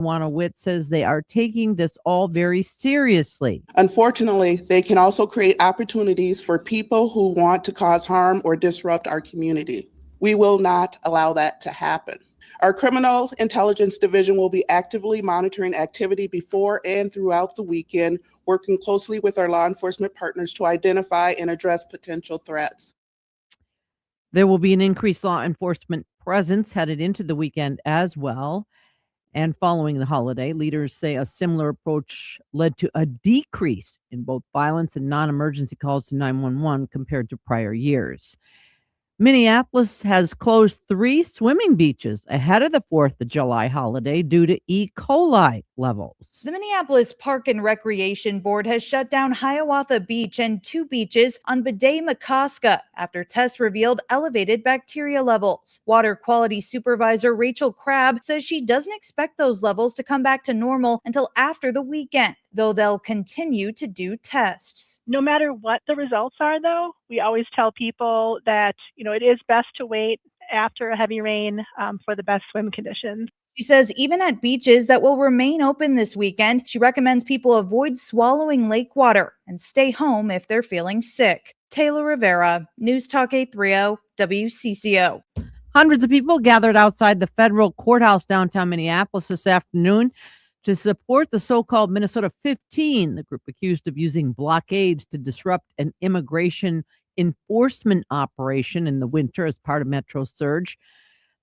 Witt says they are taking this all very seriously. Unfortunately, they can also create opportunities for people who want to cause harm or disrupt our community. We will not allow that to happen. Our Criminal Intelligence Division will be actively monitoring activity before and throughout the weekend, working closely with our law enforcement partners to identify and address potential threats. There will be an increased law enforcement presence headed into the weekend as well. And following the holiday, leaders say a similar approach led to a decrease in both violence and non-emergency calls to 911 compared to prior years. Minneapolis has closed 3 swimming beaches ahead of the 4th of July holiday due to E. coli levels. The Minneapolis Park and Recreation Board has shut down Hiawatha Beach and 2 beaches on Bldg after tests revealed elevated bacteria levels. Water Quality Supervisor Rachel Crabb says she doesn't expect those levels to come back to normal until after the weekend, though they'll continue to do tests. No matter what the results are, though, we always tell people that, it is best to wait after a heavy rain for the best swim conditions. She says even at beaches that will remain open this weekend, she recommends people avoid swallowing lake water and stay home if they're feeling sick. Taylor Rivera, News Talk 830, WCCO. Hundreds of people gathered outside the federal courthouse downtown Minneapolis this afternoon to support the so-called Minnesota 15, the group accused of using blockades to disrupt an immigration enforcement operation in the winter as part of Metro Surge.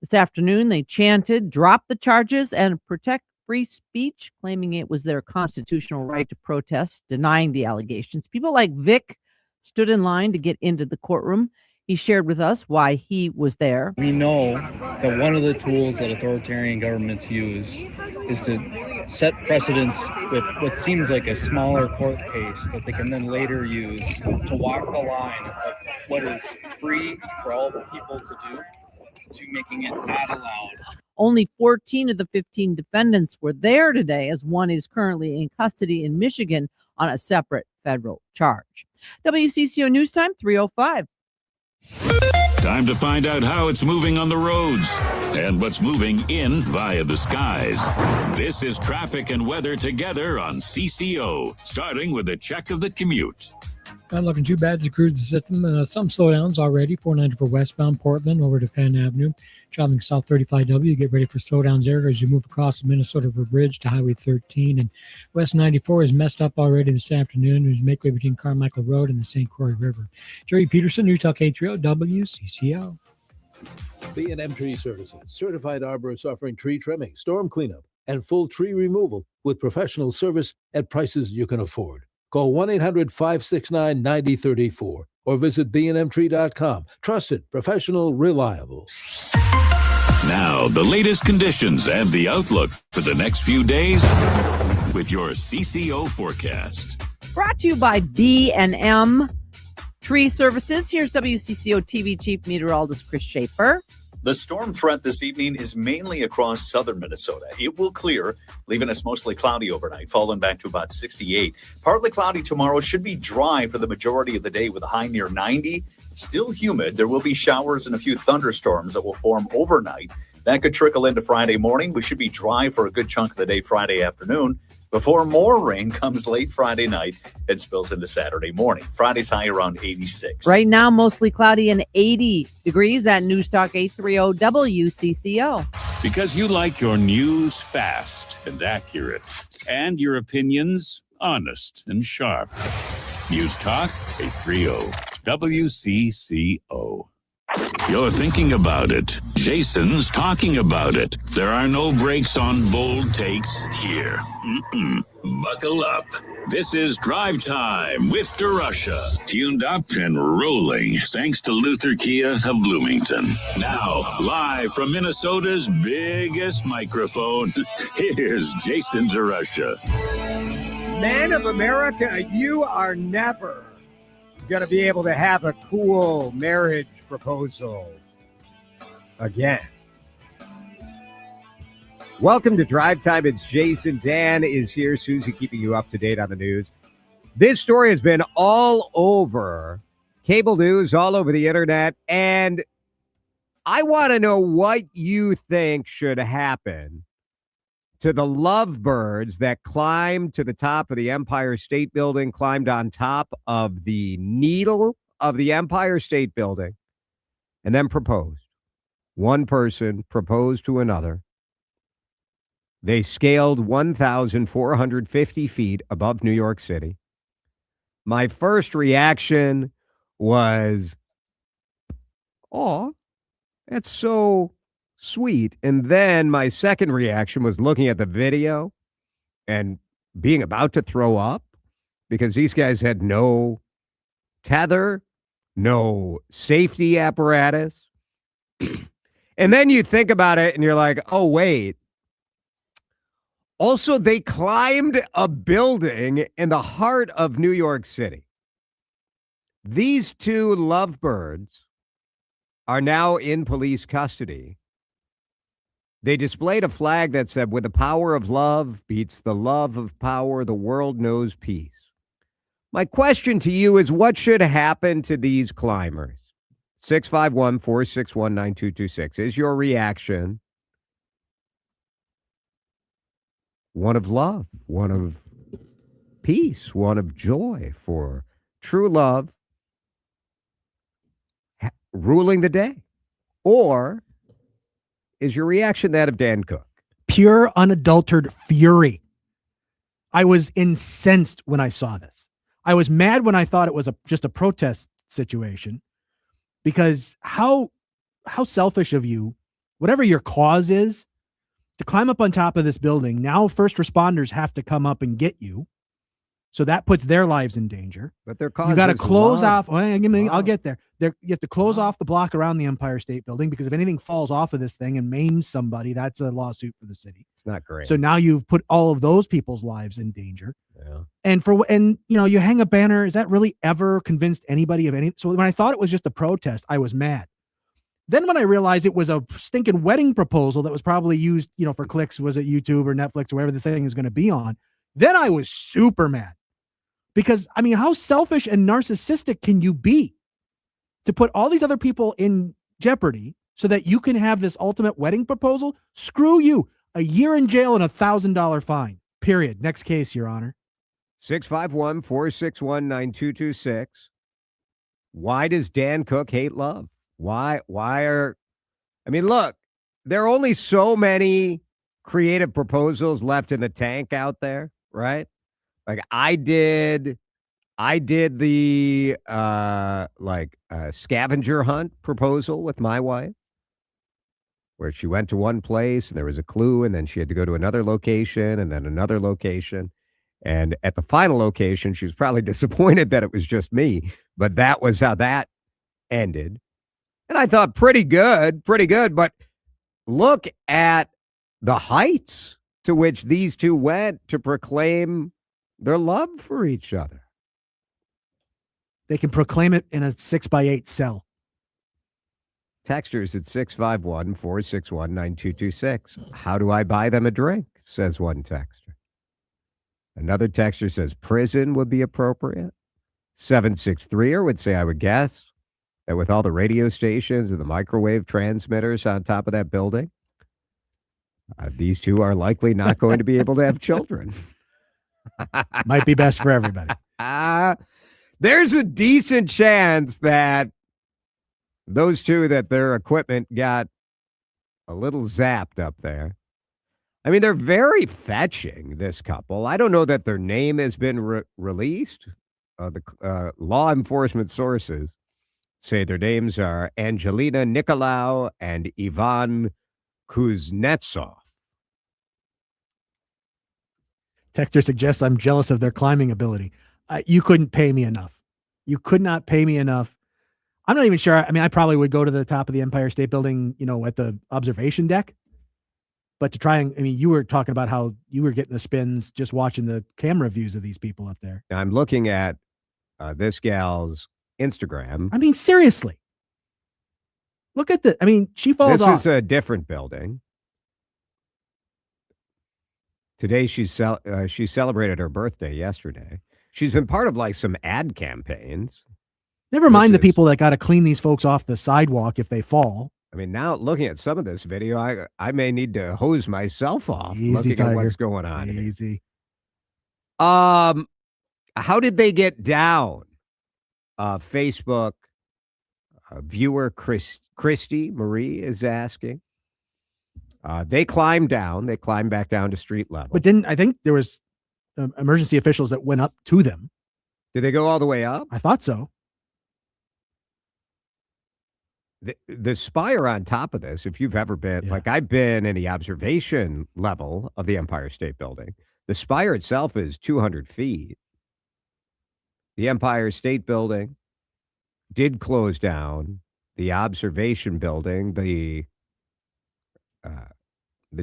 This afternoon, they chanted, "Drop the charges and protect free speech," claiming it was their constitutional right to protest, denying the allegations. People like Vic stood in line to get into the courtroom. He shared with us why he was there. We know that one of the tools that authoritarian governments use is to set precedents with what seems like a smaller court case that they can then later use to walk the line of what is free for all people to do to making it not allowed. Only 14 of the 15 defendants were there today, as one is currently in custody in Michigan on a separate federal charge. WCCO News Time, 3:05. Time to find out how it's moving on the roads and what's moving in via the skies. This is traffic and weather together on CCO, starting with a check of the commute. Not looking too bad to cruise the system. Some slowdowns already. 494 westbound Portland over to Fenn Avenue. Traveling south 35W, get ready for slowdowns there as you move across the Minnesota River Bridge to Highway 13. And West 94 is messed up already this afternoon. There's make way between Carmichael Road and the St. Croix River. Jerry Peterson, News Talk 830 WCCO. B&M Tree Services, certified arborists offering tree trimming, storm cleanup, and full tree removal with professional service at prices you can afford. Call 1-800-569-9034 or visit bnmtree.com. Trusted, professional, reliable. Now, the latest conditions and the outlook for the next few days with your CCO forecast. Brought to you by B&M Tree Services. Here's WCCO TV Chief Meteorologist Chris Schaefer. The storm threat this evening is mainly across southern Minnesota. It will clear, leaving us mostly cloudy overnight, falling back to about 68. Partly cloudy tomorrow, should be dry for the majority of the day with a high near 90. Still humid. There will be showers and a few thunderstorms that will form overnight. That could trickle into Friday morning. We should be dry for a good chunk of the day Friday afternoon before more rain comes late Friday night and spills into Saturday morning. Friday's high around 86. Right now, mostly cloudy and 80 degrees at News Talk 830 WCCO. Because you like your news fast and accurate, and your opinions honest and sharp. News Talk 830 WCCO. You're thinking about it. Jason's talking about it. There are no breaks on bold takes here. Buckle up. This is Drive Time with DeRusha. Tuned up and rolling thanks to Luther Kia of Bloomington. Now, live from Minnesota's biggest microphone, here's Jason DeRusha. Men of America, you are never going to be able to have a cool marriage proposal again. Welcome to Drive Time. It's Jason. Dan is here. Susie keeping you up to date on the news. This story has been all over cable news, all over the internet, and I want to know what you think should happen to the lovebirds that climbed to the top of the Empire State Building, climbed on top of the needle of the Empire State Building, and then proposed. One person proposed to another. They scaled 1,450 feet above New York City. My first reaction was, "Oh, that's so sweet." And then my second reaction was looking at the video and being about to throw up because these guys had no tether, no safety apparatus. And then you think about it and you're like, oh, wait. Also, they climbed a building in the heart of New York City. These two lovebirds are now in police custody. They displayed a flag that said, "With the power of love beats the love of power, the world knows peace." My question to you is, what should happen to these climbers? 651-461-9226. Is your reaction one of love, one of peace, one of joy for true love ruling the day? Or is your reaction that of Dan Cook? Pure, unadulterated fury. I was incensed when I saw this. I was mad when I thought it was just a protest situation, because how selfish of you, whatever your cause is, to climb up on top of this building. Now first responders have to come up and get you. So that puts their lives in danger. But their cause, you got to close love. off. I'll get there. You have to close off the block around the Empire State Building, because if anything falls off of this thing and maims somebody, that's a lawsuit for the city. It's not great. So now you've put all of those people's lives in danger. Yeah. And you hang a banner. Is that really ever convinced anybody of any? So when I thought it was just a protest, I was mad. Then when I realized it was a stinking wedding proposal that was probably used, for clicks, was it YouTube or Netflix or wherever the thing is going to be on, then I was super mad. Because, how selfish and narcissistic can you be to put all these other people in jeopardy so that you can have this ultimate wedding proposal? Screw you. A year in jail and $1,000 fine. Period. Next case, Your Honor. 651-461-9226. Why does Dan Cook hate love? Look, there are only so many creative proposals left in the tank out there, right? Like I did the scavenger hunt proposal with my wife, where she went to one place and there was a clue, and then she had to go to another location and then another location. And at the final location, she was probably disappointed that it was just me, but that was how that ended. And I thought pretty good. But look at the heights to which these two went to proclaim their love for each other. They can proclaim it in a 6x8 cell. Texters at 651-461-9226. How do I buy them a drink? Says one texter. Another texter says prison would be appropriate. 763er would say, I would guess that with all the radio stations and the microwave transmitters on top of that building, these two are likely not going to be able to have children. Might be best for everybody. There's a decent chance that those two, that their equipment got a little zapped up there. They're very fetching, this couple. I don't know that their name has been released. The law enforcement sources say their names are Angelina Nicolau and Ivan Kuznetsov. Texter suggests I'm jealous of their climbing ability. You couldn't pay me enough. You could not pay me enough. I'm not even sure. I probably would go to the top of the Empire State Building, at the observation deck. But to try and, you were talking about how you were getting the spins just watching the camera views of these people up there. I'm looking at this gal's Instagram. Seriously. Look at she falls off. This is a different building. Today she celebrated her birthday yesterday. She's been part of some ad campaigns. Never mind the people that got to clean these folks off the sidewalk if they fall. mean, now looking at some of this video, I may need to hose myself off Easy, looking at Tiger. what's going on. Easy. How did they get down? Facebook viewer Christy Marie is asking. They climbed down. They climbed back down to street level. But I think there was emergency officials that went up to them. Did they go all the way up? I thought so. The spire on top of this, if you've ever been, like I've been in the observation level of the Empire State Building, the spire itself is 200 feet. The Empire State Building did close down. The observation building, the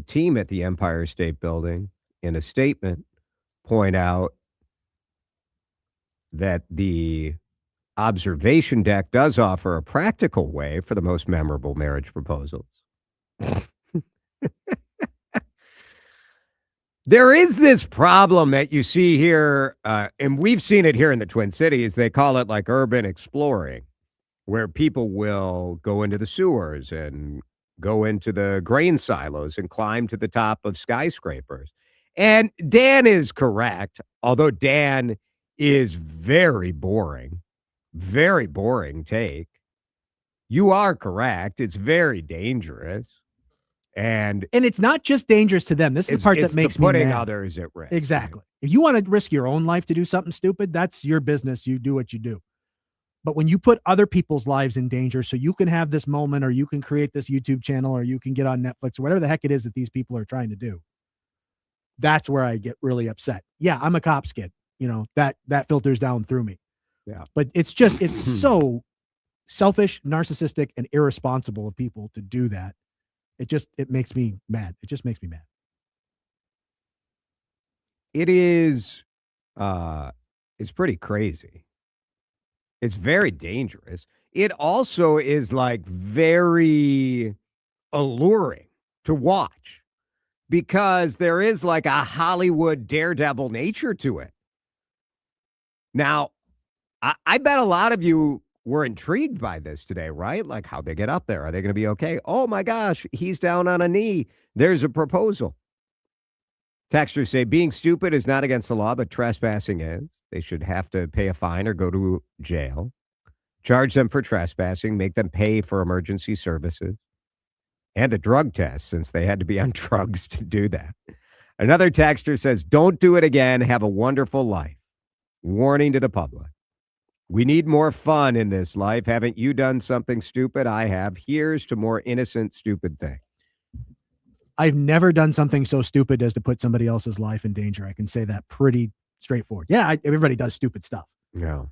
team at the Empire State Building, in a statement, point out that the observation deck does offer a practical way for the most memorable marriage proposals. There is this problem that you see here, and we've seen it here in the Twin Cities. They call it like urban exploring, where people will go into the sewers and go into the grain silos and climb to the top of skyscrapers. And Dan is correct, although Dan is very boring take. You are correct. It's very dangerous. And it's not just dangerous to them. This is the part that makes me putting mad. others at risk. Exactly. If you want to risk your own life to do something stupid, that's your business. You do what you do. But when you put other people's lives in danger so you can have this moment, or you can create this YouTube channel, or you can get on Netflix, or whatever the heck it is that these people are trying to do, that's where I get really upset. Yeah, I'm a cop's kid. You know, that filters down through me. Yeah. But it's so selfish, narcissistic, and irresponsible of people to do that. It makes me mad. It just makes me mad. It is, it's pretty crazy. It's very dangerous. It also is like very alluring to watch because there is like a Hollywood daredevil nature to it. Now, I bet a lot of you were intrigued by this today, right? Like, how'd they get up there? Are they going to be okay? Oh my gosh, he's down on a knee. There's a proposal. Texters say being stupid is not against the law, but trespassing is. They should have to pay a fine or go to jail. Charge them for trespassing, make them pay for emergency services and the drug test, since they had to be on drugs to do that. Another texter says, don't do it again. Have a wonderful life. Warning to the public. We need more fun in this life. Haven't you done something stupid? I have. Here's to more innocent, stupid things. I've never done something so stupid as to put somebody else's life in danger. I can say that pretty straightforward. Yeah, everybody does stupid stuff. Yeah.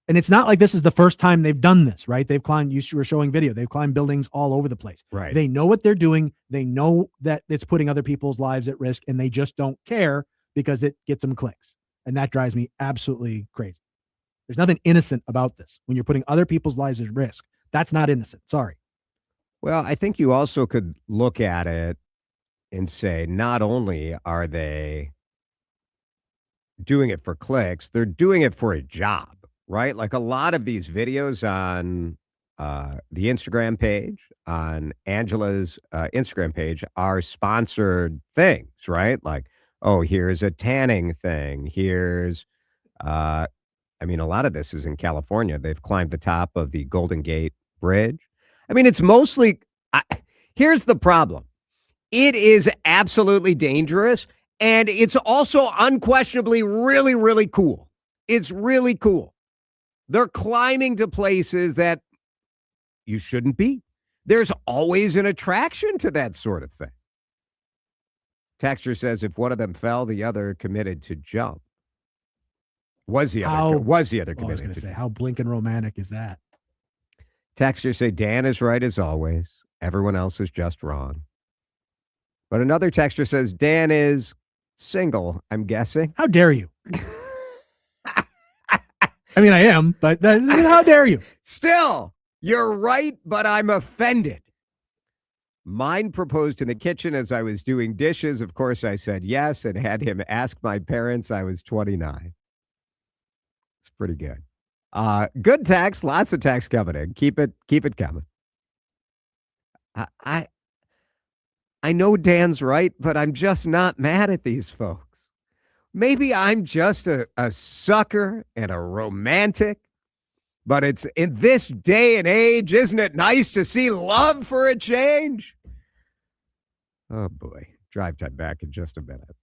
And it's not like this is the first time they've done this, right? They've climbed, you were showing video, they've climbed buildings all over the place. Right. They know what they're doing. They know that it's putting other people's lives at risk, and they just don't care because it gets them clicks. And that drives me absolutely crazy. There's nothing innocent about this. When you're putting other people's lives at risk, that's not innocent. Sorry. Well, I think you also could look at it and say, not only are they doing it for clicks, they're doing it for a job, right? Like a lot of these videos on the Instagram page, on Angela's Instagram page, are sponsored things, right? Like, oh, here's a tanning thing. Here's, a lot of this is in California. They've climbed the top of the Golden Gate Bridge. I mean, it's mostly, here's the problem. It is absolutely dangerous, and it's also unquestionably really, really cool. It's really cool. They're climbing to places that you shouldn't be. There's always an attraction to that sort of thing. Texter says if one of them fell, the other committed to jump. Was the other committed? I was going to say, how blinking romantic is that? Texters say Dan is right as always. Everyone else is just wrong. But another texter says Dan is single, I'm guessing. How dare you? I mean, I am, but how dare you? Still, you're right, but I'm offended. Mine proposed in the kitchen as I was doing dishes. Of course, I said yes and had him ask my parents. I was 29. It's pretty good. Good text. Lots of text coming in. Keep it coming. I I know Dan's right, but I'm just not mad at these folks. Maybe I'm just a sucker and a romantic, but it's in this day and age, isn't it nice to see love for a change? Oh boy. Drive time back in just a minute.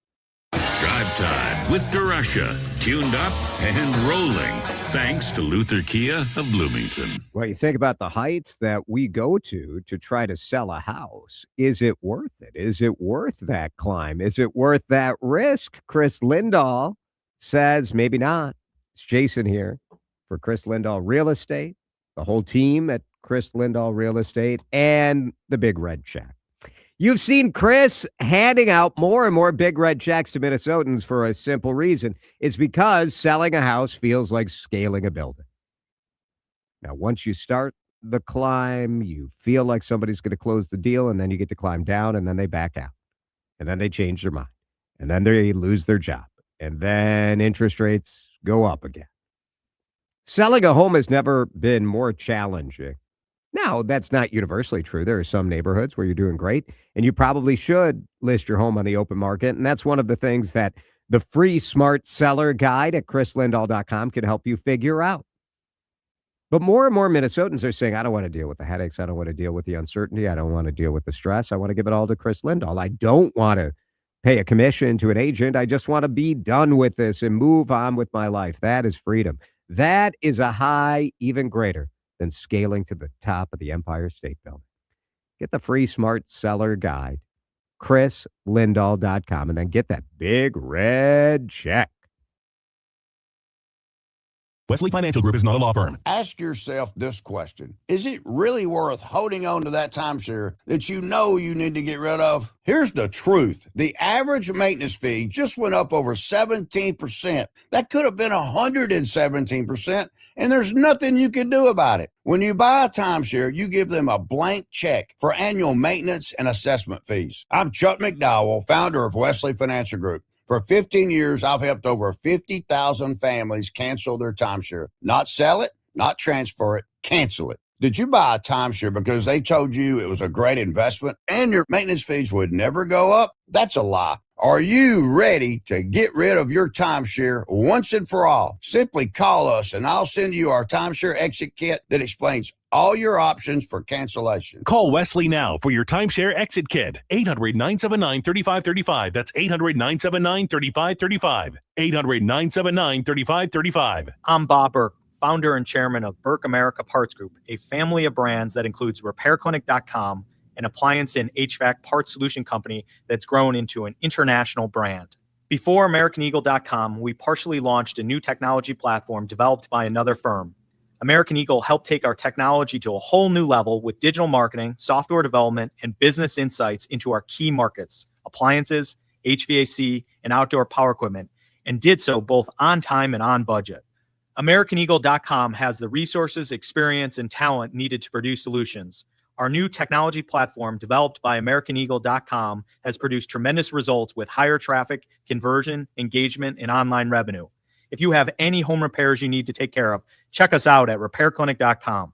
Drive Time with DeRusha. Tuned up and rolling. Thanks to Luther Kia of Bloomington. Well, you think about the heights that we go to try to sell a house. Is it worth it? Is it worth that climb? Is it worth that risk? Chris Lindahl says maybe not. It's Jason here for Chris Lindahl Real Estate, the whole team at Chris Lindahl Real Estate, and the Big Red Check. You've seen Chris handing out more and more big red checks to Minnesotans for a simple reason. It's because selling a house feels like scaling a building. Now, once you start the climb, you feel like somebody's going to close the deal, and then you get to climb down, and then they back out. And then they change their mind. And then they lose their job. And then interest rates go up again. Selling a home has never been more challenging. Now, that's not universally true. There are some neighborhoods where you're doing great, and you probably should list your home on the open market. And that's one of the things that the free Smart Seller Guide at chrislindahl.com can help you figure out. But more and more Minnesotans are saying, I don't want to deal with the headaches. I don't want to deal with the uncertainty. I don't want to deal with the stress. I want to give it all to Chris Lindahl. I don't want to pay a commission to an agent. I just want to be done with this and move on with my life. That is freedom. That is a high even greater than scaling to the top of the Empire State Building. Get the free Smart Seller Guide, chrislindahl.com, and then get that big red check. Wesley Financial Group is not a law firm. Ask yourself this question. Is it really worth holding on to that timeshare that you know you need to get rid of? Here's the truth. The average maintenance fee just went up over 17%. That could have been 117%, and there's nothing you can do about it. When you buy a timeshare, you give them a blank check for annual maintenance and assessment fees. I'm Chuck McDowell, founder of Wesley Financial Group. For 15 years, I've helped over 50,000 families cancel their timeshare. Not sell it, not transfer it, cancel it. Did you buy a timeshare because they told you it was a great investment and your maintenance fees would never go up? That's a lie. Are you ready to get rid of your timeshare once and for all? Simply call us and I'll send you our timeshare exit kit that explains all your options for cancellation. Call Wesley now for your timeshare exit kit. 800-979-3535. That's 800-979-3535. 800-979-3535. I'm Bob Burke, founder and chairman of Burke America Parts Group, a family of brands that includes RepairClinic.com, an appliance and HVAC parts solution company that's grown into an international brand. Before AmericanEagle.com, we partially launched a new technology platform developed by another firm. American Eagle helped take our technology to a whole new level with digital marketing, software development, and business insights into our key markets, appliances, HVAC, and outdoor power equipment, and did so both on time and on budget. AmericanEagle.com has the resources, experience, and talent needed to produce solutions. Our new technology platform, developed by AmericanEagle.com, has produced tremendous results with higher traffic, conversion, engagement, and online revenue. If you have any home repairs you need to take care of, check us out at RepairClinic.com.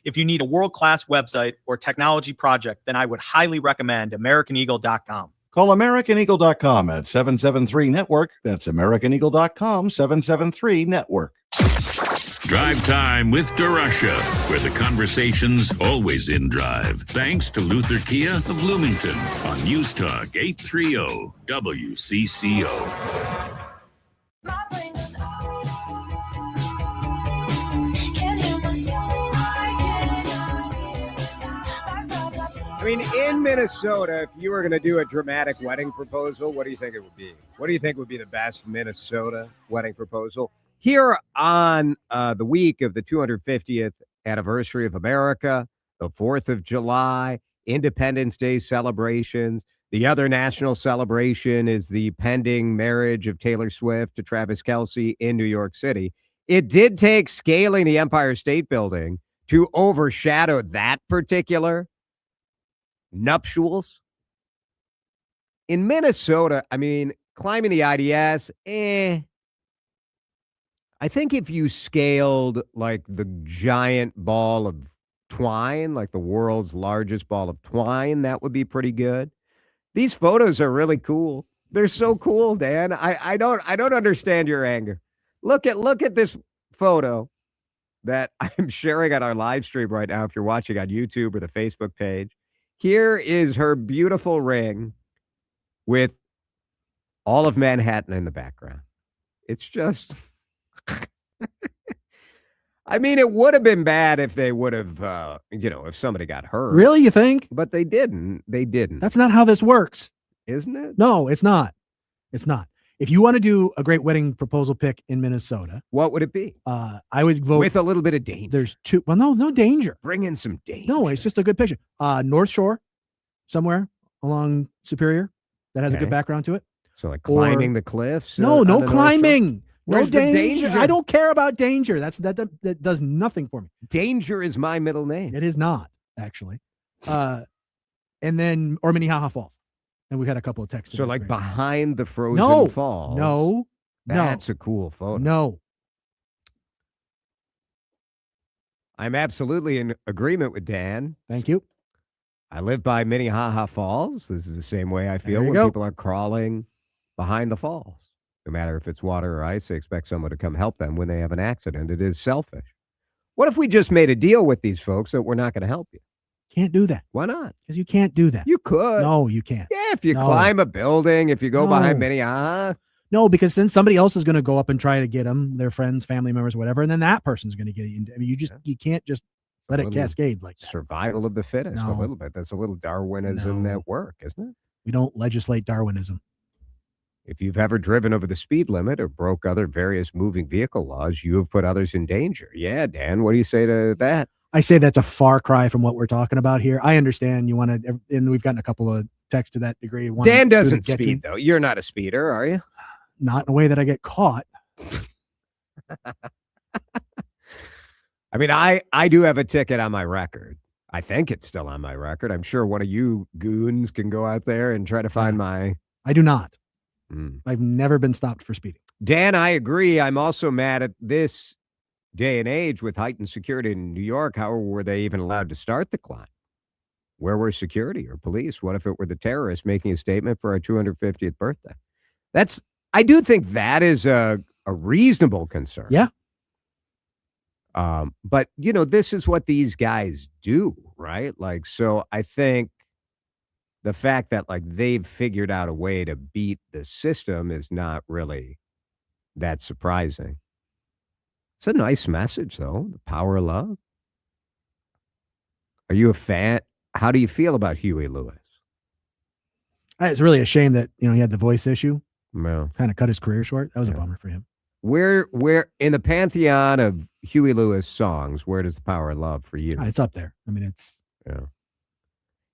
If you need a world-class website or technology project, then I would highly recommend AmericanEagle.com. Call AmericanEagle.com at 773-NETWORK. That's AmericanEagle.com, 773-NETWORK. Drive Time with DeRusha, where the conversation's always in drive. Thanks to Luther Kia of Bloomington on News Talk 830 WCCO. I mean, in Minnesota, if you were going to do a dramatic wedding proposal, what do you think it would be? What do you think would be the best Minnesota wedding proposal? Here on the week of the 250th anniversary of America, the 4th of July, Independence Day celebrations. The other national celebration is the pending marriage of Taylor Swift to Travis Kelce in New York City. It did take scaling the Empire State Building to overshadow that particular nuptials. In Minnesota, I mean, climbing the IDS, I think if you scaled like the giant ball of twine, like the world's largest ball of twine. That would be pretty good. These photos are really cool. They're so cool, Dan. I don't understand your anger. Look at this photo that I'm sharing on our live stream right now if you're watching on YouTube or the Facebook page. Here is her beautiful ring with all of Manhattan in the background. It's just I mean, it would have been bad if they would have, if somebody got hurt. Really, you think? But they didn't. They didn't. That's not how this works. Isn't it? No, it's not. It's not. If you want to do a great wedding proposal pick in Minnesota, what would it be? I would vote with a little bit of danger. There's two. Well, no danger. Bring in some danger. No, it's just a good picture. North Shore, somewhere along Superior, that has a good background to it. So like climbing the cliffs. No climbing. No danger. I don't care about danger. That does nothing for me. Danger is my middle name. It is not, actually. And then or Minnehaha Falls. And we've had a couple of texts. So like behind the frozen falls. No. That's a cool photo. No. I'm absolutely in agreement with Dan. Thank you. I live by Minnehaha Falls. This is the same way I feel when people are crawling behind the falls. No matter if it's water or ice, they expect someone to come help them when they have an accident. It is selfish. What if we just made a deal with these folks that we're not going to help you? Can't do that. Why not? Because you can't do that. You could. No, you can't. Yeah, if you climb a building, if you go behind Minnehaha. No, because then somebody else is going to go up and try to get them, their friends, family members, whatever, and then that person's going to get you. I mean, you can't just let it cascade like that. Survival of the fittest, a little bit. That's a little Darwinism at work, isn't it? We don't legislate Darwinism. If you've ever driven over the speed limit or broke other various moving vehicle laws, you have put others in danger. Yeah, Dan, what do you say to that? I say that's a far cry from what we're talking about here. I understand you want to, and we've gotten a couple of texts to that degree. Dan doesn't speed, though. You're not a speeder, are you? Not in a way that I get caught. I mean, I do have a ticket on my record. I think it's still on my record. I'm sure one of you goons can go out there and try to find my... I do not. I've never been stopped for speeding. Dan, I agree. I'm also mad at this day and age with heightened security in New York. How were they even allowed to start the climb? Where were security or police? What if it were the terrorists making a statement for our 250th birthday? I do think that is a reasonable concern. Yeah. But this is what these guys do, right? Like, so I think the fact that like they've figured out a way to beat the system is not really that surprising. It's a nice message, though. The power of love. Are you a fan? How do you feel about Huey Lewis? It's really a shame that he had the voice issue. No. Kind of cut his career short. That was a bummer for him. Where in the pantheon of Huey Lewis songs, where does the power of love for you? It's up there. I mean, it's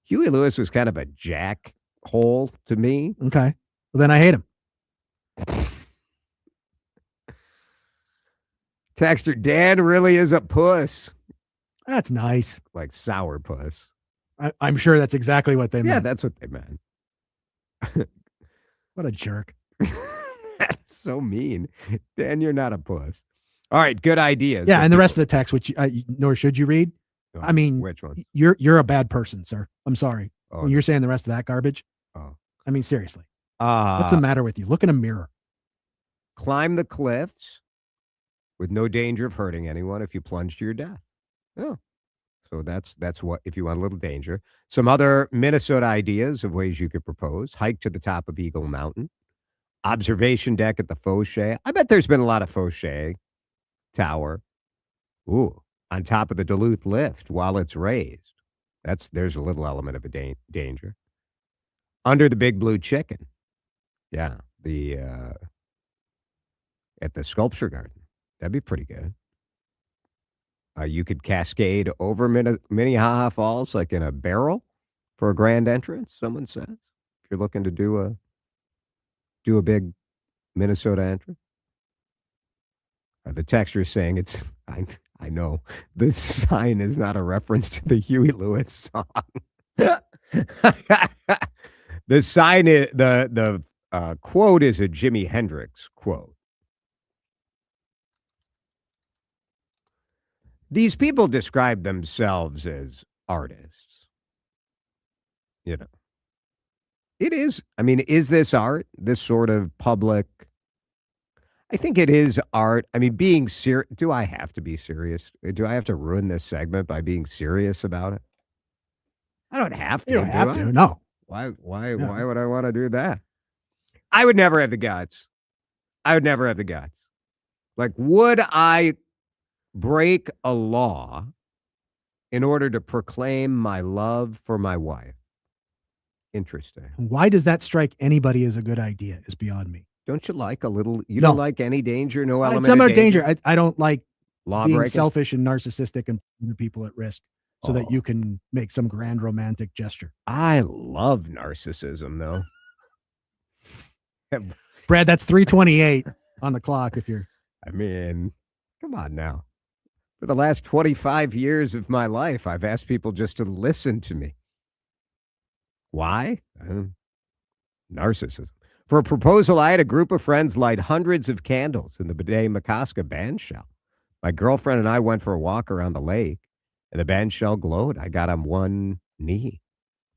Huey Lewis was kind of a jackhole to me. Okay. Well, then I hate him. Texter, Dan really is a puss. That's nice. Like sour puss. I'm sure that's exactly what they meant. Yeah, that's what they meant. What a jerk. That's so mean. Dan, you're not a puss. All right, good ideas. Yeah, and the rest of the text, which nor should you read. I mean, which one? You're a bad person, sir. I'm sorry. Oh, when you're saying the rest of that garbage. Oh. I mean, seriously. What's the matter with you? Look in a mirror. Climb the cliffs with no danger of hurting anyone if you plunge to your death. Oh. So that's what, if you want a little danger. Some other Minnesota ideas of ways you could propose. Hike to the top of Eagle Mountain. Observation deck at the Fauché. I bet there's been a lot of Fauché Tower. Ooh, on top of the Duluth lift while it's raised. There's a little element of a danger. Under the Big Blue Chicken. Yeah, at the Sculpture Garden. That'd be pretty good. You could cascade over Minnehaha Falls like in a barrel for a grand entrance, someone says. If you're looking to do a big Minnesota entrance. The texter is saying I know the sign is not a reference to the Huey Lewis song. The sign is the quote is a Jimi Hendrix quote. These people describe themselves as artists. You know, it is. I mean, is this art? This sort of public? I think it is art. I mean, being serious. Do I have to be serious? Do I have to ruin this segment by being serious about it? I don't have to. You don't have do I? to. No. Why would I want to do that? I would never have the guts. I would never have the guts. Like, would I break a law in order to proclaim my love for my wife? Interesting. Why does that strike anybody as a good idea is beyond me. Don't you like a little, you No. don't like any danger, no element Some of are danger. I don't like Law being breaking? selfish and narcissistic and putting people at risk so that you can make some grand romantic gesture. I love narcissism, though. Brad, that's 3:28 on the clock if you're. I mean, come on now. For the last 25 years of my life, I've asked people just to listen to me. Why? Narcissism. For a proposal, I had a group of friends light hundreds of candles in the Bldg Makaska band shell. My girlfriend and I went for a walk around the lake, and the band shell glowed. I got on one knee.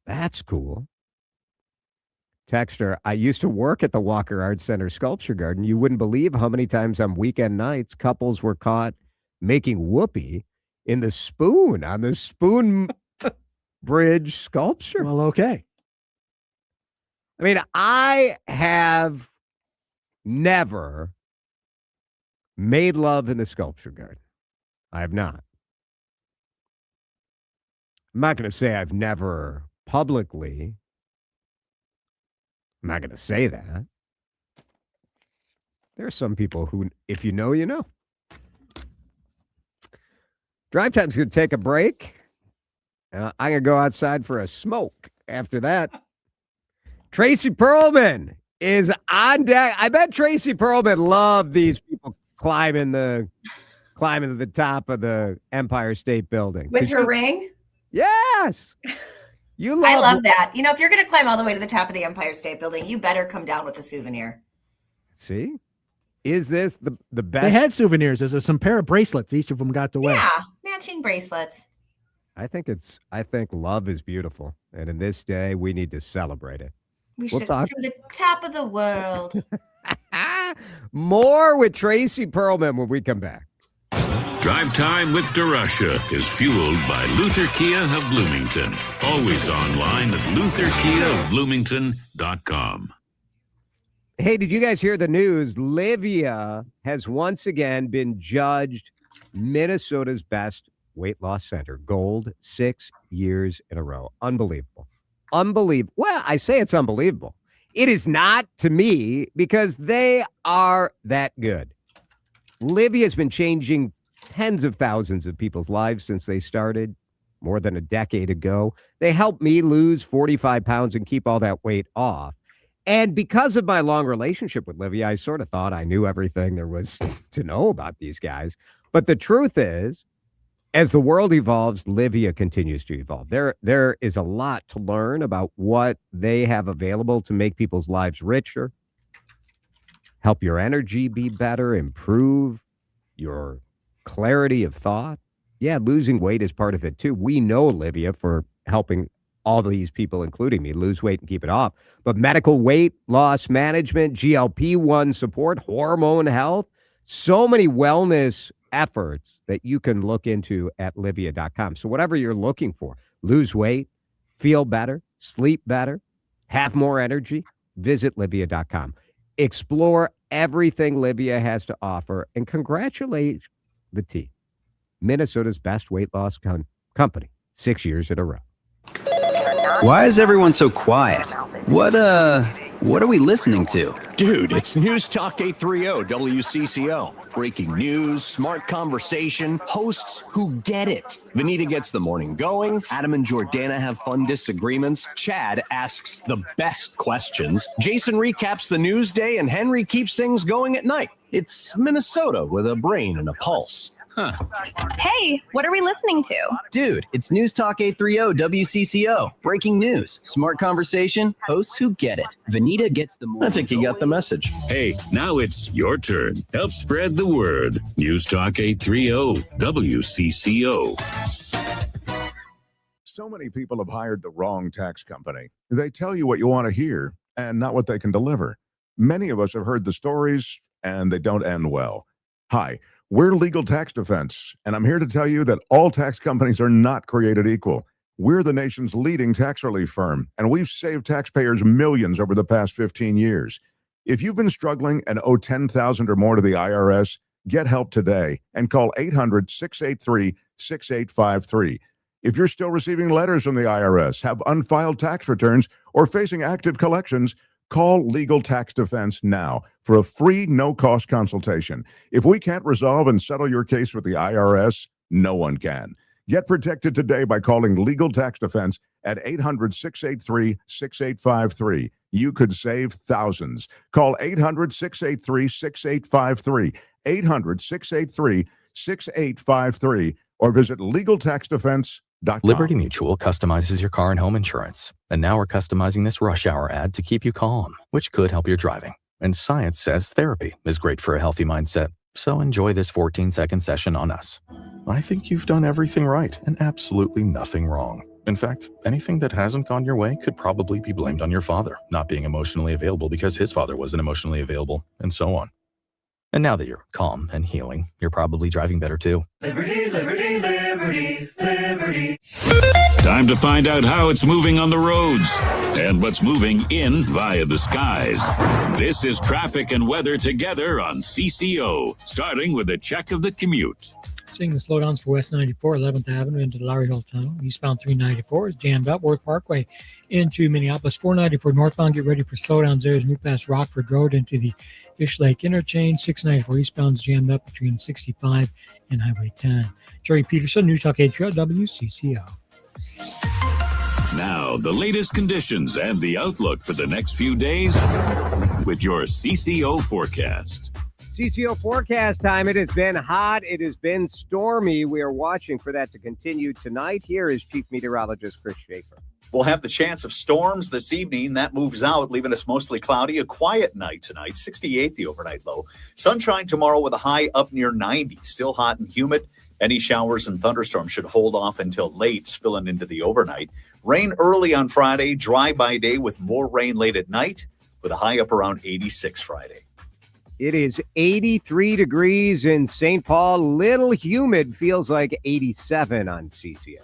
That's cool. Texter, I used to work at the Walker Arts Center Sculpture Garden. You wouldn't believe how many times on weekend nights couples were caught making whoopee in the spoon, on the spoon bridge sculpture. Well, okay. I mean, I have never made love in the sculpture garden. I have not. I'm not going to say I've never publicly. I'm not going to say that. There are some people who, if you know, you know. Drive Time's going to take a break. I'm going to go outside for a smoke after that. Tracy Perlman is on deck. I bet Tracy Perlman loved these people climbing to the top of the Empire State Building. With her ring? Yes. I love that. You know, if you're going to climb all the way to the top of the Empire State Building, you better come down with a souvenir. See? Is this the best? They had souvenirs. There's some pair of bracelets each of them got to wear. Yeah, matching bracelets. I think love is beautiful. And in this day, we need to celebrate it. We We'll should talk. from the top of the world. More with Tracy Perlman when we come back. Drive Time with DeRusha is fueled by Luther Kia of Bloomington. Always online at lutherkiaofbloomington.com. Hey, did you guys hear the news? Livia has once again been judged Minnesota's best weight loss center. Gold 6 years in a row. Unbelievable. Unbelievable. Well, I say it's unbelievable. It is not to me because they are that good. Livia has been changing tens of thousands of people's lives since they started more than a decade ago. They helped me lose 45 pounds and keep all that weight off. And because of my long relationship with Livia, I sort of thought I knew everything there was to know about these guys. But the truth is, as the world evolves, Livia continues to evolve. There is a lot to learn about what they have available to make people's lives richer, help your energy be better, improve your clarity of thought. Yeah, losing weight is part of it too. We know Livia for helping all these people, including me, lose weight and keep it off. But medical weight loss management, GLP-1 support, hormone health, so many wellness efforts that you can look into at livia.com. So whatever you're looking for, lose weight, feel better, sleep better, have more energy, visit livia.com. Explore everything Livia has to offer and congratulate the team. Minnesota's best weight loss company, 6 years in a row. Why is everyone so quiet? What are we listening to? Dude, it's News Talk 830 WCCO. Breaking news, smart conversation, hosts who get it. Vanita gets the morning going. Adam and Jordana have fun disagreements. Chad asks the best questions. Jason recaps the news day, and Henry keeps things going at night. It's Minnesota with a brain and a pulse. Huh. Hey, what are we listening to? Dude, it's News Talk 830 WCCO. Breaking news, smart conversation, hosts who get it. Vanita gets the morning. I think you got the message. Hey, now it's your turn. Help spread the word. News Talk 830 WCCO. So many people have hired the wrong tax company. They tell you what you want to hear and not what they can deliver. Many of us have heard the stories, and they don't end well. Hi, we're Legal Tax Defense, and I'm here to tell you that all tax companies are not created equal. We're the nation's leading tax relief firm, and we've saved taxpayers millions over the past 15 years. If you've been struggling and owe $10,000 or more to the IRS, get help today and call 800-683-6853. If you're still receiving letters from the IRS, have unfiled tax returns, or facing active collections, call Legal Tax Defense now for a free, no-cost consultation. If we can't resolve and settle your case with the IRS, no one can. Get protected today by calling Legal Tax Defense at 800-683-6853. You could save thousands. Call 800-683-6853, 800-683-6853, or visit LegalTaxDefense.com. Liberty Mutual customizes your car and home insurance. And now we're customizing this rush hour ad to keep you calm, which could help your driving. And science says therapy is great for a healthy mindset. So enjoy this 14-second session on us. I think you've done everything right and absolutely nothing wrong. In fact, anything that hasn't gone your way could probably be blamed on your father not being emotionally available because his father wasn't emotionally available, and so on. And now that you're calm and healing, you're probably driving better too. Liberty, liberty, liberty, liberty. Time to find out how it's moving on the roads and what's moving in via the skies. This is traffic and weather together on CCO, starting with a check of the commute. Seeing the slowdowns for West 94, 11th Avenue into the Lowry Hill Tunnel. Eastbound 394 is jammed up. Worth Parkway into Minneapolis. 494 northbound, get ready for slowdowns there as you move past Rockford Road into the Fish Lake Interchange. 694 eastbound is jammed up between 65 and Highway 10. Jerry Peterson, News Talk 830 WCCO. Now, the latest conditions and the outlook for the next few days with your CCO forecast. CCO forecast time. It has been hot. It has been stormy. We are watching for that to continue tonight. Here is Chief Meteorologist Chris Schaefer. We'll have the chance of storms this evening. That moves out, leaving us mostly cloudy. A quiet night tonight, 68 the overnight low. Sunshine tomorrow with a high up near 90. Still hot and humid. Any showers and thunderstorms should hold off until late, spilling into the overnight. Rain early on Friday, dry by day with more rain late at night, with a high up around 86 Friday. It is 83 degrees in St. Paul. Little humid, feels like 87 on CCO.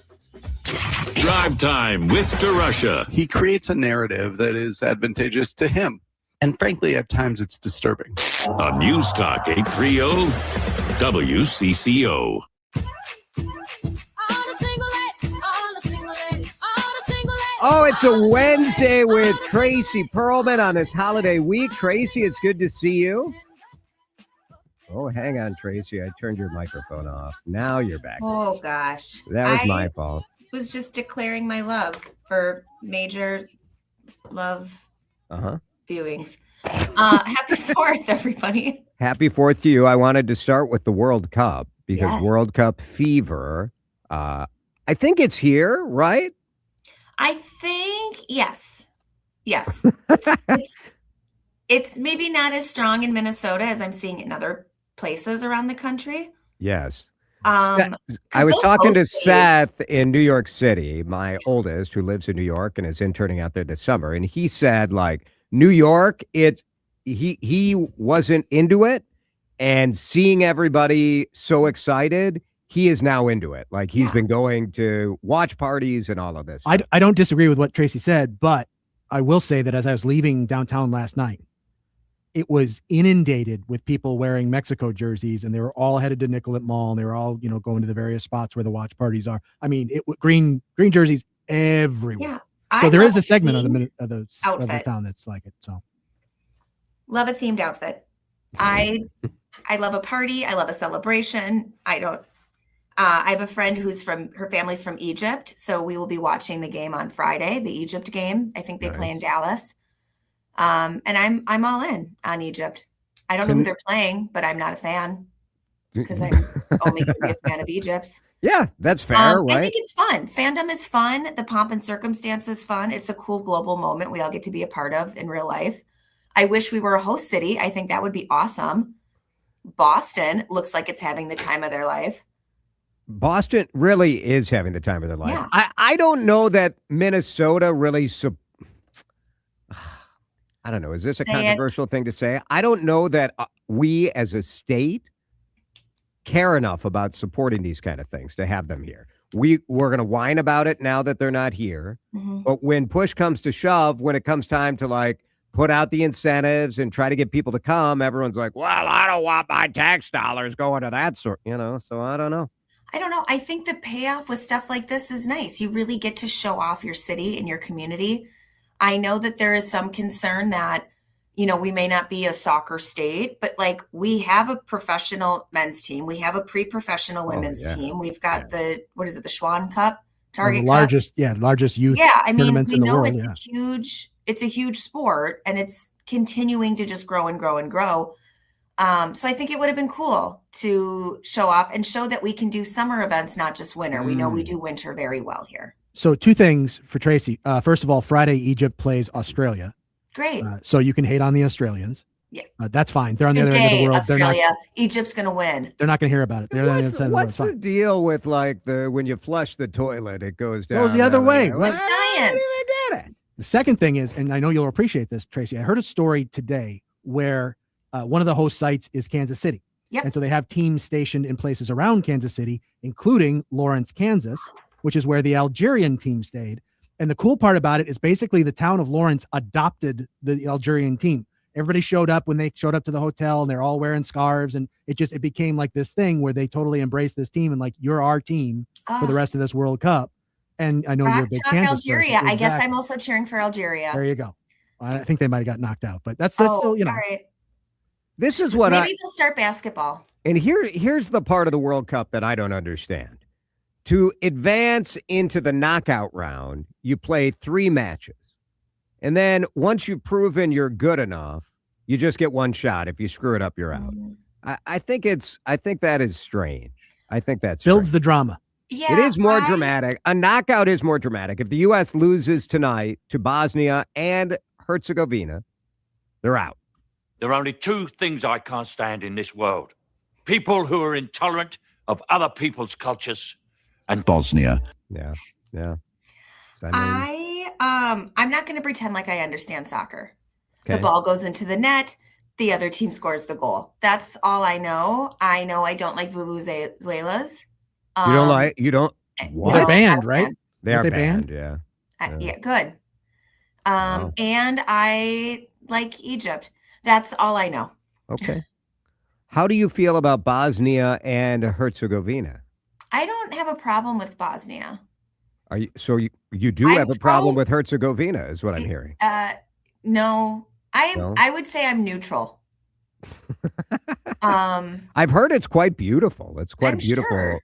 Drive time with DeRusha. He creates a narrative that is advantageous to him. And frankly, at times it's disturbing. On News Talk 830 WCCO. Oh, it's a Wednesday with Tracy Perlman on this holiday week. Tracy, it's good to see you. Oh, hang on, Tracy. I turned your microphone off. Now you're back. Oh, gosh. That was my fault. Was just declaring my love for major love viewings. Happy 4th, everybody. Happy 4th to you. I wanted to start with the World Cup because World Cup fever, I think it's here, right? I think, yes. It's maybe not as strong in Minnesota as I'm seeing in other places around the country. Yes. I was talking to Seth in New York City, my oldest, who lives in New York and is interning out there this summer. And he said, like, New York, he wasn't into it. And seeing everybody so excited, he is now into it. Like, he's been going to watch parties and all of this. I don't disagree with what Tracy said, but I will say that as I was leaving downtown last night, it was inundated with people wearing Mexico jerseys, and they were all headed to Nicollet Mall, and they were all, going to the various spots where the watch parties are. I mean, green jerseys everywhere. Yeah, so there is a segment of the town that's like it. So, love a themed outfit. I love a party. I love a celebration. I have a friend her family's from Egypt, so we will be watching the game on Friday, the Egypt game. I think they play in Dallas. And I'm all in on Egypt. I don't know who they're playing, but I'm not a fan. because I'm only going to be a fan of Egypt's. Yeah, that's fair, I right? think it's fun. Fandom is fun. The pomp and circumstance is fun. It's a cool global moment we all get to be a part of in real life. I wish we were a host city. I think that would be awesome. Boston looks like it's having the time of their life. Boston really is having the time of their life. Yeah. I don't know that Minnesota really. I don't know. Is this a Say it. controversial thing to say? I don't know that we as a state care enough about supporting these kind of things to have them here. We're going to whine about it now that they're not here. Mm-hmm. But when push comes to shove, when it comes time to like put out the incentives and try to get people to come, everyone's like, well, I don't want my tax dollars going to that sort, so I don't know. I don't know. I think the payoff with stuff like this is nice. You really get to show off your city and your community. I know that there is some concern that, we may not be a soccer state, but like we have a professional men's team. We have a pre-professional women's team. We've got the Schwann Cup, Target the largest youth Yeah, I mean, tournaments we in the know world. it's a huge sport and it's continuing to just grow and grow and grow. So I think it would have been cool to show off and show that we can do summer events, not just winter. We know we do winter very well here. So 2 things for Tracy. First of all, Friday, Egypt plays Australia. Great. So you can hate on the Australians. Yeah. That's fine. They're on the Good other end of day, the world. Australia. Egypt's going to win. They're not going to hear about it. They're on the other side of the world. What's the deal with like when you flush the toilet, it goes down? Goes the other way. It's science. The second thing is, and I know you'll appreciate this, Tracy, I heard a story today where one of the host sites is Kansas City. Yep. And so they have teams stationed in places around Kansas City, including Lawrence, Kansas, which is where the Algerian team stayed. And the cool part about it is basically the town of Lawrence adopted the Algerian team. Everybody showed up when they showed up to the hotel and they're all wearing scarves. And it became like this thing where they totally embraced this team and like, you're our team for the rest of this World Cup. And I know you're a big Kansas Algeria. person. I guess Exactly. I'm also cheering for Algeria. There you go. I think they might have got knocked out, but that's still, All right. This is what Maybe they'll start basketball. And here's the part of the World Cup that I don't understand. To advance into the knockout round, you play 3 matches. And then once you've proven you're good enough, you just get 1 shot. If you screw it up, you're out. I think that is strange. I think that's builds strange. the drama. Yeah, it is more dramatic. A knockout is more dramatic. If the U.S. loses tonight to Bosnia and Herzegovina, they're out. There are only 2 things I can't stand in this world. People who are intolerant of other people's cultures and Bosnia. Yeah. So, I'm not going to pretend like I understand soccer. Okay. The ball goes into the net. The other team scores the goal. That's all I know. I know I don't like vuvuzelas. You don't. What? They're banned, right? They are Aren't they banned. banned? Yeah. Yeah, good. Wow. And I like Egypt. That's all I know. Okay. How do you feel about Bosnia and Herzegovina? I don't have a problem with Bosnia. You do have a problem with Herzegovina, is what I'm hearing. No. No? I would say I'm neutral. I've heard it's quite beautiful. It's quite I'm beautiful.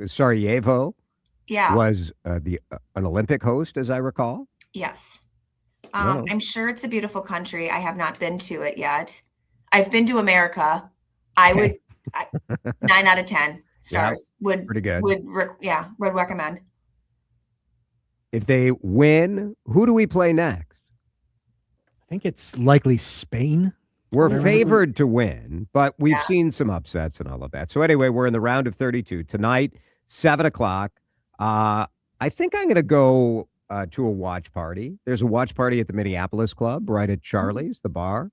Sarajevo Yeah. was an Olympic host, as I recall. Yes. Wow. I'm sure it's a beautiful country. I have not been to it yet. I've been to America. I would 9 out of 10 stars. Would pretty good. Would recommend. If they win, who do we play next? I think it's likely Spain. We're favored to win, but we've seen some upsets and all of that. So anyway, we're in the round of 32 tonight, 7:00. I think I'm going to go to a watch party. There's a watch party at the Minneapolis Club right at Charlie's, the bar,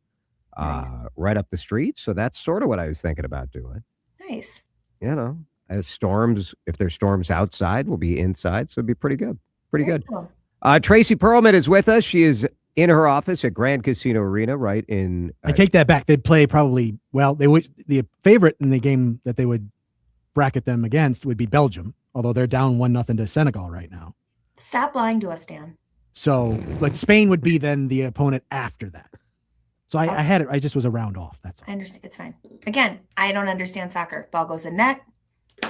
right up the street. So that's sort of what I was thinking about doing. Nice. As storms, if there's storms outside, we'll be inside. So it'd be pretty good. Pretty Very good. cool. Tracy Perlman is with us. She is in her office at Grand Casino Arena, right in. I take that back. They'd play probably, the favorite in the game that they would bracket them against would be Belgium, although they're down 1-0 to Senegal right now. Stop lying to us, Dan. So, but Spain would be then the opponent after that. So I had it. I just was a round off. That's all. I understand. It's fine. Again, I don't understand soccer. Ball goes in net.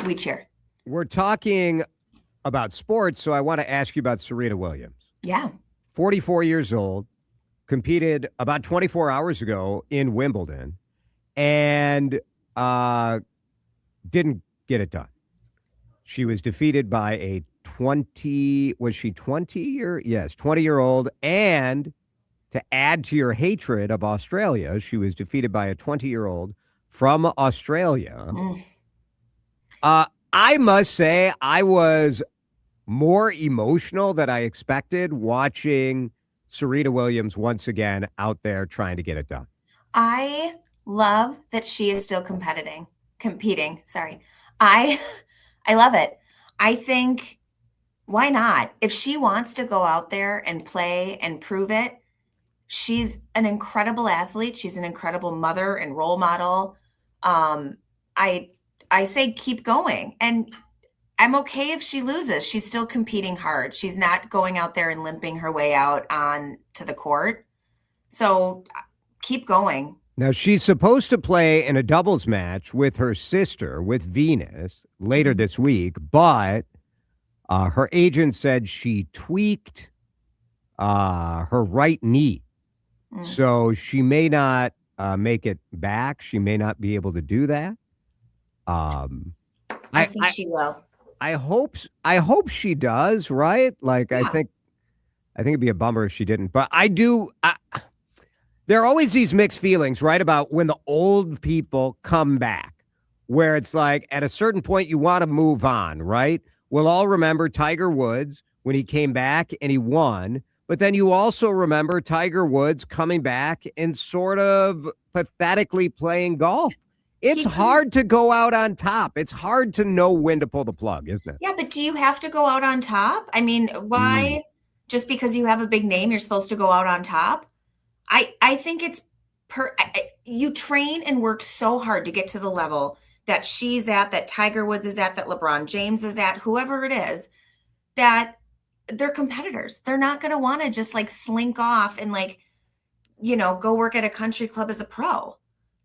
We cheer. We're talking about sports, so I want to ask you about Serena Williams. Yeah. 44 years old, competed about 24 hours ago in Wimbledon, and didn't get it done. She was defeated by a 20-year-old. And to add to your hatred of Australia, she was defeated by a 20-year-old from Australia. I must say I was more emotional than I expected watching Serena Williams once again out there trying to get it done. I love that she is still competing. Sorry. I love it. I think, why not? If she wants to go out there and play and prove it, she's an incredible athlete. She's an incredible mother and role model. I say keep going. And I'm okay if she loses. She's still competing hard. She's not going out there and limping her way out on to the court. So keep going. Now, she's supposed to play in a doubles match with her sister, with Venus, later this week, but her agent said she tweaked her right knee. So she may not make it back. She may not be able to do that. I think she will. I hope she does, right? Like, yeah. I think it'd be a bummer if she didn't. But there are always these mixed feelings, right, about when the old people come back, where it's like at a certain point you want to move on, right? We'll all remember Tiger Woods when he came back and he won. But then you also remember Tiger Woods coming back and sort of pathetically playing golf. It's hard to go out on top. It's hard to know when to pull the plug, isn't it? Yeah, but do you have to go out on top? I mean, why? Just because you have a big name, you're supposed to go out on top? I think it's you train and work so hard to get to the level that she's at, that Tiger Woods is at, that LeBron James is at, whoever it is, that they're competitors. They're not going to want to just like slink off and like, go work at a country club as a pro.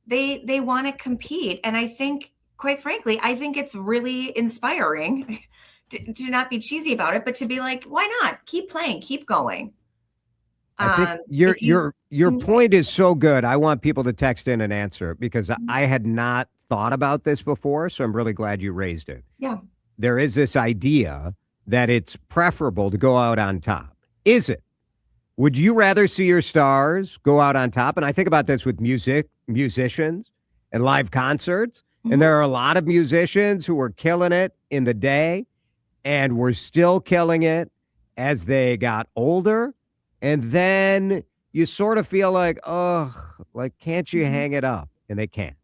They want to compete. And I think, quite frankly, it's really inspiring to not be cheesy about it, but to be like, why not? Keep playing, keep going. I think your point is so good. I want people to text in and answer because I had not thought about this before. So I'm really glad you raised it. Yeah. There is this idea that it's preferable to go out on top. Is it? Would you rather see your stars go out on top? And I think about this with musicians and live concerts. And there are a lot of musicians who were killing it in the day and were still killing it as they got older. And then you sort of feel like, oh, like, can't you hang it up? And they can't.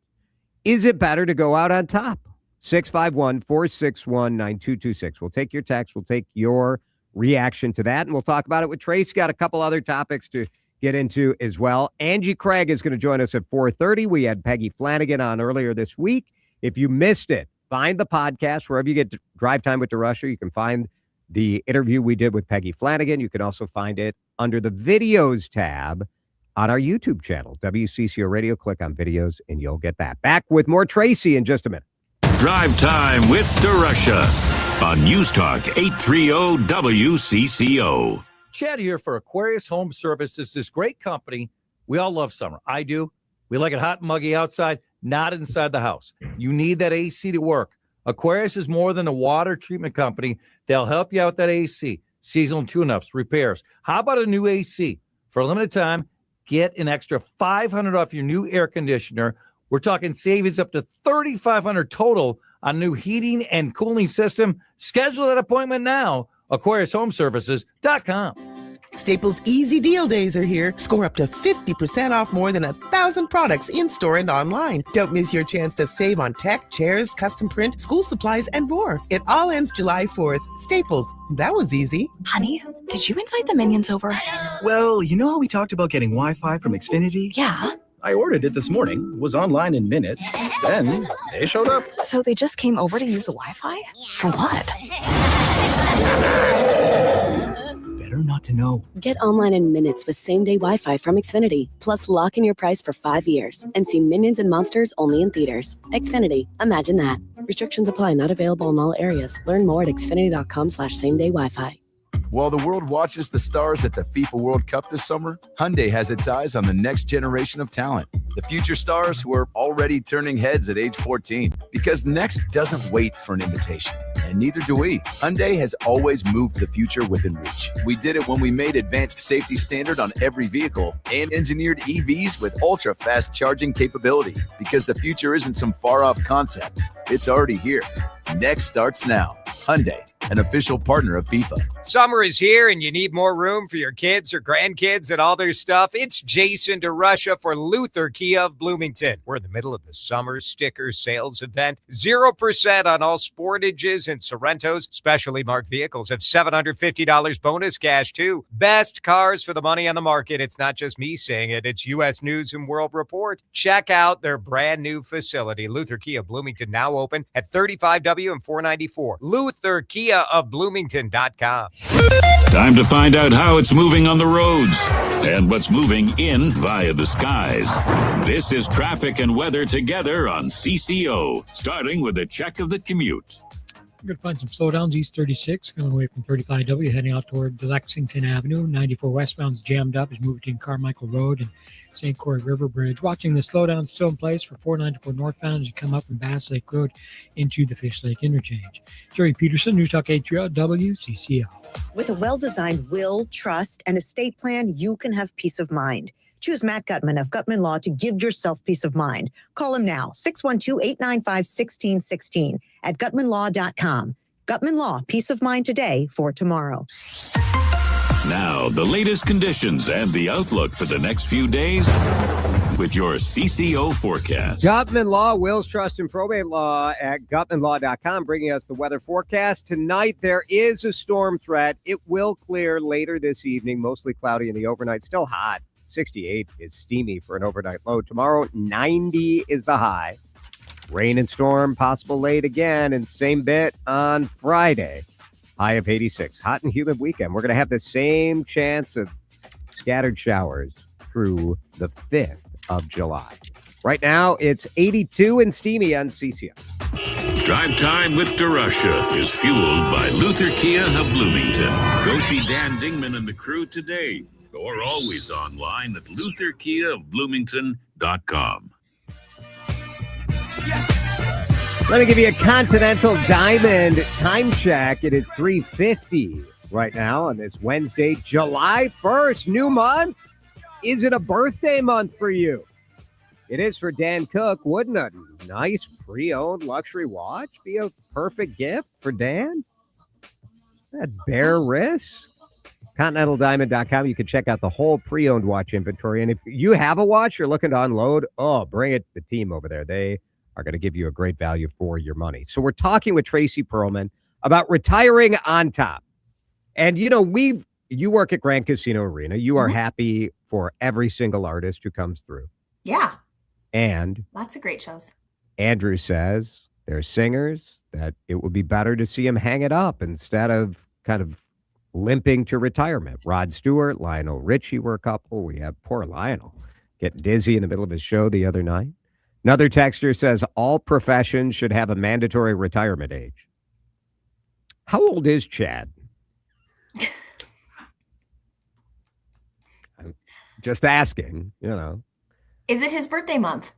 Is it better to go out on top? 651-461-9226. We'll take your text. We'll take your reaction to that. And we'll talk about it with Trace. Got a couple other topics to get into as well. Angie Craig is going to join us at 4:30. We had Peggy Flanagan on earlier this week. If you missed it, find the podcast wherever you get Drive Time with DeRusha. You can find the interview we did with Peggy Flanagan. You can also find it under the videos tab on our YouTube channel, WCCO Radio. Click on videos and you'll get that. Back with more Tracy in just a minute. Drive Time with DeRusha on News Talk 830 WCCO. Chad here for Aquarius Home Services, this great company. We all love summer. I do. We like it hot and muggy outside, not inside the house. You need that AC to work. Aquarius is more than a water treatment company. They'll help you out with that AC, seasonal tune-ups, repairs. How about a new AC? For a limited time, get an extra $500 off your new air conditioner. We're talking savings up to $3,500 total on new heating and cooling system. Schedule that appointment now. AquariusHomeservices.com. Staples Easy Deal Days are here. Score up to 50% off more than 1,000 products in-store and online. Don't miss your chance to save on tech, chairs, custom print, school supplies, and more. It all ends July 4th. Staples. That was easy. Honey, did you invite the minions over? Well, you know how we talked about getting Wi-Fi from Xfinity? Yeah. I ordered it this morning, was online in minutes, then they showed up. So they just came over to use the Wi-Fi? For what? Better not to know. Get online in minutes with same-day Wi-Fi from Xfinity. Plus, lock in your price for 5 years and see Minions and Monsters only in theaters. Xfinity. Imagine that. Restrictions apply. Not available in all areas. Learn more at xfinity.com/same-day Wi-Fi. While the world watches the stars at the FIFA World Cup this summer, Hyundai has its eyes on the next generation of talent. The future stars who are already turning heads at age 14. Because next doesn't wait for an invitation, and neither do we. Hyundai has always moved the future within reach. We did it when we made advanced safety standard on every vehicle and engineered EVs with ultra-fast charging capability. Because the future isn't some far-off concept. It's already here. Next starts now. Hyundai, an official partner of FIFA. Summer is here and you need more room for your kids or grandkids and all their stuff. It's Jason DeRusha for Luther Kia of Bloomington. We're in the middle of the summer sticker sales event. 0% on all Sportages and Sorrentos. Specially marked vehicles have $750 bonus cash too. Best cars for the money on the market. It's not just me saying it. It's U.S. News and World Report. Check out their brand new facility. Luther Kia Bloomington now open at 35W and 494. Luther Kia of Bloomington.com. Time to find out how it's moving on the roads and what's moving in via the skies. This is traffic and weather together on CCO, starting with a check of the commute. We're going to find some slowdowns. East 36 going away from 35W, heading out toward Lexington Avenue. 94 westbound's jammed up as moving between Carmichael Road and St. Croix River Bridge. Watching the slowdown still in place for 494 northbound as you come up from Bass Lake Road into the Fish Lake interchange. Jerry Peterson, News Talk 830 WCCO. With a well-designed will, trust, and estate plan, you can have peace of mind. Choose Matt Gutman of Gutman Law to give yourself peace of mind. Call him now, 612-895-1616 at gutmanlaw.com. Gutman Law, peace of mind today for tomorrow. Now, the latest conditions and the outlook for the next few days with your CCO forecast. Gutman Law, wills, trust, and probate law at gutmanlaw.com, bringing us the weather forecast. Tonight, there is a storm threat. It will clear later this evening, mostly cloudy in the overnight, still hot. 68 is steamy for an overnight low. Tomorrow, 90 is the high. Rain and storm possible late again, and same bit on Friday. High of 86. Hot and humid weekend. We're going to have the same chance of scattered showers through the 5th of July. Right now, it's 82 and steamy on CCO. Drive Time with DeRusha is fueled by Luther Kia of Bloomington. Go see Dan Dingman and the crew today, or always online at lutherkiaofbloomington.com. Let me give you a Continental Diamond time check. It is 3:50 right now on this Wednesday, July 1st. New month. Is it a birthday month for you? It is for Dan Cook. Wouldn't a nice pre-owned luxury watch be a perfect gift for Dan? That bare wrist. ContinentalDiamond.com. You can check out the whole pre-owned watch inventory. And if you have a watch you're looking to unload, bring it to the team over there. They are going to give you a great value for your money. So we're talking with Tracy Perlman about retiring on top. And, you work at Grand Casino Arena. You are happy for every single artist who comes through. Yeah. And lots of great shows. Andrew says they're singers that it would be better to see them hang it up instead of kind of limping to retirement. Rod Stewart, Lionel Richie were a couple. We have poor Lionel getting dizzy in the middle of his show the other night. Another texter says all professions should have a mandatory retirement age. How old is Chad? I'm just asking, Is it his birthday month?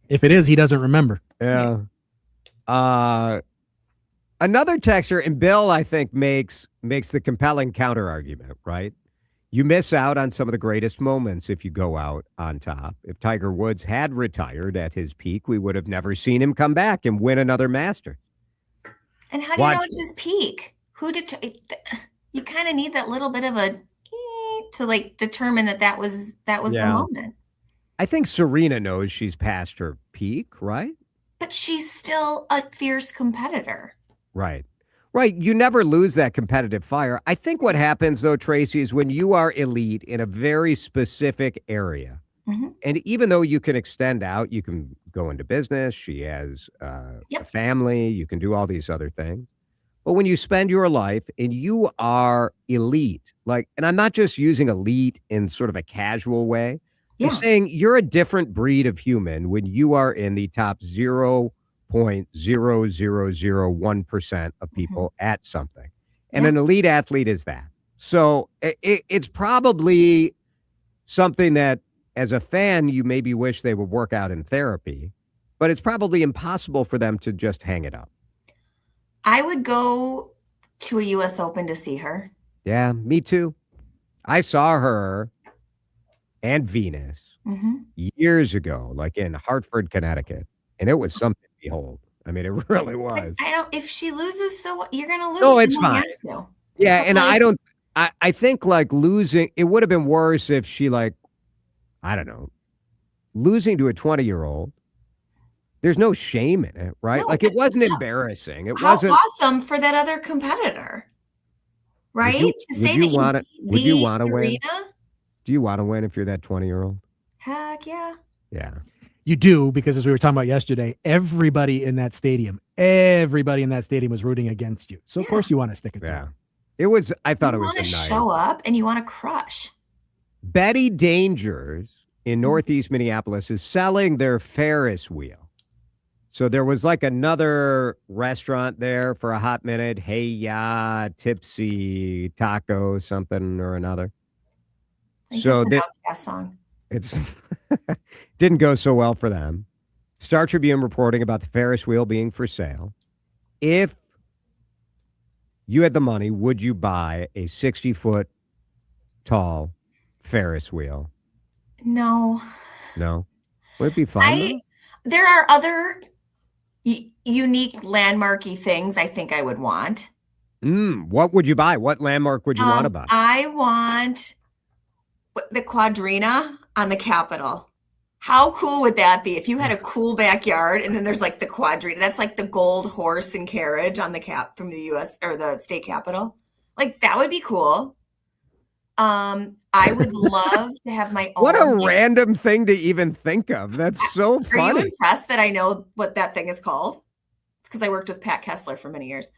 If it is, he doesn't remember. Yeah. Another texter, and Bill, I think, makes the compelling counter argument, right? You miss out on some of the greatest moments if you go out on top. If Tiger Woods had retired at his peak, we would have never seen him come back and win another Masters. And how do you know it's his peak? You kind of need that little bit of a to determine that was the moment. I think Serena knows she's past her peak, right? But she's still a fierce competitor. Right. You never lose that competitive fire. I think what happens, though, Tracy, is when you are elite in a very specific area, and even though you can extend out, you can go into business, she has a family, you can do all these other things. But when you spend your life and you are elite, and I'm not just using elite in sort of a casual way, I'm saying you're a different breed of human when you are in the top 0.1% 0.0001% of people at something. And an elite athlete is that. So it's probably something that, as a fan, you maybe wish they would work out in therapy, but it's probably impossible for them to just hang it up. I would go to a U.S. Open to see her. Yeah, me too. I saw her and Venus years ago, like in Hartford, Connecticut, and it was something to behold. I mean, it really was. If she loses, so you're going to lose. No, it's Someone fine. has to. Yeah, and I think like losing, it would have been worse if she like, I don't know, losing to a 20-year-old. There's no shame in it, right? No, like it wasn't embarrassing. It How wasn't. awesome for that other competitor, right? Would you want to win? Serena? Do you want to win if you're that 20-year-old? Heck yeah. Yeah. You do, because as we were talking about yesterday, everybody in that stadium was rooting against you. So of course you want to stick it to them. It was, I thought it You was want a to nice. show up and you want to crush. Betty Dangers in Northeast Minneapolis is selling their Ferris wheel. So there was like another restaurant there for a hot minute. Hey, yeah, Tipsy Taco, something or another. I think So that's an Outkast song. it's didn't go so well for them. Star Tribune reporting about the Ferris wheel being for sale. If you had the money, would you buy a 60-foot tall Ferris wheel? No. No. Would it be fun? There are other unique landmarky things I think I would want. What would you buy? What landmark would you want to buy? I want the Quadrina on the Capitol. How cool would that be if you had a cool backyard and then there's like the Quadrina? That's like the gold horse and carriage on the cap from the U.S. or the state capitol. Like that would be cool. I would love to have my own. What a random thing to even think of. That's so Are funny. you impressed that I know what that thing is called? It's because I worked with Pat Kessler for many years.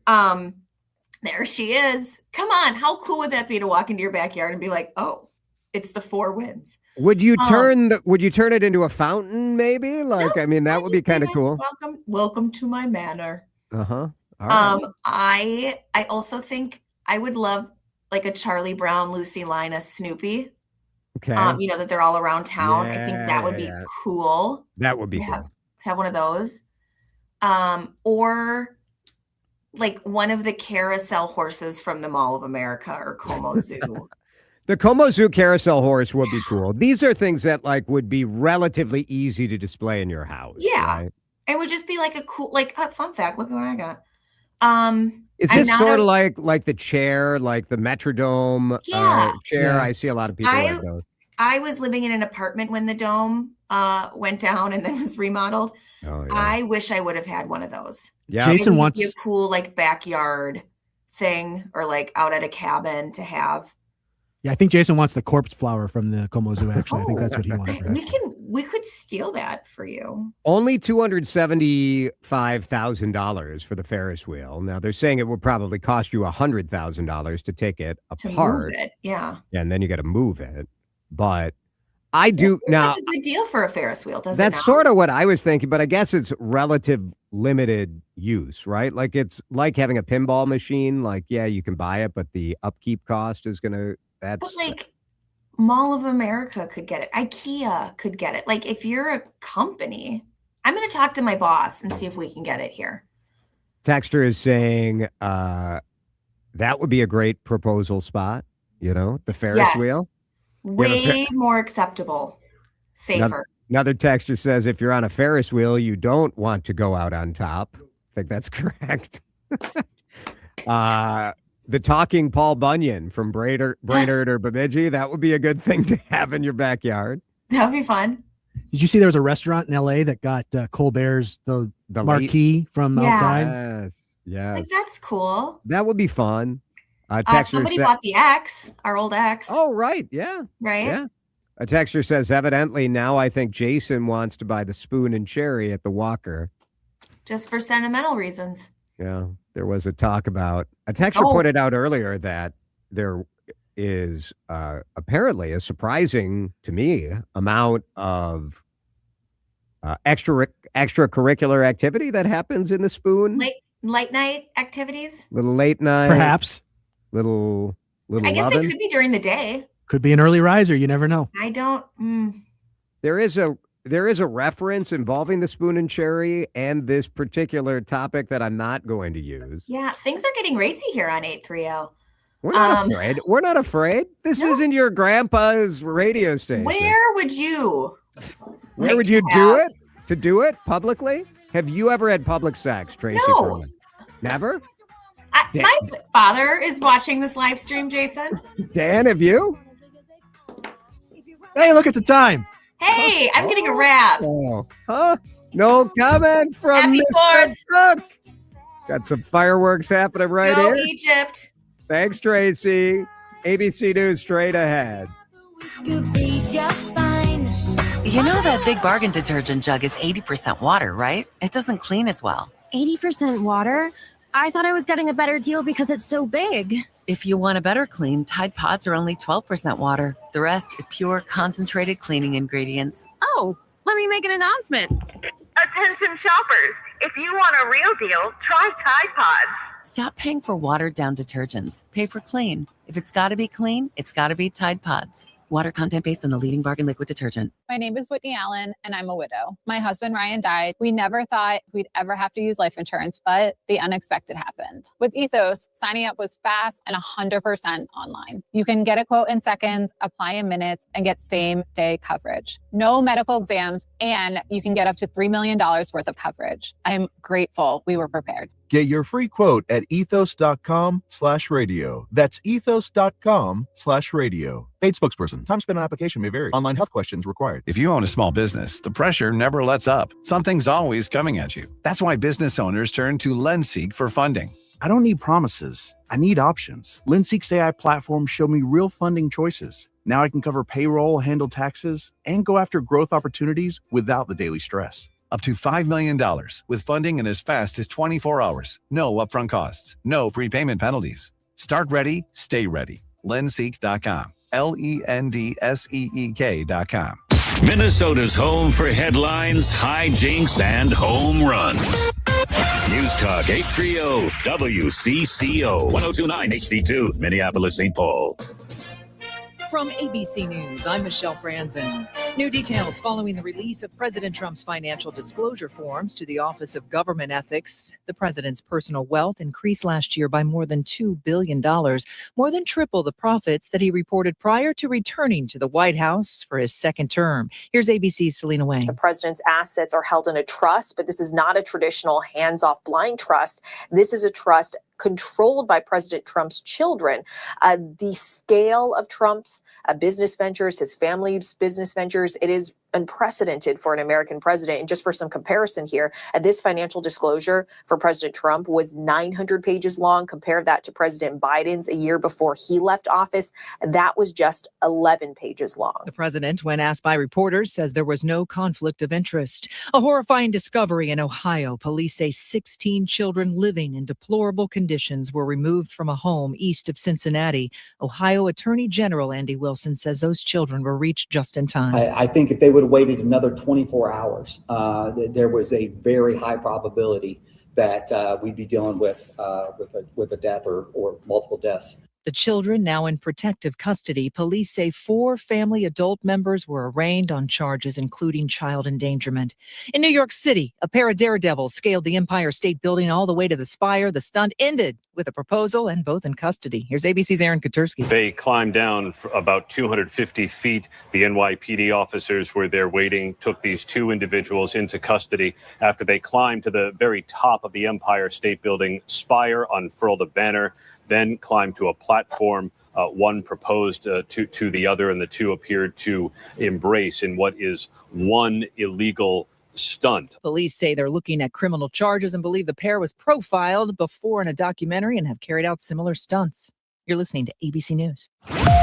There she is. Come on. How cool would that be to walk into your backyard and be like, oh, it's the Four Winds? Would you turn it into a fountain maybe? Like, I mean, that would be kind of cool. Welcome to my manor. Uh-huh. All right. I also think I would love like a Charlie Brown, Lucy Linus, Snoopy. Okay. That they're all around town. I think that would be cool. That would be to cool. Have one of those. Or like one of the carousel horses from the Mall of America or Como Zoo. The Como Zoo carousel horse would be cool. These are things that like would be relatively easy to display in your house. Yeah. Right? It would just be like a cool, like a fun fact. Look at what I got. Is this sort of like the chair, like the Metrodome chair? Yeah. I see a lot of people like those. I was living in an apartment when the dome went down and then was remodeled. Oh, yeah. I wish I would have had one of those. Yeah. Jason It would wants be a cool like backyard thing or like out at a cabin to have. Yeah, I think Jason wants the corpse flower from the Como Zoo. Actually, I think that's what he wants. We could steal that for you. Only $275,000 for the Ferris wheel. Now they're saying it would probably cost you $100,000 to take it apart. To move it, yeah. And then you got to move it. But I do now. That's a good deal for a Ferris wheel, doesn't it? That's sort of what I was thinking, but I guess it's relative limited use, right? Like it's like having a pinball machine. Like, yeah, you can buy it, but the upkeep cost is gonna. But like Mall of America could get it. IKEA could get it. Like if you're a company, I'm going to talk to my boss and see if we can get it here. Texter is saying that would be a great proposal spot. You know, the Ferris wheel. Way more acceptable, safer. Another texter says if you're on a Ferris wheel, you don't want to go out on top. I think that's correct. The talking Paul Bunyan from Brainerd or Bemidji, that would be a good thing to have in your backyard. That would be fun. Did you see there was a restaurant in LA that got Colbert's the marquee from outside? Yes. Like that's cool. That would be fun. Somebody bought the X, our old X. Oh, right. Yeah. Right. Yeah. A texter says, evidently now I think Jason wants to buy the Spoon and Cherry at the Walker. Just for sentimental reasons. Yeah. There was a talk about, a texter pointed out earlier that there is apparently a surprising to me amount of extracurricular activity that happens in the Spoon? Late night activities? Little late night. Perhaps. Little I guess lovin'? they could be during the day. Could be an early riser. You never know. I don't. There is a reference involving the Spoon and Cherry and this particular topic that I'm not going to use. Yeah, things are getting racy here on 830. We're not afraid. We're not afraid. This isn't your grandpa's radio station. Where would you? Where would you do it? To do it publicly? Have you ever had public sex, Tracy? No. Furman? Never? My father is watching this live stream, Jason. Dan, have you? Hey, look at the time. Hey, I'm getting a wrap. Oh, huh? No comment from Happy Mr. 4th. Cook. Got some fireworks happening right Go here. Egypt. Thanks, Tracy. ABC News straight ahead. You know that Big Bargain detergent jug is 80% water, right? It doesn't clean as well. 80% water? I thought I was getting a better deal because it's so big. If you want a better clean, Tide Pods are only 12% water. The rest is pure, concentrated cleaning ingredients. Oh, let me make an announcement. Attention shoppers, if you want a real deal, try Tide Pods. Stop paying for watered-down detergents. Pay for clean. If it's got to be clean, it's got to be Tide Pods. Water content based on the leading bargain liquid detergent. My name is Whitney Allen, and I'm a widow. My husband, Ryan, died. We never thought we'd ever have to use life insurance, but the unexpected happened. With Ethos, signing up was fast and 100% online. You can get a quote in seconds, apply in minutes, and get same-day coverage. No medical exams, and you can get up to $3 million worth of coverage. I'm grateful we were prepared. Get your free quote at ethos.com/radio. That's ethos.com/radio. Paid spokesperson. Time spent on application may vary. Online health questions required. If you own a small business, the pressure never lets up. Something's always coming at you. That's why business owners turn to LendSeek for funding. I don't need promises. I need options. LendSeek's AI platform showed me real funding choices. Now I can cover payroll, handle taxes, and go after growth opportunities without the daily stress. Up to $5 million with funding in as fast as 24 hours. No upfront costs. No prepayment penalties. Start ready, stay ready. LendSeek.com. LendSeek.com. Minnesota's home for headlines, hijinks, and home runs. News Talk 830 WCCO 1029 HD2 Minneapolis St. Paul. From ABC News, I'm Michelle Franzen. New details following the release of President Trump's financial disclosure forms to the Office of Government Ethics. The president's personal wealth increased last year by more than $2 billion, more than triple the profits that he reported prior to returning to the White House for his second term. Here's ABC's Selena Wang. The president's assets are held in a trust, but this is not a traditional hands-off blind trust. This is a trust controlled by President Trump's children. The scale of Trump's business ventures, his family's business ventures, it is unprecedented for an American president. And just for some comparison here, this financial disclosure for President Trump was 900 pages long. Compare that to President Biden's a year before he left office. That was just 11 pages long. The president, when asked by reporters, says there was no conflict of interest. A horrifying discovery in Ohio. Police say 16 children living in deplorable conditions were removed from a home east of Cincinnati. Ohio Attorney General Andy Wilson says those children were reached just in time. I think if they would have waited another 24 hours, there was a very high probability that we'd be dealing with a death or multiple deaths. The children now in protective custody. Police say 4 family adult members were arraigned on charges, including child endangerment. In New York City, a pair of daredevils scaled the Empire State Building all the way to the spire. The stunt ended with a proposal and both in custody. Here's ABC's Aaron Katursky. They climbed down for about 250 feet. The NYPD officers were there waiting, took these 2 individuals into custody after they climbed to the very top of the Empire State Building spire, unfurled a banner, then climbed to a platform. One proposed to the other, and the 2 appeared to embrace in what is one illegal stunt. Police say they're looking at criminal charges and believe the pair was profiled before in a documentary and have carried out similar stunts. You're listening to ABC News.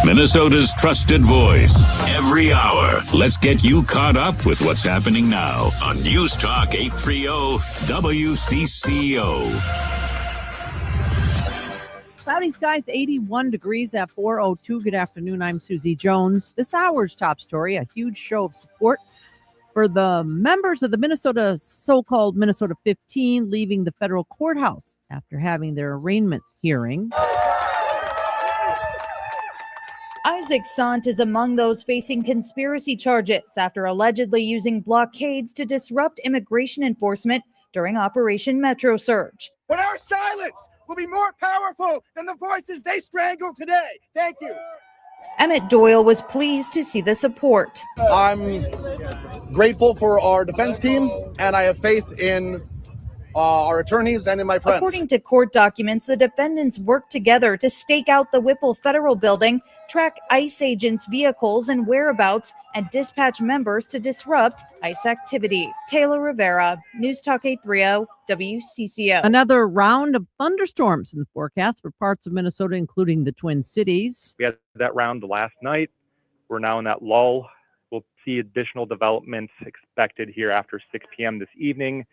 Minnesota's trusted voice. Every hour. Let's get you caught up with what's happening now on News Talk 830 WCCO. Cloudy skies, 81 degrees at 4:02. Good afternoon. I'm Susie Jones. This hour's top story, a huge show of support for the members of the so-called Minnesota 15 leaving the federal courthouse after having their arraignment hearing. Isaac Sant is among those facing conspiracy charges after allegedly using blockades to disrupt immigration enforcement during Operation Metro Surge. But our silence will be more powerful than the voices they strangle today. Thank you. Emmett Doyle was pleased to see the support. I'm grateful for our defense team, and I have faith in our attorneys and in my friends. According to court documents, the defendants worked together to stake out the Whipple Federal Building, track ICE agents' vehicles and whereabouts, and dispatch members to disrupt ICE activity. Taylor Rivera, News Talk 830, WCCO. Another round of thunderstorms in the forecast for parts of Minnesota, including the Twin Cities. We had that round last night. We're now in that lull. We'll see additional developments expected here after 6 p.m. this evening.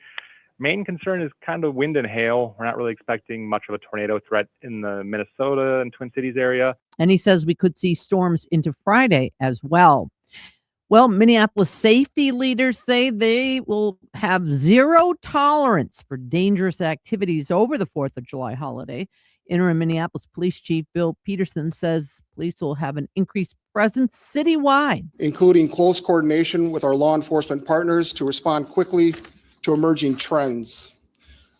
Main concern is kind of wind and hail. We're not really expecting much of a tornado threat in the Minnesota and Twin Cities area. And he says we could see storms into Friday as well. Well, Minneapolis safety leaders say they will have zero tolerance for dangerous activities over the 4th of July holiday. Interim Minneapolis Police Chief Bill Peterson says police will have an increased presence citywide, including close coordination with our law enforcement partners to respond quickly to emerging trends.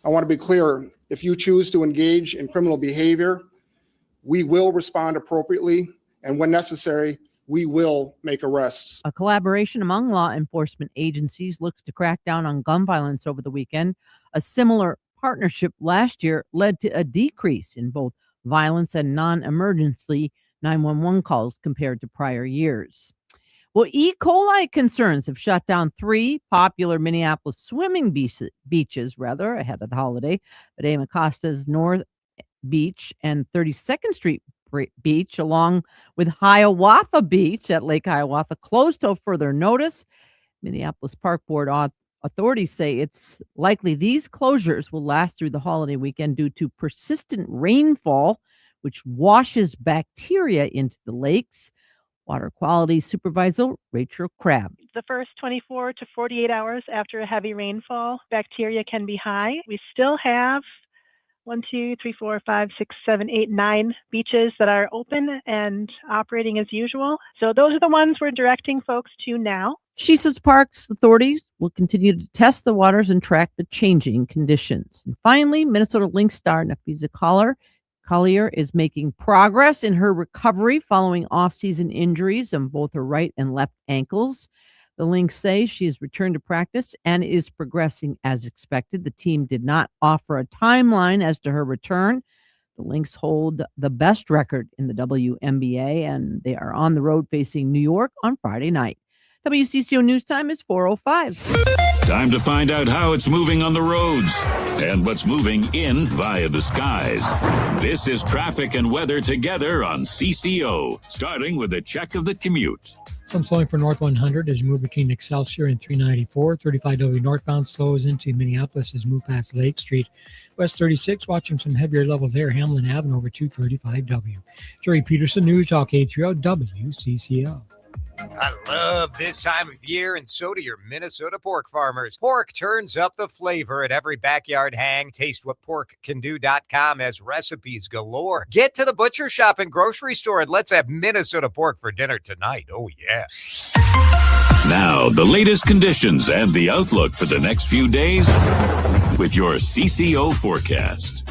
I want to be clear, if you choose to engage in criminal behavior, we will respond appropriately, and when necessary, we will make arrests. A collaboration among law enforcement agencies looks to crack down on gun violence over the weekend. A similar partnership last year led to a decrease in both violence and non-emergency 911 calls compared to prior years. Well, E. coli concerns have shut down 3 popular Minneapolis swimming beaches ahead of the holiday. But Acosta's North Beach and 32nd Street Beach, along with Hiawatha Beach at Lake Hiawatha, closed till further notice. Minneapolis Park Board authorities say it's likely these closures will last through the holiday weekend due to persistent rainfall, which washes bacteria into the lakes. Water Quality Supervisor Rachel Crabb. The first 24 to 48 hours after a heavy rainfall, bacteria can be high. We still have 9 beaches that are open and operating as usual. So those are the ones we're directing folks to now. She says parks authorities will continue to test the waters and track the changing conditions. And finally, Minnesota Lynx star Nafisa Collier is making progress in her recovery following off-season injuries on both her right and left ankles. The Lynx say she has returned to practice and is progressing as expected. The team did not offer a timeline as to her return. The Lynx hold the best record in the WNBA, and they are on the road facing New York on Friday night. WCCO News Time is 4:05. Time to find out how it's moving on the roads and what's moving in via the skies. This is traffic and weather together on CCO, starting with a check of the commute. Some slowing for North 100 as you move between Excelsior and 394. 35W northbound slows into Minneapolis as you move past Lake Street. West 36, watching some heavier levels there. Hamlin Avenue over 235W. Jerry Peterson, News Talk 830 WCCO. I love this time of year, and so do your Minnesota pork farmers. Pork turns up the flavor at every backyard hang. Taste what porkcando.com has recipes galore. Get to the butcher shop and grocery store, and let's have Minnesota pork for dinner tonight. Oh, yeah. Now, the latest conditions and the outlook for the next few days with your CCO forecast.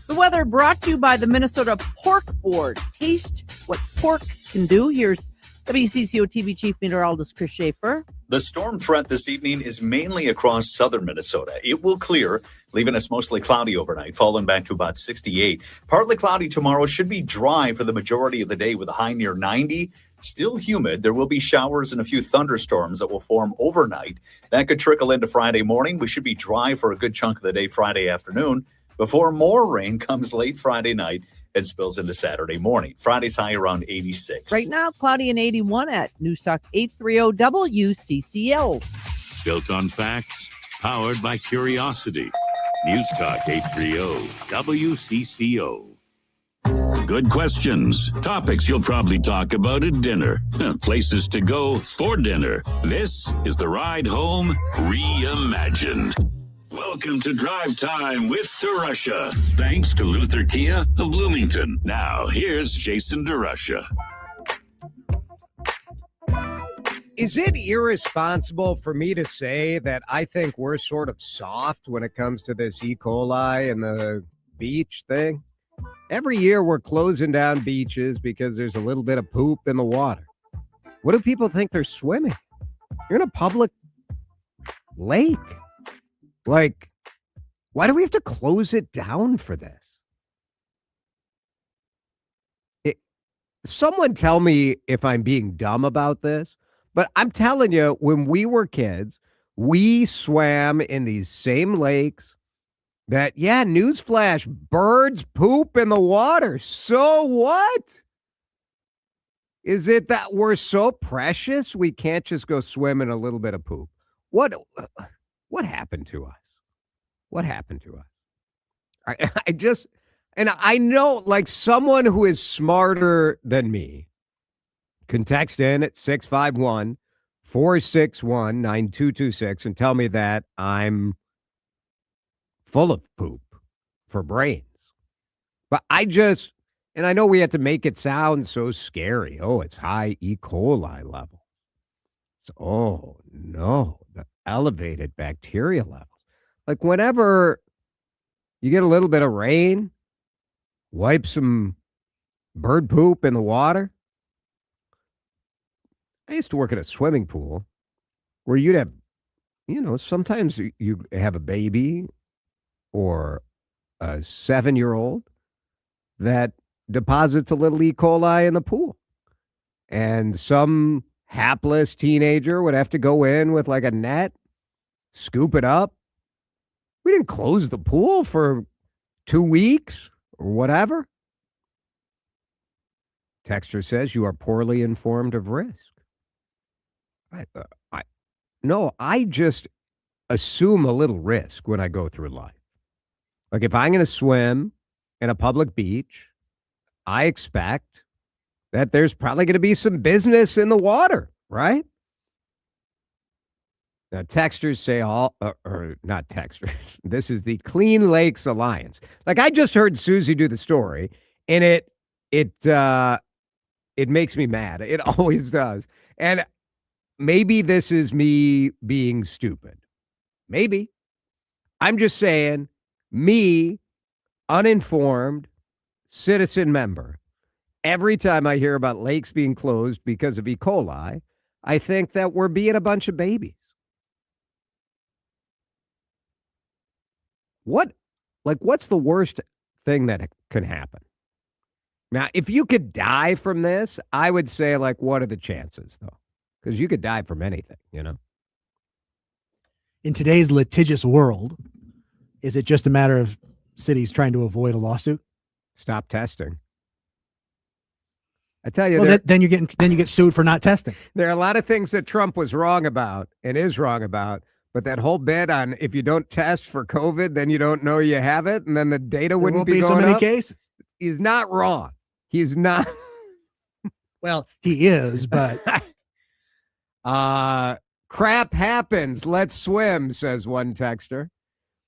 The weather brought to you by the Minnesota Pork Board. Taste what pork can do. Here's WCCO TV Chief Meteorologist Chris Schaefer. The storm threat this evening is mainly across southern Minnesota. It will clear, leaving us mostly cloudy overnight, falling back to about 68. Partly cloudy tomorrow, should be dry for the majority of the day with a high near 90. Still humid. There will be showers and a few thunderstorms that will form overnight. That could trickle into Friday morning. We should be dry for a good chunk of the day Friday afternoon before more rain comes late Friday night and spills into Saturday morning. Friday's high around 86. Right now, cloudy and 81 at News Talk 830 WCCO. Built on facts, powered by curiosity. News Talk 830 WCCO. Good questions. Topics you'll probably talk about at dinner. Places to go for dinner. This is the Ride Home Reimagined. Welcome to Drive Time with DeRusha. Thanks to Luther Kia of Bloomington. Now, here's Jason DeRusha. Is it irresponsible for me to say that I think we're sort of soft when it comes to this E. coli and the beach thing? Every year we're closing down beaches because there's a little bit of poop in the water. What do people think they're swimming? You're in a public lake. Like, why do we have to close it down for this? Someone tell me if I'm being dumb about this, but I'm telling you, when we were kids, we swam in these same lakes that, yeah, newsflash, birds poop in the water. So what? Is it that we're so precious we can't just go swim in a little bit of poop? What happened to us? What happened to us? I know, like, someone who is smarter than me can text in at 651-461-9226 and tell me that I'm full of poop for brains. But I know we have to make it sound so scary. Oh, it's high E. coli level. Oh, no, the elevated bacteria levels. Like, whenever you get a little bit of rain, wipe some bird poop in the water. I used to work at a swimming pool where you'd have, sometimes you have a baby or a 7-year-old that deposits a little E. coli in the pool. And some hapless teenager would have to go in with like a net, scoop it up. We didn't close the pool for 2 weeks or whatever. Texter says you are poorly informed of risk. I just assume a little risk when I go through life. Like, if I'm going to swim in a public beach, I expect that there's probably going to be some business in the water, right? Now, texters say or not texters. This is the Clean Lakes Alliance. Like, I just heard Susie do the story, and it makes me mad. It always does. And maybe this is me being stupid. Maybe. I'm just saying, me, uninformed citizen member, every time I hear about lakes being closed because of E. coli, I think that we're being a bunch of babies. What's the worst thing that can happen? Now, if you could die from this, I would say, like, what are the chances, though? Because you could die from anything, In today's litigious world, is it just a matter of cities trying to avoid a lawsuit? Stop testing. I tell you, well, then you get sued for not testing. There are a lot of things that Trump was wrong about and is wrong about, but that whole bit on if you don't test for COVID, then you don't know you have it, and then the data wouldn't be so going many up. Cases. He's not wrong. He's not. Well, he is, but crap happens. Let's swim, says one texter.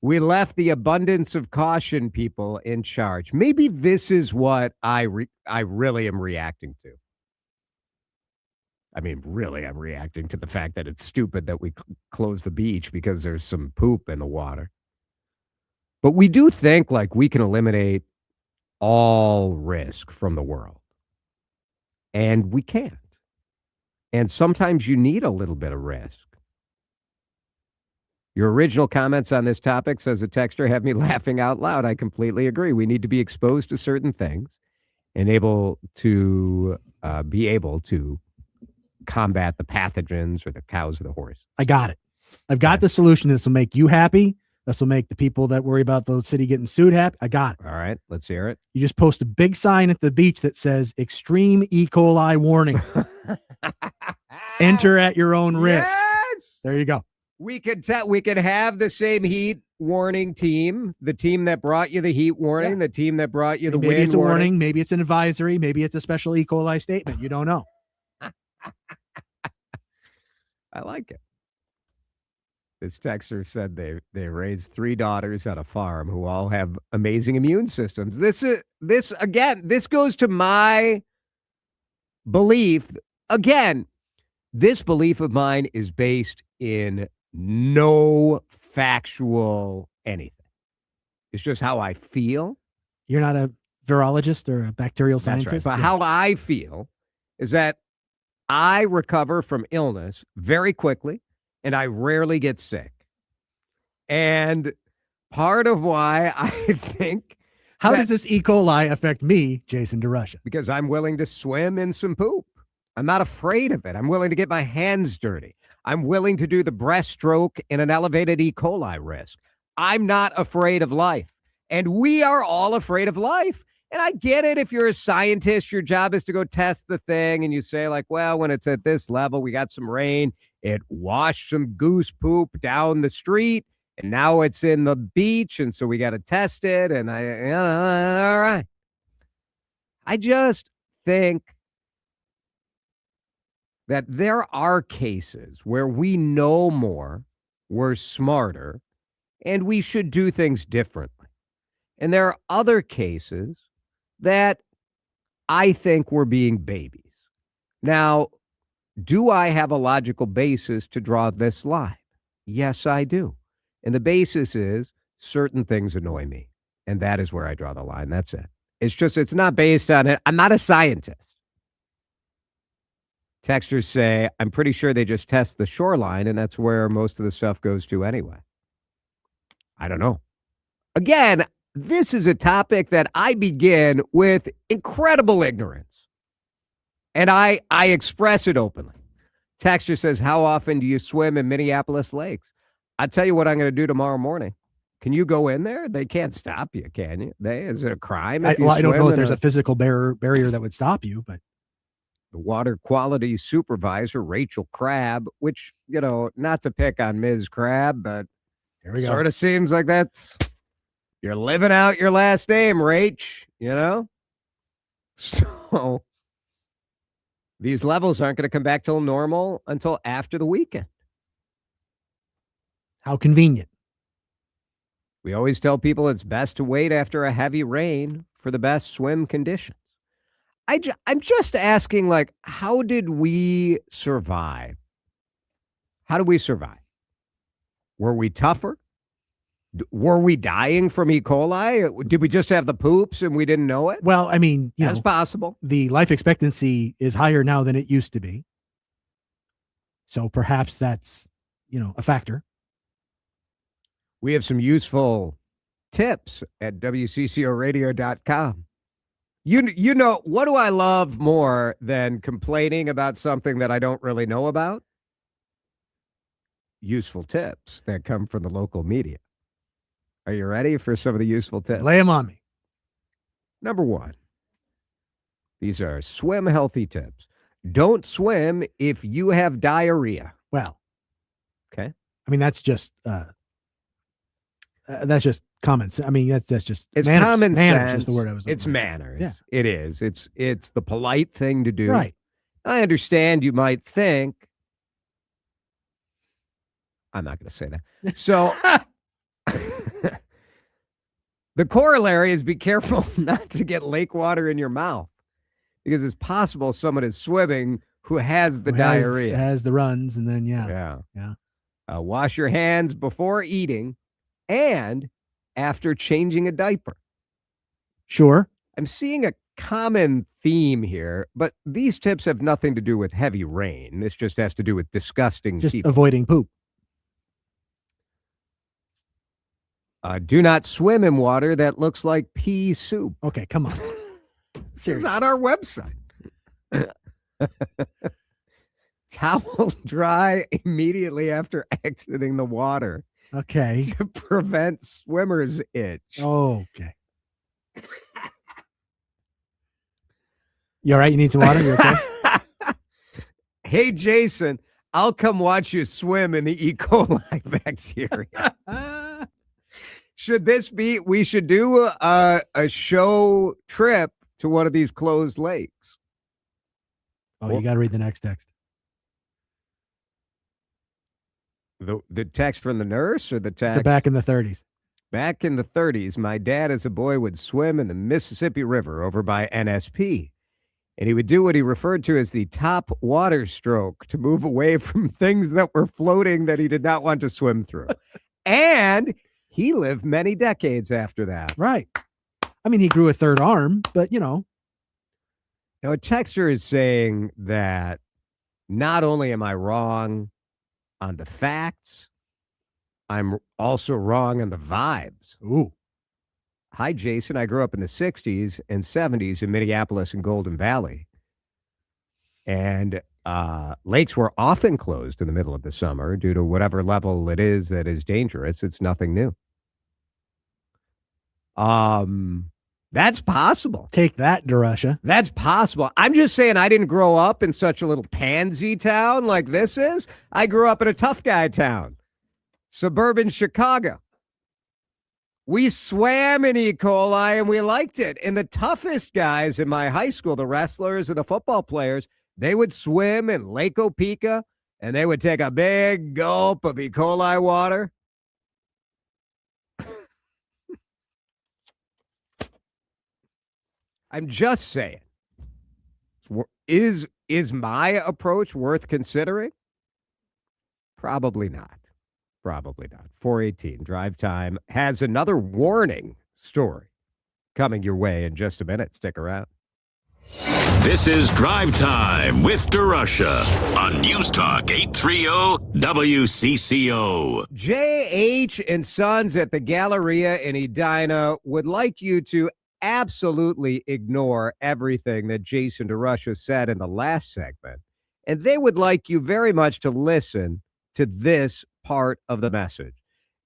We left the abundance of caution people in charge. Maybe this is what I really am reacting to. I mean, really, I'm reacting to the fact that it's stupid that we close the beach because there's some poop in the water. But we do think like we can eliminate all risk from the world. And we can't. And sometimes you need a little bit of risk. Your original comments on this topic, says a texter, have me laughing out loud. I completely agree. We need to be exposed to certain things and be able to combat the pathogens or the cows or the horse. I got it. I've got the solution. This will make you happy. This will make the people that worry about the city getting sued happy. I got it. All right, let's hear it. You just post a big sign at the beach that says extreme E. coli warning. Enter at your own risk. Yes! There you go. We could have the same heat warning team, the team that brought you the heat warning, the team that brought you the Maybe wind it's a warning. warning. Maybe it's an advisory. Maybe it's a special E. coli statement. You don't know. I like it. This texter said they raised 3 daughters on a farm who all have amazing immune systems. This goes to my belief. Again, this belief of mine is based in no factual anything. It's just how I feel. You're not a virologist or a bacterial That's right. scientist. But how I feel is that I recover from illness very quickly, and I rarely get sick. And part of why I think... How does this E. coli affect me, Jason DeRusha? Because I'm willing to swim in some poop. I'm not afraid of it. I'm willing to get my hands dirty. I'm willing to do the breaststroke in an elevated E. coli risk. I'm not afraid of life. And we are all afraid of life. And I get it. If you're a scientist, your job is to go test the thing. And you say, like, well, when it's at this level, we got some rain. It washed some goose poop down the street. And now it's in the beach. And so we got to test it. And all right. I just think that there are cases where we know more, we're smarter, and we should do things differently. And there are other cases that I think we're being babies. Now, do I have a logical basis to draw this line? Yes, I do. And the basis is certain things annoy me. And that is where I draw the line. That's it. It's not based on it. I'm not a scientist. Texters say, I'm pretty sure they just test the shoreline, and that's where most of the stuff goes to anyway. I don't know. Again, this is a topic that I begin with incredible ignorance, and I express it openly. Texter says, how often do you swim in Minneapolis lakes? I'll tell you what I'm going to do tomorrow morning. Can you go in there? They can't stop you, can you? Is it a crime? I don't know if there's a physical barrier that would stop you, but the water quality supervisor, Rachel Crabb, which, not to pick on Ms. Crabb, but here we go. Sort of seems like you're living out your last name, Rach, So these levels aren't going to come back till normal until after the weekend. How convenient. We always tell people it's best to wait after a heavy rain for the best swim conditions. I'm just asking, how did we survive? How did we survive? Were we tougher? Were we dying from E. coli? Did we just have the poops and we didn't know it? Well, I mean, that's possible. The life expectancy is higher now than it used to be. So perhaps that's, a factor. We have some useful tips at WCCOradio.com. What do I love more than complaining about something that I don't really know about? Useful tips that come from the local media. Are you ready for some of the useful tips? Lay them on me. Number 1. These are swim healthy tips. Don't swim if you have diarrhea. Well, okay. I mean, that's just common sense. I mean, that's just it's manners. Common manners sense. is the word I was looking It's for. manners. Yeah. It is. It's the polite thing to do. Right. I understand you might think. I'm not going to say that. So the corollary is be careful not to get lake water in your mouth, because it's possible someone is swimming who has the diarrhea. Has the runs, and then Yeah. Wash your hands before eating and after changing a diaper. Sure. I'm seeing a common theme here, but these tips have nothing to do with heavy rain. This just has to do with disgusting Just people. avoiding poop. Do not swim in water that looks like pea soup. Okay, come on. This is on our website. Towel dry immediately after exiting the water. Okay. To prevent swimmer's itch. Okay. You all right? You need some water? You okay? Hey, Jason, I'll come watch you swim in the E. coli bacteria. We should do a show trip to one of these closed lakes. Oh, you got to read the next text. The text from the nurse or the text? The back in the 30s. Back in the 30s, my dad as a boy would swim in the Mississippi River over by NSP. And he would do what he referred to as the top water stroke to move away from things that were floating that he did not want to swim through. And he lived many decades after that. Right. I mean, he grew a third arm, but Now, a texter is saying that not only am I wrong on the facts, I'm also wrong on the vibes. Ooh. Hi, Jason. I grew up in the 60s and 70s in Minneapolis and Golden Valley. And lakes were often closed in the middle of the summer due to whatever level it is that is dangerous. It's nothing new. That's possible. Take that, DeRusha. That's possible. I'm just saying I didn't grow up in such a little pansy town like this is. I grew up in a tough guy town, suburban Chicago. We swam in E. coli and we liked it. And the toughest guys in my high school, the wrestlers and the football players, they would swim in Lake Opeka and they would take a big gulp of E. coli water. I'm just saying. Is my approach worth considering? Probably not. Probably not. 418 Drive Time has another warning story coming your way in just a minute. Stick around. This is Drive Time with DeRusha on News Talk 830 WCCO. J.H. and Sons at the Galleria in Edina would like you to absolutely ignore everything that Jason DeRusha said in the last segment. And they would like you very much to listen to this part of the message.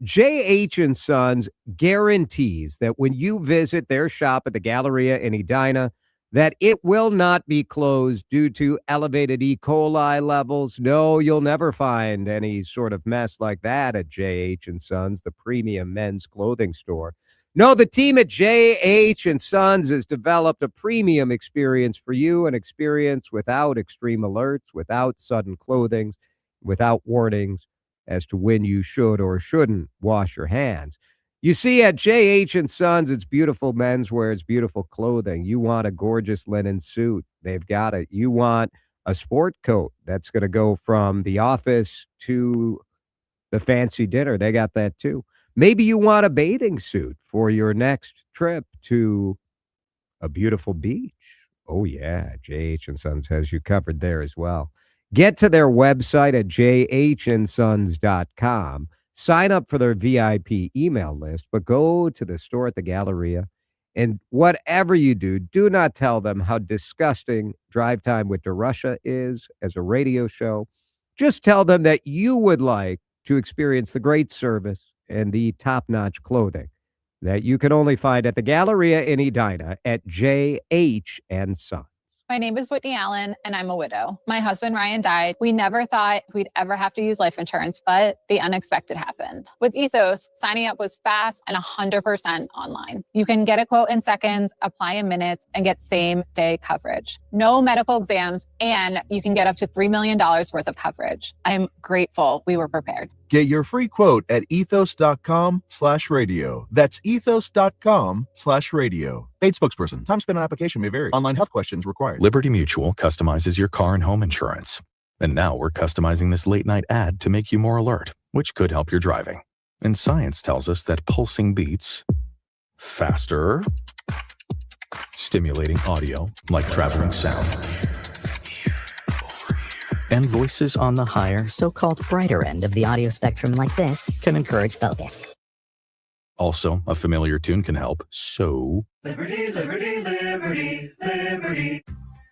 J.H. and Sons guarantees that when you visit their shop at the Galleria in Edina, that it will not be closed due to elevated E. coli levels. No, you'll never find any sort of mess like that at J.H. and Sons, the premium men's clothing store. No, the team at J.H. and Sons has developed a premium experience for you, an experience without extreme alerts, without sudden clothing, without warnings as to when you should or shouldn't wash your hands. You see, at J.H. and Sons, it's beautiful menswear, it's beautiful clothing. You want a gorgeous linen suit, they've got it. You want a sport coat that's going to go from the office to the fancy dinner, they got that too. Maybe you want a bathing suit for your next trip to a beautiful beach. Oh yeah, J.H. and Sons has you covered there as well. Get to their website at jhandsons.com. Sign up for their VIP email list, but go to the store at the Galleria. And whatever you do, do not tell them how disgusting Drive Time with DeRusha is as a radio show. Just tell them that you would like to experience the great service and the top-notch clothing that you can only find at the Galleria in Edina at J.H. and Sons. My name is Whitney Allen, and I'm a widow. My husband, Ryan, died. We never thought we'd ever have to use life insurance, but the unexpected happened. With Ethos, signing up was fast and 100% online. You can get a quote in seconds, apply in minutes, and get same-day coverage. No medical exams, and you can get up to $3 million worth of coverage. I'm grateful we were prepared. Get your free quote at ethos.com/radio. That's ethos.com/radio. Paid spokesperson. Time spent on application may vary. Online health questions required. Liberty Mutual customizes your car and home insurance. And now we're customizing this late night ad to make you more alert, which could help your driving. And science tells us that pulsing beats faster, stimulating audio like traveling sound, and voices on the higher, so-called brighter end of the audio spectrum like this can encourage focus. Also, a familiar tune can help, so... Liberty, liberty, liberty, liberty.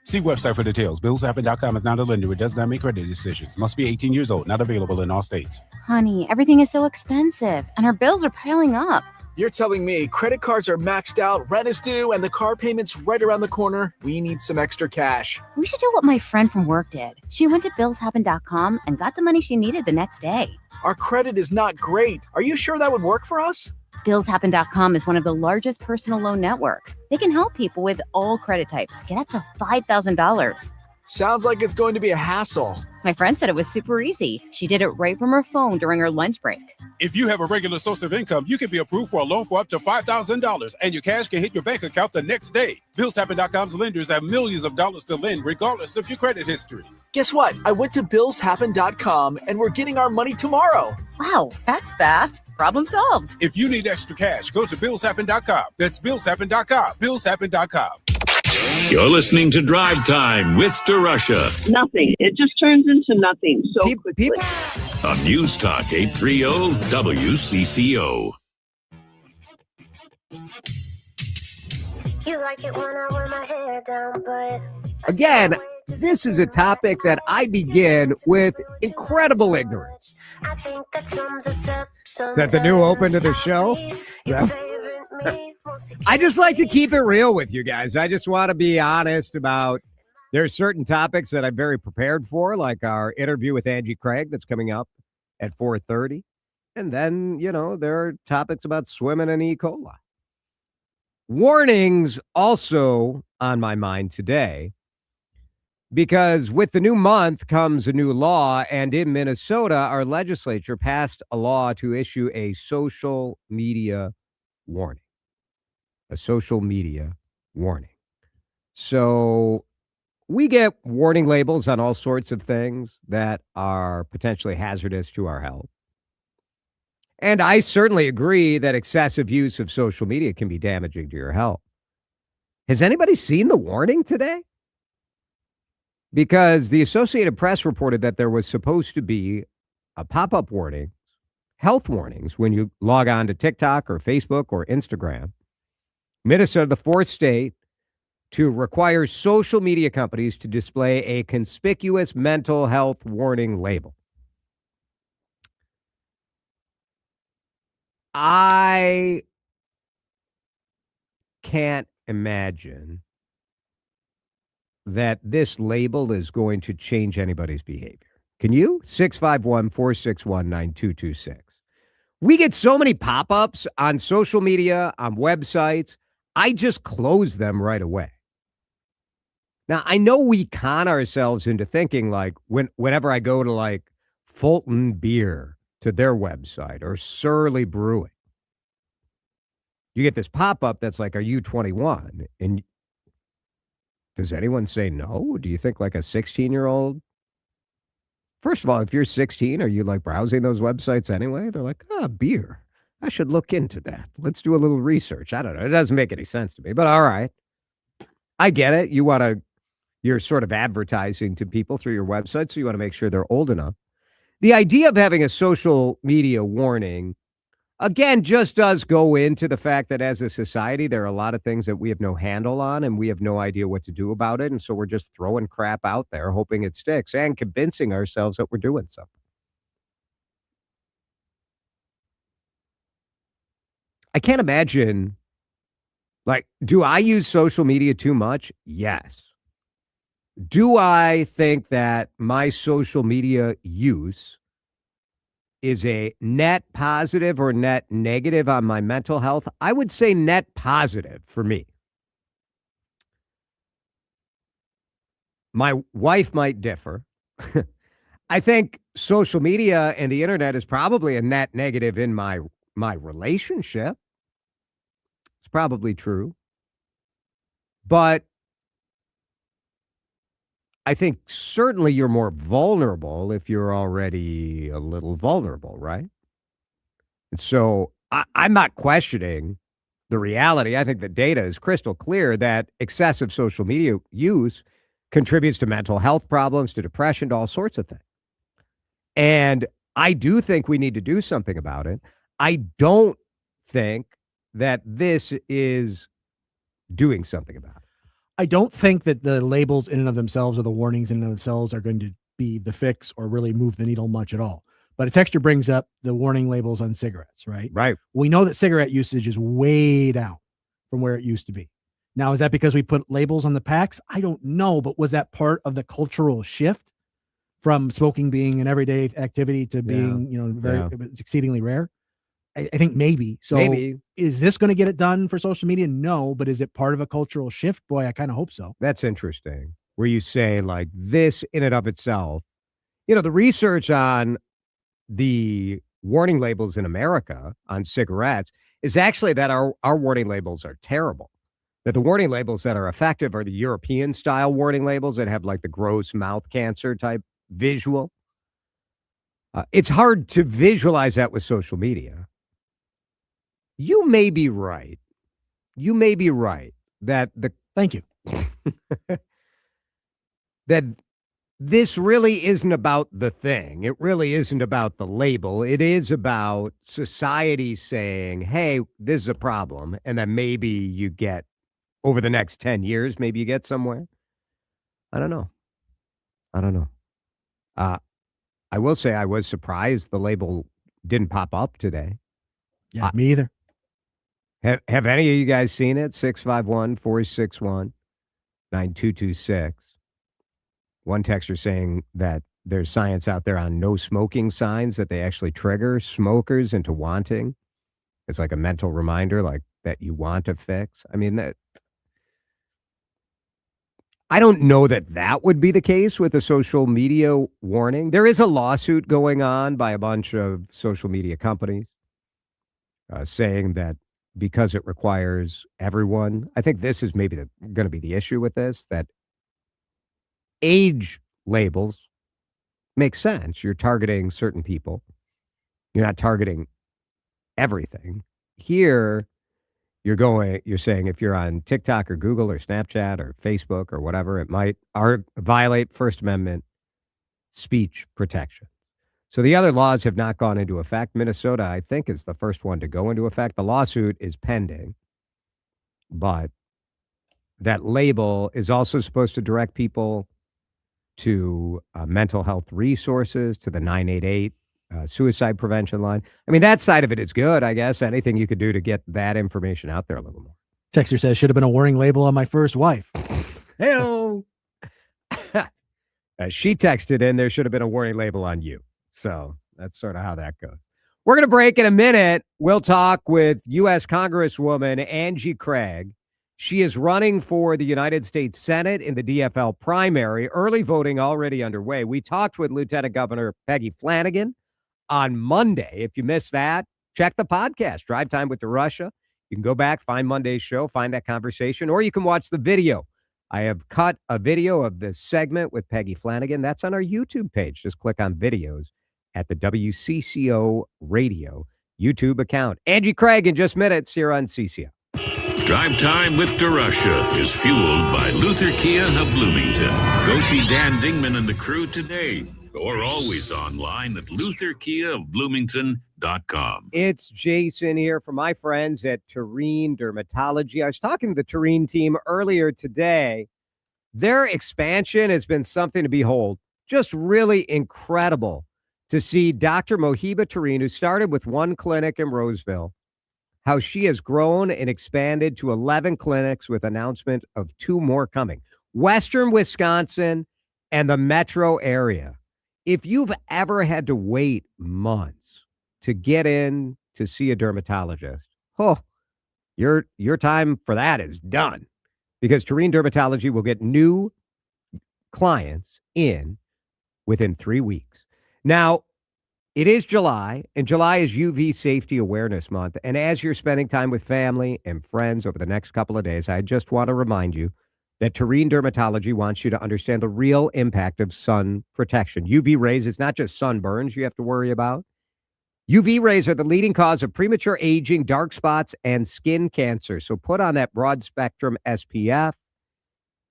See website for details. BillsAppin.com is not a lender. It does not make credit decisions. Must be 18 years old. Not available in all states. Honey, everything is so expensive, and our bills are piling up. You're telling me credit cards are maxed out, rent is due, and the car payment's right around the corner? We need some extra cash. We should do what my friend from work did. She went to BillsHappen.com and got the money she needed the next day. Our credit is not great. Are you sure that would work for us? BillsHappen.com is one of the largest personal loan networks. They can help people with all credit types get up to $5,000. Sounds like it's going to be a hassle. My friend said it was super easy. She did it right from her phone during her lunch break. If you have a regular source of income, you can be approved for a loan for up to $5,000, and your cash can hit your bank account the next day. BillsHappen.com's lenders have millions of dollars to lend, regardless of your credit history. Guess what? I went to BillsHappen.com and we're getting our money tomorrow. Wow, that's fast. Problem solved. If you need extra cash, go to BillsHappen.com. That's BillsHappen.com. BillsHappen.com. You're listening to Drive Time with DeRusha. Nothing. It just turns into nothing so quickly. On News Talk 830 WCCO. You like it when I wear my hair down, but Again, this is a topic that I begin with incredible ignorance. I think that sums us up. Is that the new open to the show? I just like to keep it real with you guys. I just want to be honest about there's certain topics that I'm very prepared for, like our interview with Angie Craig that's coming up at 4:30. And then, there are topics about swimming and E. coli. Warnings also on my mind today, because with the new month comes a new law, and in Minnesota, our legislature passed a law to issue a social media warning. A social media warning. So we get warning labels on all sorts of things that are potentially hazardous to our health. And I certainly agree that excessive use of social media can be damaging to your health. Has anybody seen the warning today? Because the Associated Press reported that there was supposed to be a pop-up warning, health warnings, when you log on to TikTok or Facebook or Instagram. Minnesota, the fourth state to require social media companies to display a conspicuous mental health warning label. I can't imagine that this label is going to change anybody's behavior. Can you? 651-461-9226. We get so many pop-ups on social media, on websites. I just close them right away. Now, I know we con ourselves into thinking like whenever I go to like Fulton Beer to their website or Surly Brewing, you get this pop-up that's like, are you 21? And does anyone say no? Do you think like a 16-year-old? First of all, if you're 16, are you like browsing those websites anyway? They're like, beer. I should look into that. Let's do a little research. I don't know. It doesn't make any sense to me, but all right. I get it. You're sort of advertising to people through your website, so you want to make sure they're old enough. The idea of having a social media warning, again, just does go into the fact that as a society, there are a lot of things that we have no handle on and we have no idea what to do about it. And so we're just throwing crap out there, hoping it sticks and convincing ourselves that we're doing something. I can't imagine, like, do I use social media too much? Yes. Do I think that my social media use is a net positive or net negative on my mental health? I would say net positive for me. My wife might differ. I think social media and the internet is probably a net negative in my relationship. It's probably true. But I think certainly you're more vulnerable if you're already a little vulnerable, right? And so I'm not questioning the reality. I think the data is crystal clear that excessive social media use contributes to mental health problems, to depression, to all sorts of things. And I do think we need to do something about it. I don't think that this is doing something about it. I don't think that the labels in and of themselves or the warnings in and of themselves are going to be the fix or really move the needle much at all. But a texture brings up the warning labels on cigarettes, right? Right. We know that cigarette usage is way down from where it used to be. Now, is that because we put labels on the packs? I don't know, but was that part of the cultural shift from smoking being an everyday activity to being, very it's exceedingly rare? I think maybe. So Maybe. is this going to get it done for social media? No, but is it part of a cultural shift? Boy, I kind of hope so. That's interesting. Where you say like this in and of itself, the research on the warning labels in America on cigarettes is actually that our warning labels are terrible. That the warning labels that are effective are the European style warning labels that have like the gross mouth cancer type visual. It's hard to visualize that with social media. You may be right. That thank you. That this really isn't about the thing. It really isn't about the label. It is about society saying, hey, this is a problem. And then maybe you get over the next 10 years, maybe you get somewhere. I don't know. I will say I was surprised the label didn't pop up today. Yeah, me either. Have any of you guys seen it? 651-461-9226. One texter saying that there's science out there on no smoking signs that they actually trigger smokers into wanting. It's like a mental reminder, like that you want to fix. I mean, I don't know that would be the case with a social media warning. There is a lawsuit going on by a bunch of social media companies saying that because it requires everyone, I think this is maybe going to be the issue with this, that age labels make sense. You're targeting certain people. You're not targeting everything. Here, you're saying if you're on TikTok or Google or Snapchat or Facebook or whatever, it might violate First Amendment speech protection. So the other laws have not gone into effect. Minnesota, I think, is the first one to go into effect. The lawsuit is pending, but that label is also supposed to direct people to mental health resources, to the 988 suicide prevention line. I mean, that side of it is good, I guess. Anything you could do to get that information out there a little more. Texter says, should have been a warning label on my first wife. Hey-o. She texted in, there should have been a warning label on you. So that's sort of how that goes. We're going to break in a minute. We'll talk with U.S. Congresswoman Angie Craig. She is running for the United States Senate in the DFL primary. Early voting already underway. We talked with Lieutenant Governor Peggy Flanagan on Monday. If you missed that, check the podcast, Drive Time with DeRusha. You can go back, find Monday's show, find that conversation, or you can watch the video. I have cut a video of this segment with Peggy Flanagan. That's on our YouTube page. Just click on videos at the WCCO Radio YouTube account. Angie Craig in just minutes here on CCO. Drive Time with DeRusha is fueled by Luther Kia of Bloomington. Go see Dan Dingman and the crew today, or always online at lutherkiaofbloomington.com. It's Jason here from my friends at Tureen Dermatology. I was talking to the Tureen team earlier today. Their expansion has been something to behold. Just really incredible to see Dr. Mohiba Tureen, who started with one clinic in Roseville, how she has grown and expanded to 11 clinics with announcement of 2 more coming. Western Wisconsin and the metro area. If you've ever had to wait months to get in to see a dermatologist, your time for that is done, because Tureen Dermatology will get new clients in within 3 weeks. Now, it is July, and July is UV Safety Awareness Month. And as you're spending time with family and friends over the next couple of days, I just want to remind you that Tureen Dermatology wants you to understand the real impact of sun protection. UV rays, it's not just sunburns you have to worry about. UV rays are the leading cause of premature aging, dark spots, and skin cancer. So put on that broad spectrum SPF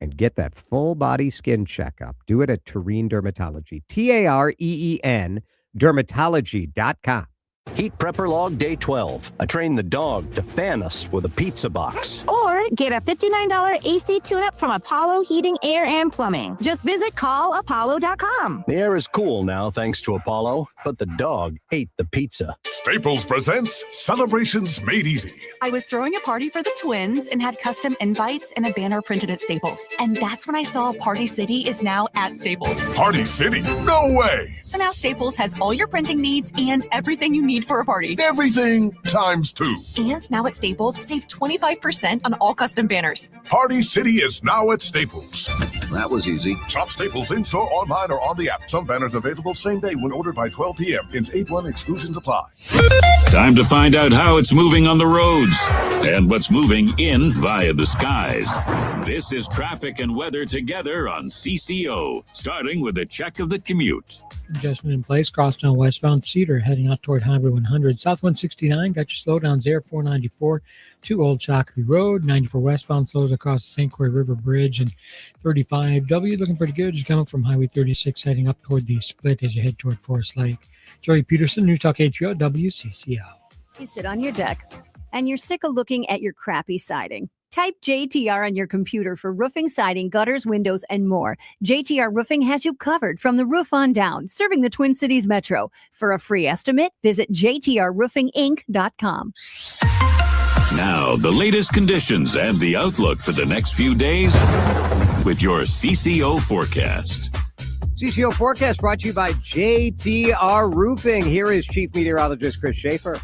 and get that full body skin checkup. Do it at Tureen Dermatology. TAREEN dermatology.com. Heat Prepper Log Day 12. I trained the dog to fan us with a pizza box. Or get a $59 AC tune-up from Apollo Heating, Air, and Plumbing. Just visit callapollo.com. The air is cool now thanks to Apollo, but the dog ate the pizza. Staples presents Celebrations Made Easy. I was throwing a party for the twins and had custom invites and a banner printed at Staples. And that's when I saw Party City is now at Staples. Party City? No way! So now Staples has all your printing needs and everything you need for a party. Everything times 2. And now at Staples, save 25% on all custom banners. Party City is now at Staples. That was easy. Shop Staples in-store, online, or on the app. Some banners available same day when ordered by 12 p.m. Ins 8-1 exclusions apply. Time to find out how it's moving on the roads and what's moving in via the skies. This is traffic and weather together on CCO, starting with a check of the commute. Congestion in place, crosstown westbound Cedar heading out toward Highway 100. South 169, got your slowdowns there, 494 to Old Shakopee Road. 94 westbound slows across the St. Croix River Bridge, and 35W looking pretty good. Just coming from Highway 36 heading up toward the split as you head toward Forest Lake. Jerry Peterson, News Talk 830 WCCO. You sit on your deck and you're sick of looking at your crappy siding. Type JTR on your computer for roofing, siding, gutters, windows, and more. JTR Roofing has you covered from the roof on down, serving the Twin Cities Metro. For a free estimate, visit jtrroofinginc.com. Now, the latest conditions and the outlook for the next few days with your CCO forecast. CCO forecast brought to you by JTR Roofing. Here is Chief Meteorologist Chris Schaefer.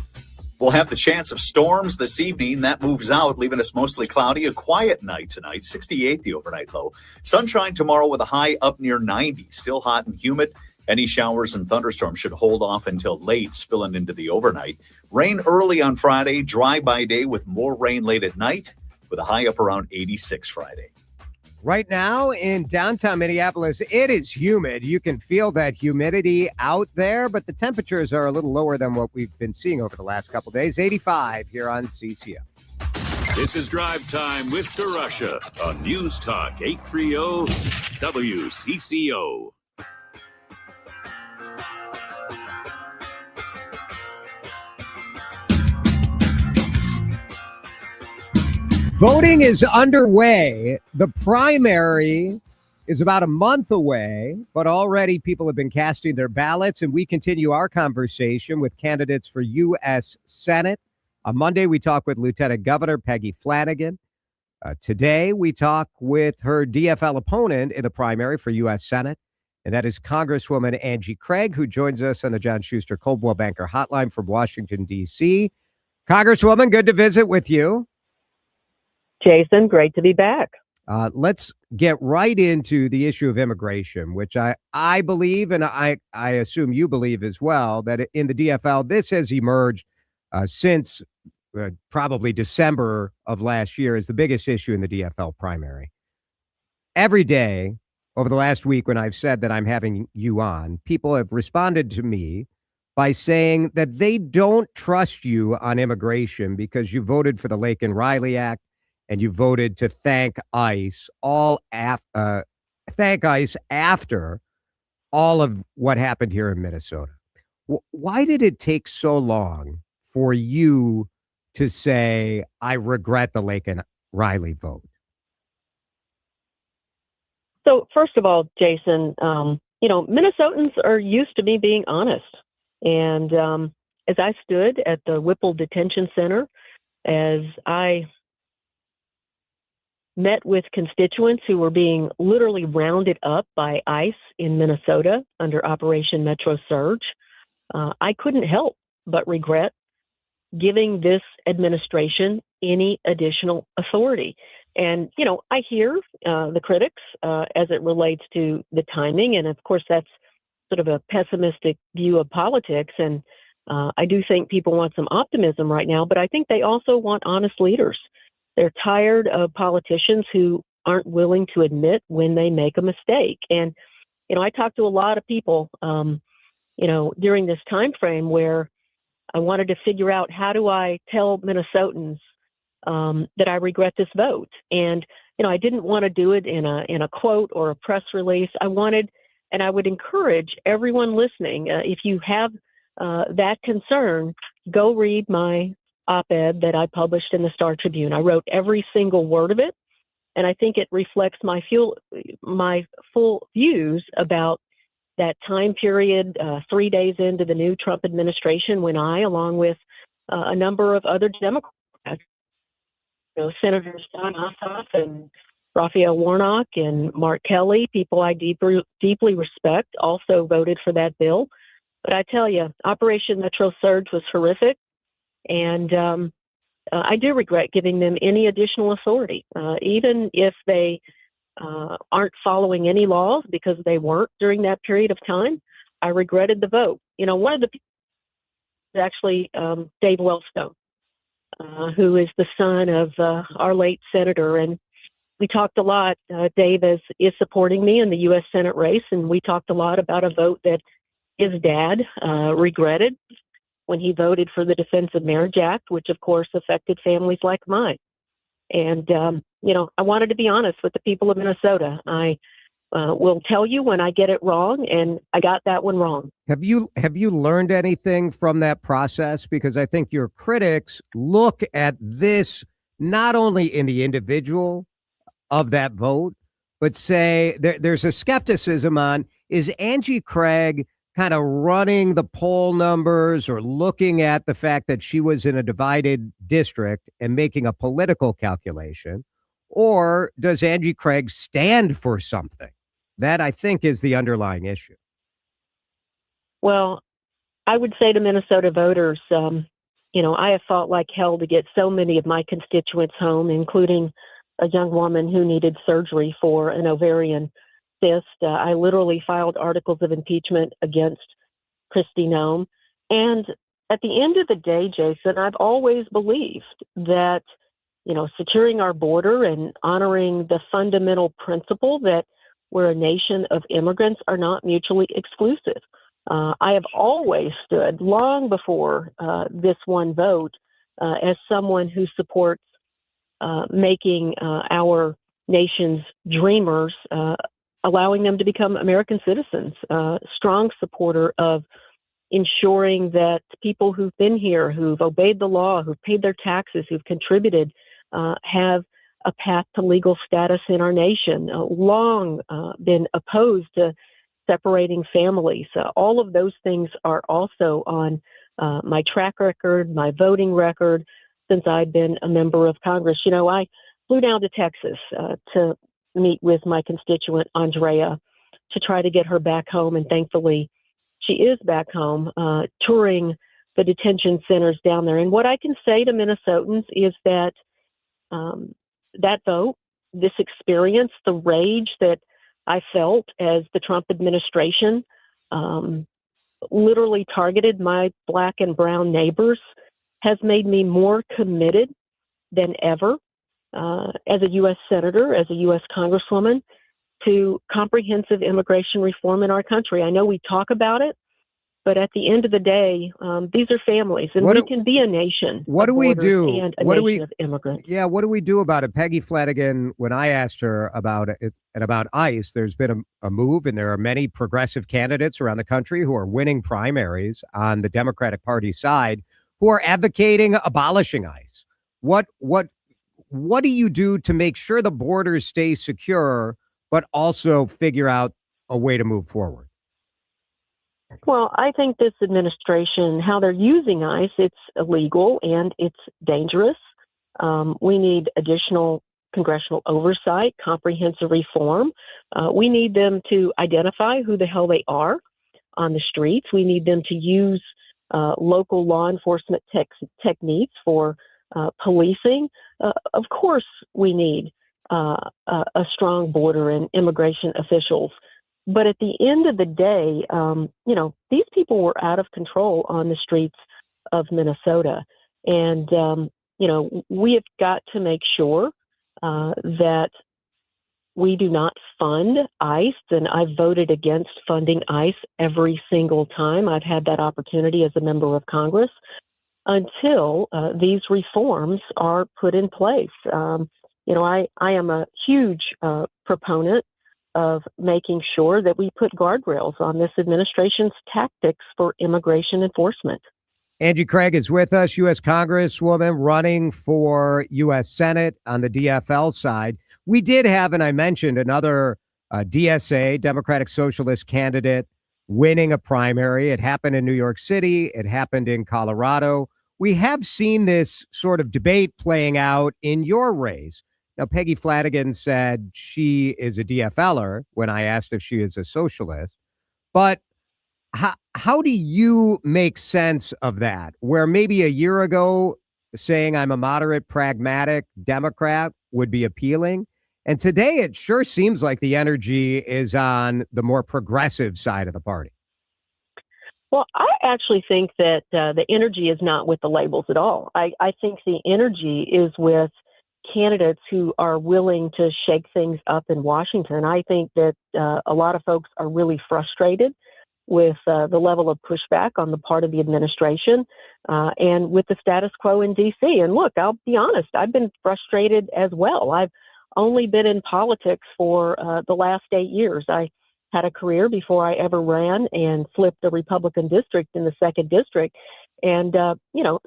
We'll have the chance of storms this evening. That moves out, leaving us mostly cloudy. A quiet night tonight, 68 the overnight low. Sunshine tomorrow with a high up near 90. Still hot and humid. Any showers and thunderstorms should hold off until late, spilling into the overnight. Rain early on Friday, dry by day with more rain late at night, with a high up around 86 Friday. Right now in downtown Minneapolis, it is humid. You can feel that humidity out there, but the temperatures are a little lower than what we've been seeing over the last couple days. 85 here on CCO. This is Drive Time with DeRusha on News Talk 830 WCCO. Voting is underway. The primary is about a month away, but already people have been casting their ballots, and we continue our conversation with candidates for U.S. Senate. On Monday, we talk with Lieutenant Governor Peggy Flanagan. Today, we talk with her DFL opponent in the primary for U.S. Senate, and that is Congresswoman Angie Craig, who joins us on the John Schuster Coldwell Banker Hotline from Washington, D.C. Congresswoman, good to visit with you. Jason, great to be back. Let's get right into the issue of immigration, which I believe, and I assume you believe as well, that in the DFL, this has emerged since probably December of last year as the biggest issue in the DFL primary. Every day over the last week when I've said that I'm having you on, people have responded to me by saying that they don't trust you on immigration because you voted for the Laken Riley Act, and you voted to thank ICE after all of what happened here in Minnesota. Why did it take so long for you to say, I regret the Laken Riley vote? So first of all, Jason, Minnesotans are used to me being honest. And as I stood at the Whipple Detention Center, as I met with constituents who were being literally rounded up by ICE in Minnesota under Operation Metro Surge, I couldn't help but regret giving this administration any additional authority. And, I hear the critics as it relates to the timing. And of course, that's sort of a pessimistic view of politics. And I do think people want some optimism right now, but I think they also want honest leaders. They're tired of politicians who aren't willing to admit when they make a mistake. And, I talked to a lot of people, during this time frame where I wanted to figure out, how do I tell Minnesotans that I regret this vote? And, I didn't want to do it in a quote or a press release. I wanted, and I would encourage everyone listening, if you have that concern, go read my op-ed that I published in the Star Tribune. I wrote every single word of it, and I think it reflects my full views about that time period, 3 days into the new Trump administration, when I, along with a number of other Democrats, Senators John Ossoff and Raphael Warnock and Mark Kelly, people I deeply respect, also voted for that bill. But I tell you, Operation Metro Surge was horrific, and I do regret giving them any additional authority, even if they aren't following any laws, because they weren't during that period of time. I regretted the vote. One of the people is actually Dave Wellstone, who is the son of our late senator. And we talked a lot. Dave is supporting me in the U.S. Senate race, and we talked a lot about a vote that his dad regretted when he voted for the Defense of Marriage Act, which of course affected families like mine. And, I wanted to be honest with the people of Minnesota. I will tell you when I get it wrong, and I got that one wrong. Have you learned anything from that process? Because I think your critics look at this not only in the individual of that vote, but say there's a skepticism on, is Angie Craig kind of running the poll numbers or looking at the fact that she was in a divided district and making a political calculation? Or does Angie Craig stand for something? That, I think, is the underlying issue. Well, I would say to Minnesota voters, I have fought like hell to get so many of my constituents home, including a young woman who needed surgery for an ovarian cyst. I literally filed articles of impeachment against Kristi Noem. And at the end of the day, Jason, I've always believed that, securing our border and honoring the fundamental principle that we're a nation of immigrants are not mutually exclusive. I have always stood, long before this one vote, as someone who supports making our nation's dreamers, allowing them to become American citizens, strong supporter of ensuring that people who've been here, who've obeyed the law, who've paid their taxes, who've contributed, have a path to legal status in our nation. Long been opposed to separating families. All of those things are also on my track record, my voting record, since I've been a member of Congress. I flew down to Texas to meet with my constituent, Andrea, to try to get her back home. And thankfully, she is back home, touring the detention centers down there. And what I can say to Minnesotans is that that vote, this experience, the rage that I felt as the Trump administration literally targeted my Black and brown neighbors, has made me more committed than ever as a U.S. Senator, as a U.S. Congresswoman, to comprehensive immigration reform in our country. I know we talk about it, but at the end of the day, these are families, and we can be a nation. What do we do? And a nation of immigrants. Yeah, what do we do about it? Peggy Flanagan, when I asked her about it and about ICE, there's been a move, and there are many progressive candidates around the country who are winning primaries on the Democratic Party side who are advocating abolishing ICE. What do you do to make sure the borders stay secure, but also figure out a way to move forward? Well, I think this administration, how they're using ICE, it's illegal and it's dangerous. We need additional congressional oversight, comprehensive reform. We need them to identify who the hell they are on the streets. We need them to use local law enforcement techniques for policing. Of course, we need a strong border and immigration officials. But at the end of the day, these people were out of control on the streets of Minnesota. And, we have got to make sure that we do not fund ICE. And I've voted against funding ICE every single time I've had that opportunity as a member of Congress until these reforms are put in place. I am a huge proponent of making sure that we put guardrails on this administration's tactics for immigration enforcement. Angie Craig is with us, U.S. Congresswoman running for U.S. Senate on the DFL side. We did have, and I mentioned, another DSA, Democratic Socialist candidate, winning a primary. It happened in New York City. It happened in Colorado. We have seen this sort of debate playing out in your race. Now, Peggy Flanagan said she is a DFLer when I asked if she is a socialist. But how do you make sense of that? Where maybe a year ago saying I'm a moderate, pragmatic Democrat would be appealing. And today it sure seems like the energy is on the more progressive side of the party. Well, I actually think that the energy is not with the labels at all. I think the energy is with candidates who are willing to shake things up in Washington. I think that a lot of folks are really frustrated with the level of pushback on the part of the administration and with the status quo in D.C. And look, I'll be honest, I've been frustrated as well. I've only been in politics for the last 8 years. I had a career before I ever ran and flipped a Republican district in the 2nd District. And,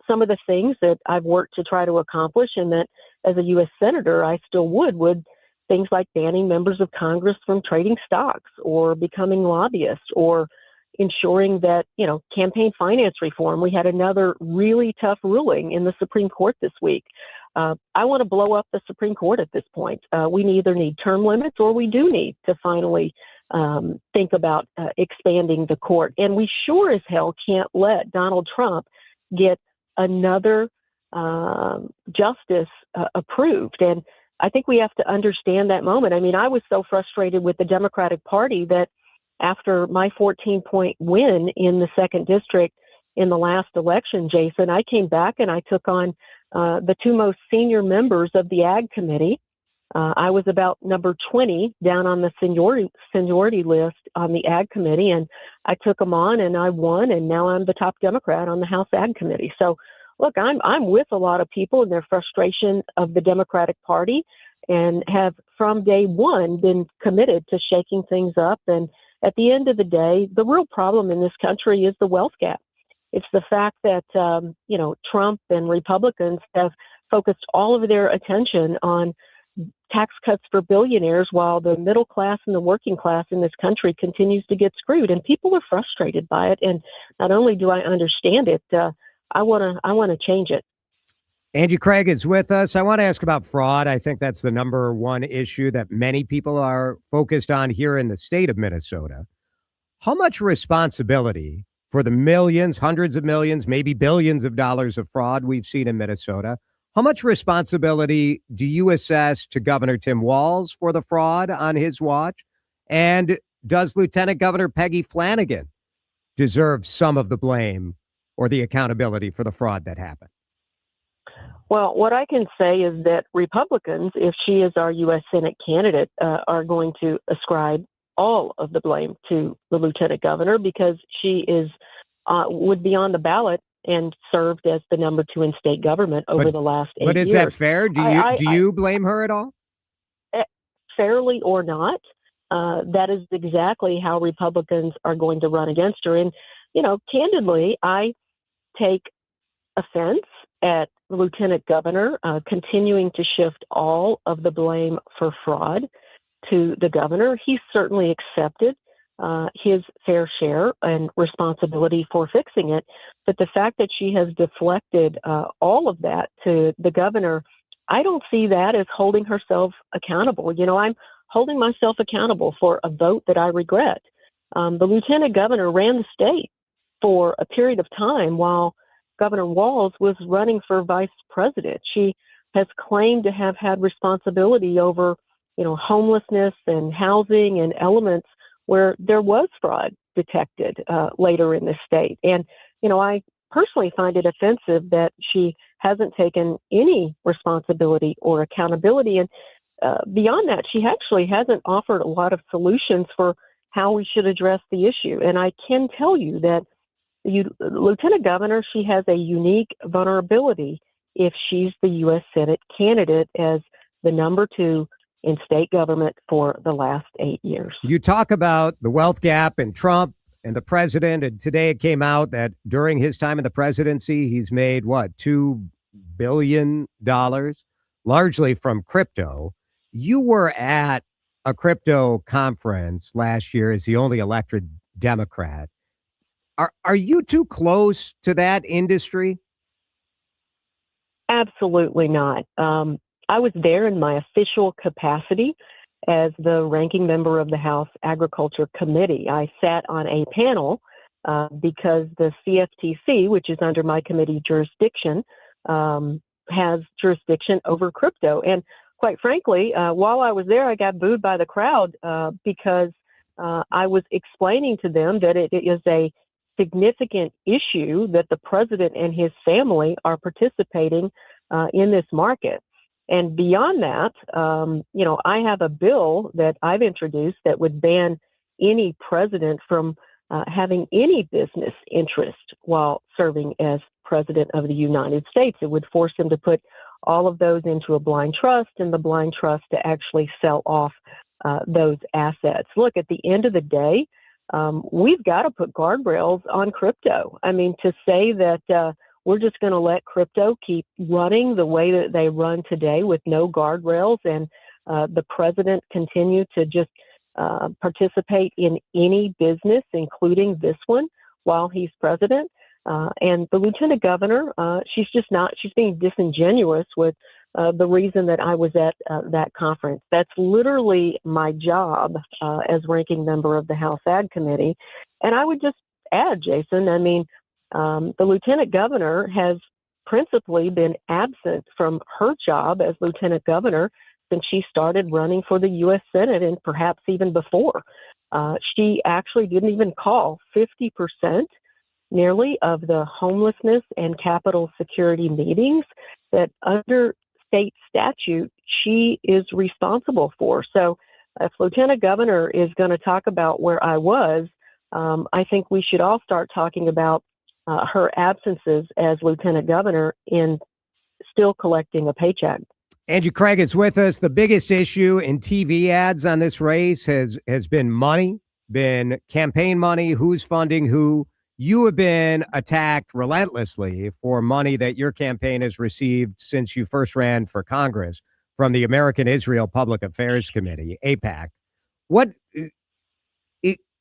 some of the things that I've worked to try to accomplish and that as a U.S. Senator I still would things like banning members of Congress from trading stocks or becoming lobbyists or ensuring that, campaign finance reform. We had another really tough ruling in the Supreme Court this week. I want to blow up the Supreme Court at this point. We either need term limits or we do need to finally think about expanding the court. And we sure as hell can't let Donald Trump get another justice approved. And I think we have to understand that moment. I mean, I was so frustrated with the Democratic Party that after my 14-point win in the 2nd District in the last election, Jason, I came back and I took on the 2 most senior members of the Ag Committee. I was about number 20 down on the seniority list on the Ag Committee, and I took them on and I won, and now I'm the top Democrat on the House Ag Committee. So, look, I'm with a lot of people in their frustration of the Democratic Party and have from day one been committed to shaking things up. And at the end of the day, the real problem in this country is the wealth gap. It's the fact that, Trump and Republicans have focused all of their attention on tax cuts for billionaires while the middle class and the working class in this country continues to get screwed. And people are frustrated by it. And not only do I understand it, I want to change it. Angie Craig is with us. I want to ask about fraud. I think that's the number one issue that many people are focused on here in the state of Minnesota. How much responsibility for the millions, hundreds of millions, maybe billions of dollars of fraud we've seen in Minnesota, how much responsibility do you assess to Governor Tim Walz for the fraud on his watch? And does Lieutenant Governor Peggy Flanagan deserve some of the blame or the accountability for the fraud that happened? Well, what I can say is that Republicans, if she is our U.S. Senate candidate, are going to ascribe all of the blame to the lieutenant governor because she would be on the ballot and served as the number 2 in state government over the last 8 years. But is that fair? Do you blame her at all? Fairly or not, that is exactly how Republicans are going to run against her. And, candidly, I take offense at the lieutenant governor continuing to shift all of the blame for fraud to the governor. He certainly accepted his fair share and responsibility for fixing it. But the fact that she has deflected all of that to the governor, I don't see that as holding herself accountable. I'm holding myself accountable for a vote that I regret. The lieutenant governor ran the state for a period of time while Governor Walz was running for vice president. She has claimed to have had responsibility over, homelessness and housing and elements where there was fraud detected later in the state. And, I personally find it offensive that she hasn't taken any responsibility or accountability. And beyond that, she actually hasn't offered a lot of solutions for how we should address the issue. And I can tell you that Lieutenant Governor, she has a unique vulnerability if she's the U.S. Senate candidate as the number 2 in state government for the last 8 years. You talk about the wealth gap and Trump and the president, and today it came out that during his time in the presidency, he's made what, $2 billion, largely from crypto. You were at a crypto conference last year as the only elected Democrat. Are you too close to that industry? Absolutely not. I was there in my official capacity as the ranking member of the House Agriculture Committee. I sat on a panel because the CFTC, which is under my committee jurisdiction, has jurisdiction over crypto. And quite frankly, while I was there, I got booed by the crowd because I was explaining to them that it is a significant issue that the president and his family are participating in this market. And beyond that, I have a bill that I've introduced that would ban any president from having any business interest while serving as president of the United States. It would force him to put all of those into a blind trust, and the blind trust to actually sell off those assets. Look, at the end of the day, we've got to put guardrails on crypto. I mean, to say that we're just going to let crypto keep running the way that they run today with no guardrails, and the president continue to just participate in any business, including this one, while he's president. And the lieutenant governor, she's being disingenuous with the reason that I was at that conference. That's literally my job as ranking member of the House Ag Committee. And I would just add, Jason, I mean, the lieutenant governor has principally been absent from her job as lieutenant governor since she started running for the U.S. Senate, and perhaps even before. She actually didn't even call 50% nearly of the homelessness and capital security meetings that under state statute she is responsible for. So if lieutenant governor is going to talk about where I was, I think we should all start talking about her absences as lieutenant governor in still collecting a paycheck. Angie Craig is with us. The biggest issue in TV ads on this race has been money, been campaign money, who's funding who. You have been attacked relentlessly for money that your campaign has received since you first ran for Congress from the American Israel Public Affairs Committee, AIPAC.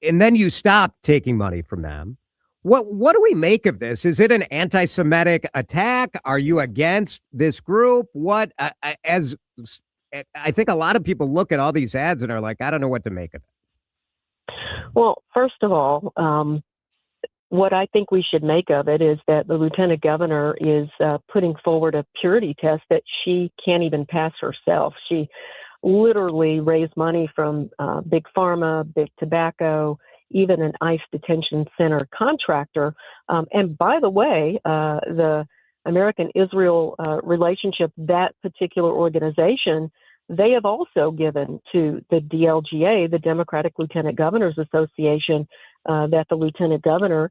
And then you stopped taking money from them. What do we make of this? Is it an anti-Semitic attack? Are you against this group? As I think a lot of people look at all these ads and are like, I don't know what to make of it. Well, first of all, what I think we should make of it is that the lieutenant governor is putting forward a purity test that she can't even pass herself. She literally raised money from Big Pharma, Big Tobacco, even an ICE detention center contractor. And by the way, the American-Israel relationship, that particular organization, they have also given to the DLGA, the Democratic Lieutenant Governors Association, that the lieutenant governor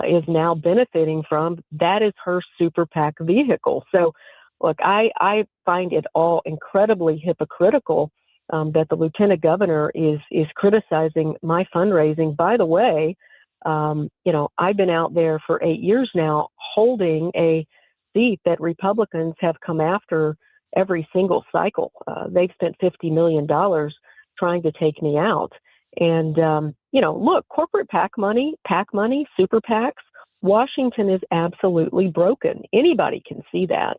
is now benefiting from. That is her super PAC vehicle. So, look, I find it all incredibly hypocritical that the lieutenant governor is criticizing my fundraising. By the way, I've been out there for 8 years now holding a seat that Republicans have come after every single cycle. They've spent $50 million trying to take me out. And, look, corporate PAC money, super PACs, Washington is absolutely broken. Anybody can see that.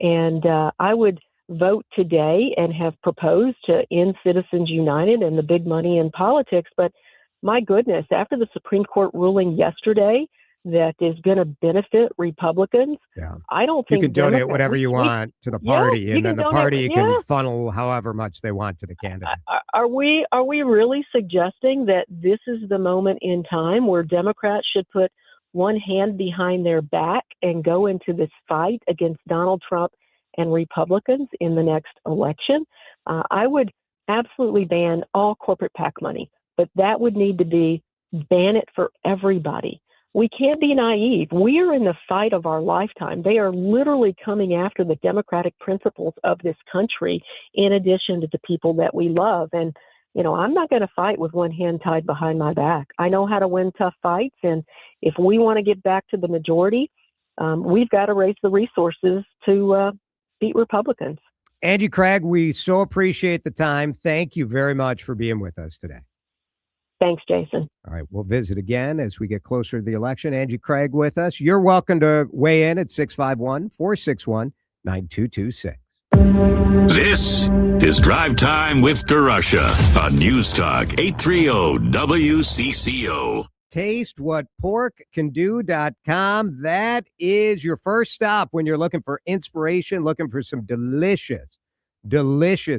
And I would vote today and have proposed to end Citizens United and the big money in politics. But my goodness, after the Supreme Court ruling yesterday that is going to benefit Republicans, I don't think you can donate whatever you want to the party, and then the party can funnel however much they want to the candidate. Are we really suggesting that this is the moment in time where Democrats should put one hand behind their back and go into this fight against Donald Trump and Republicans in the next election? I would absolutely ban all corporate PAC money, but that would need to be ban it for everybody. We can't be naive. We are in the fight of our lifetime. They are literally coming after the democratic principles of this country in addition to the people that we love. And, I'm not going to fight with one hand tied behind my back. I know how to win tough fights. And if we want to get back to the majority, we've got to raise the resources to beat Republicans. Angie Craig, we so appreciate the time. Thank you very much for being with us today. Thanks, Jason. All right, we'll visit again as we get closer to the election. Angie Craig with us. You're welcome to weigh in at 651-461-9226. This is Drive Time with DeRusha on News Talk 830 WCCO. TasteWhatPorkCanDo.com. That is your first stop when you're looking for inspiration, looking for some delicious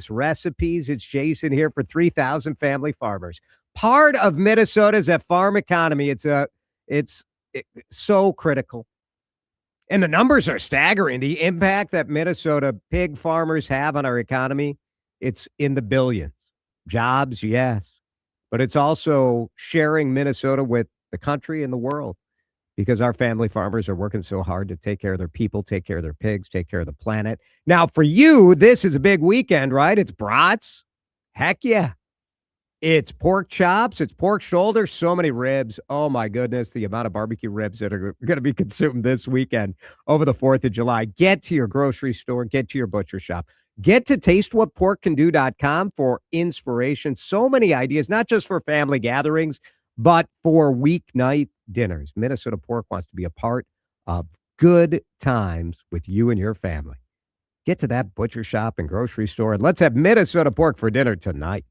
recipes. It's Jason here for 3,000 family farmers. Part of Minnesota's farm economy. It's so critical. And the numbers are staggering. The impact that Minnesota pig farmers have on our economy, it's in the billions. Jobs, yes. But it's also sharing Minnesota with the country and the world because our family farmers are working so hard to take care of their people, take care of their pigs, take care of the planet. Now, for you, this is a big weekend, right? It's brats. Heck yeah. It's pork chops. It's pork shoulders. So many ribs. Oh, my goodness. The amount of barbecue ribs that are going to be consumed this weekend over the 4th of July. Get to your grocery store. Get to your butcher shop. Get to TasteWhatPorkCanDo.com for inspiration. So many ideas, not just for family gatherings, but for weeknight dinners. Minnesota Pork wants to be a part of good times with you and your family. Get to that butcher shop and grocery store, and let's have Minnesota Pork for dinner tonight.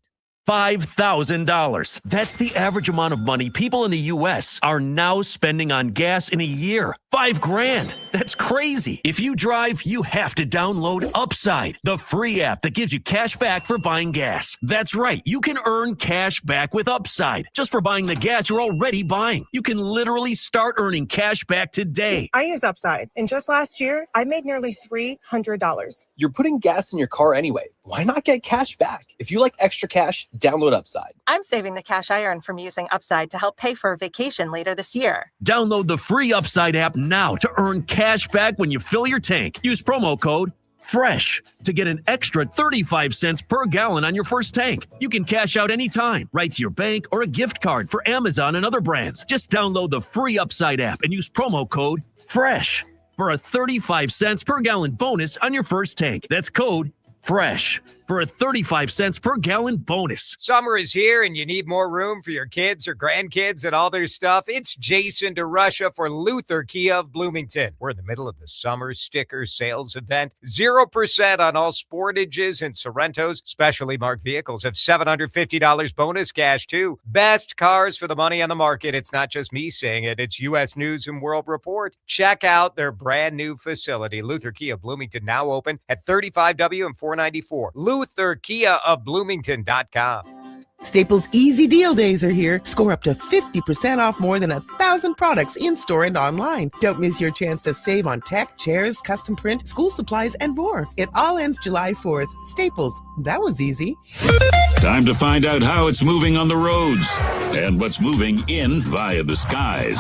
$5,000. That's the average amount of money people in the U.S. are now spending on gas in a year. $5,000. That's crazy. If you drive, you have to download Upside, the free app that gives you cash back for buying gas. That's right. You can earn cash back with Upside just for buying the gas you're already buying. You can literally start earning cash back today. I use Upside, and just last year, I made nearly $300. You're putting gas in your car anyway. Why not get cash back? If you like extra cash, download Upside. I'm saving the cash I earn from using Upside to help pay for a vacation later this year. Download the free Upside app now to earn cash back when you fill your tank. Use promo code FRESH to get an extra 35 cents per gallon on your first tank. You can cash out anytime, right to your bank or a gift card for Amazon and other brands. Just download the free Upside app and use promo code FRESH for a 35 cents per gallon bonus on your first tank. That's code FRESH for a 35 cents per gallon bonus. Summer is here and you need more room for your kids or grandkids and all their stuff. It's Jason DeRusha for Luther Kia of Bloomington. We're in the middle of the summer sticker sales event. 0% on all Sportages and Sorrentos. Specially marked vehicles have $750 bonus cash too. Best cars for the money on the market. It's not just me saying it. It's U.S. News and World Report. Check out their brand new facility. Luther Kia of Bloomington now open at 35W and 494. Luther Kia of Bloomington.com. Staples Easy Deal Days are here. Score up to 50% off more than 1,000 products in-store and online. Don't miss your chance to save on tech, chairs, custom print, school supplies, and more. It all ends July 4th. Staples, that was easy. Time to find out how it's moving on the roads and what's moving in via the skies.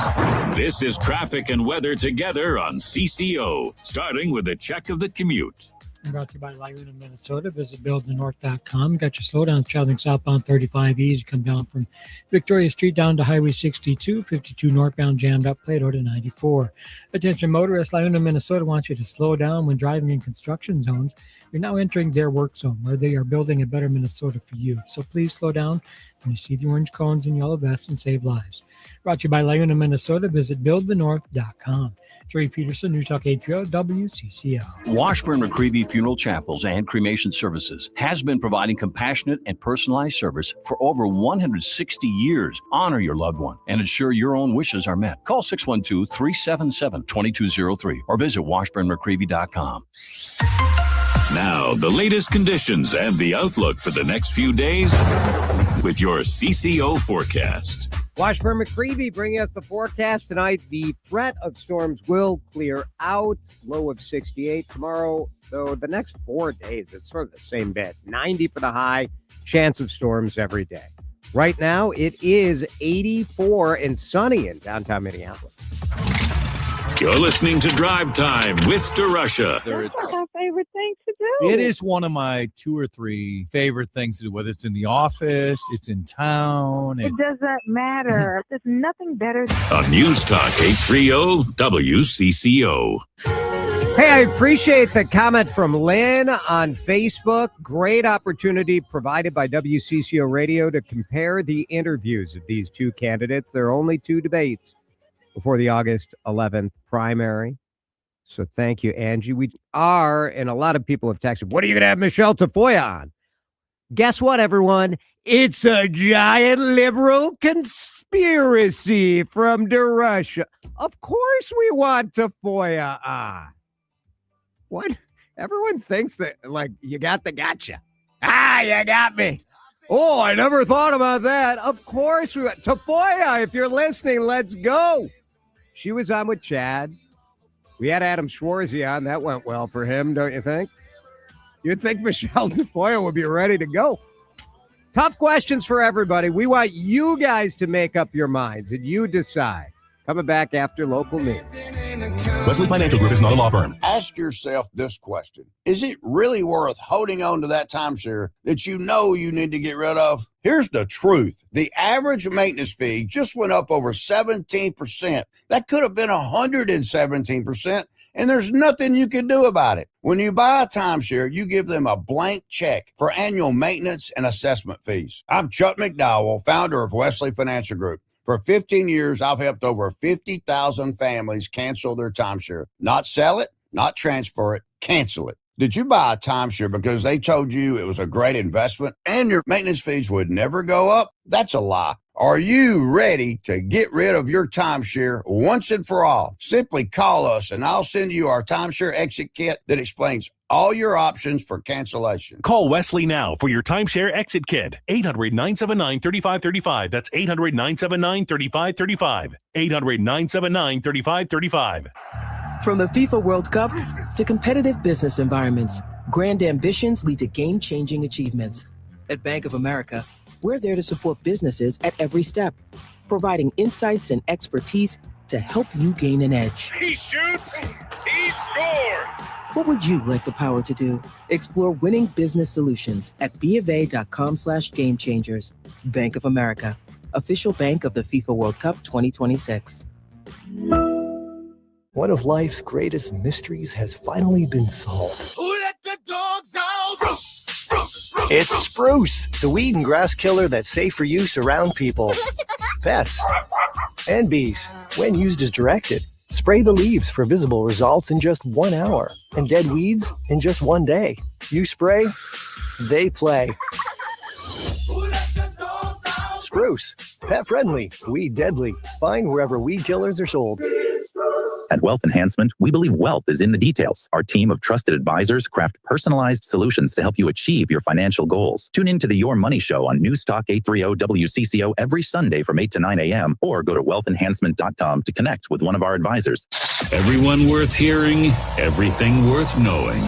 This is traffic and weather together on CCO, starting with a check of the commute. Brought to you by Laguna, Minnesota. Visit BuildTheNorth.com. Got your slowdown traveling southbound 35 east. You come down from Victoria Street down to Highway 62, 52 northbound jammed up, Plato to 94. Attention motorists, Laguna, Minnesota wants you to slow down when driving in construction zones. You're now entering their work zone where they are building a better Minnesota for you. So please slow down when you see the orange cones and yellow vests and save lives. Brought to you by Laguna, Minnesota. Visit BuildTheNorth.com. Jerry Peterson, News Talk 830 WCCO. Washburn-McCreevy Funeral Chapels and Cremation Services has been providing compassionate and personalized service for over 160 years. Honor your loved one and ensure your own wishes are met. Call 612-377-2203 or visit washburnmccreevy.com. Now, the latest conditions and the outlook for the next few days with your CCO forecast. Washburn-McCreevy bringing us the forecast tonight. The threat of storms will clear out. Low of 68 tomorrow. So the next 4 days, it's sort of the same bit. 90 for the high. Chance of storms every day. Right now, it is 84 and sunny in downtown Minneapolis. You're listening to Drive Time with DeRusha. That's my favorite thing to do. It is one of my 2 or 3 favorite things to do, whether it's in the office, it's in town. It doesn't matter. There's nothing better. On News Talk 830 WCCO. Hey, I appreciate the comment from Lynn on Facebook. Great opportunity provided by WCCO Radio to compare the interviews of these 2 candidates. There are only 2 debates before the August 11th primary. So thank you, Angie. We are, and a lot of people have texted, what are you going to have Michelle Tafoya on? Guess what, everyone? It's a giant liberal conspiracy from DeRusha. Of course we want Tafoya on. What? Everyone thinks that, like, you got the gotcha. You got me. Oh, I never thought about that. Of course we want Tafoya. If you're listening, let's go. She was on with Chad. We had Adam Schwarzy on. That went well for him, don't you think? You'd think Michelle Tafoya would be ready to go. Tough questions for everybody. We want you guys to make up your minds, and you decide. Coming back after local news. Wesley Financial Group is not a law firm. Ask yourself this question. Is it really worth holding on to that timeshare that you know you need to get rid of? Here's the truth. The average maintenance fee just went up over 17%. That could have been 117%, and there's nothing you can do about it. When you buy a timeshare, you give them a blank check for annual maintenance and assessment fees. I'm Chuck McDowell, founder of Wesley Financial Group. For 15 years, I've helped over 50,000 families cancel their timeshare. Not sell it, not transfer it, cancel it. Did you buy a timeshare because they told you it was a great investment and your maintenance fees would never go up? That's a lie. Are you ready to get rid of your timeshare once and for all? Simply call us and I'll send you our timeshare exit kit that explains all your options for cancellation. Call Wesley now for your timeshare exit kit. 800-979-3535. That's 800-979-3535. 800-979-3535. From the FIFA World Cup to competitive business environments, grand ambitions lead to game-changing achievements. At Bank of America, we're there to support businesses at every step, providing insights and expertise to help you gain an edge. He shoots, he scores! What would you like the power to do? Explore winning business solutions at BofA.com/gamechangers. Bank of America, official bank of the FIFA World Cup 2026. One of life's greatest mysteries has finally been solved. Who let the dogs out? Spruce! It's spruce, the weed and grass killer that's safe for use around people, pets, and bees when used as directed. Spray the leaves for visible results in just 1 hour and dead weeds in just 1 day. You spray, they play. Spruce, pet friendly, weed deadly. Find wherever weed killers are sold. At Wealth Enhancement, we believe wealth is in the details. Our team of trusted advisors craft personalized solutions to help you achieve your financial goals. Tune in to the Your Money Show on News Talk 830 WCCO every Sunday from 8 to 9 a.m. or go to wealthenhancement.com to connect with one of our advisors. Everyone worth hearing, everything worth knowing.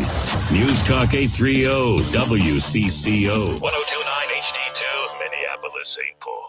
News Talk 830 WCCO. 1029 HD2, Minneapolis, St. Paul.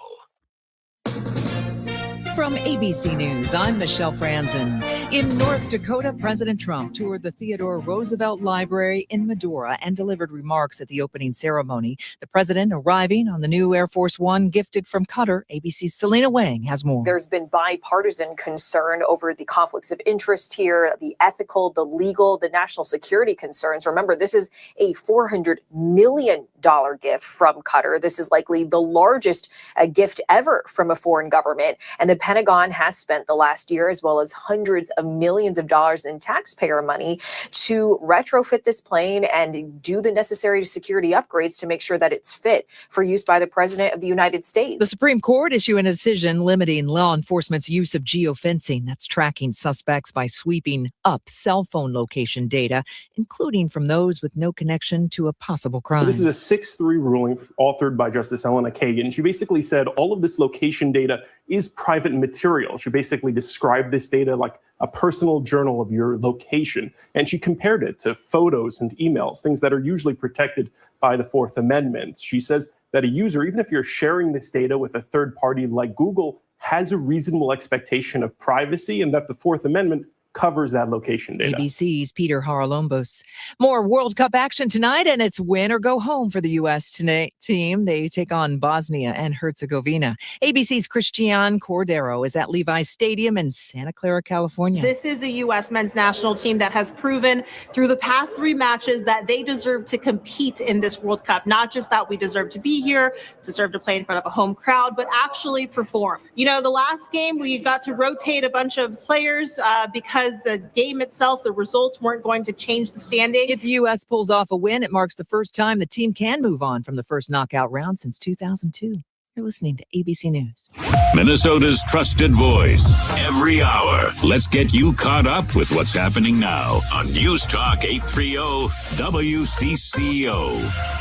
From ABC News, I'm Michelle Franzen. In North Dakota, President Trump toured the Theodore Roosevelt Library in Medora and delivered remarks at the opening ceremony. The president arriving on the new Air Force One gifted from Qatar. ABC's Selena Wang has more. There's been bipartisan concern over the conflicts of interest here, the ethical, the legal, the national security concerns. Remember, this is a $400 million gift from Qatar. This is likely the largest gift ever from a foreign government. And the Pentagon has spent the last year, as well as hundreds of millions of dollars in taxpayer money, to retrofit this plane and do the necessary security upgrades to make sure that it's fit for use by the President of the United States. The Supreme Court issuing a decision limiting law enforcement's use of geofencing. That's tracking suspects by sweeping up cell phone location data, including from those with no connection to a possible crime. This is a 6-3 ruling authored by Justice Elena Kagan. She basically said all of this location data is private material. She basically described this data like a personal journal of your location. And she compared it to photos and emails, things that are usually protected by the Fourth Amendment. She says that a user, even if you're sharing this data with a third party like Google, has a reasonable expectation of privacy and that the Fourth Amendment covers that location data. ABC's Peter Haralombos. More World Cup action tonight, and it's win or go home for the U.S. team. They take on Bosnia and Herzegovina. ABC's Christian Cordero is at Levi's Stadium in Santa Clara, California. This is a U.S. men's national team that has proven through the past 3 matches that they deserve to compete in this World Cup. Not just that we deserve to be here, deserve to play in front of a home crowd, but actually perform. You know, the last game we got to rotate a bunch of players because the game itself, the results weren't going to change the standing. If the U.S. pulls off a win, it marks the first time the team can move on from the first knockout round since 2002. You're listening to ABC News. Minnesota's trusted voice every hour. Let's get you caught up with what's happening now on News Talk 830 WCCO.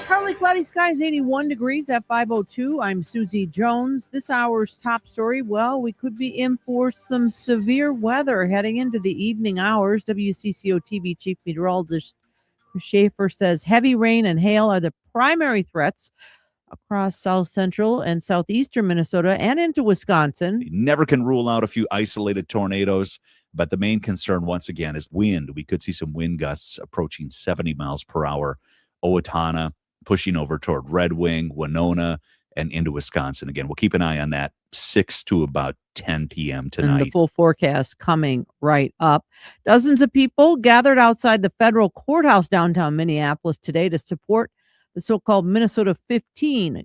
Partly cloudy skies, 81 degrees at 5:02. I'm Susie Jones. This hour's top story, well, we could be in for some severe weather heading into the evening hours. WCCO TV Chief Meteorologist Chris Schaefer says heavy rain and hail are the primary threats across south central and southeastern Minnesota and into Wisconsin. You never can rule out a few isolated tornadoes, but the main concern once again is wind. We could see some wind gusts approaching 70 miles per hour. Owatonna pushing over toward Red Wing, Winona, and into Wisconsin. Again, we'll keep an eye on that 6 to about 10 p.m. tonight. And the full forecast coming right up. Dozens of people gathered outside the federal courthouse downtown Minneapolis today to support the so-called Minnesota 15.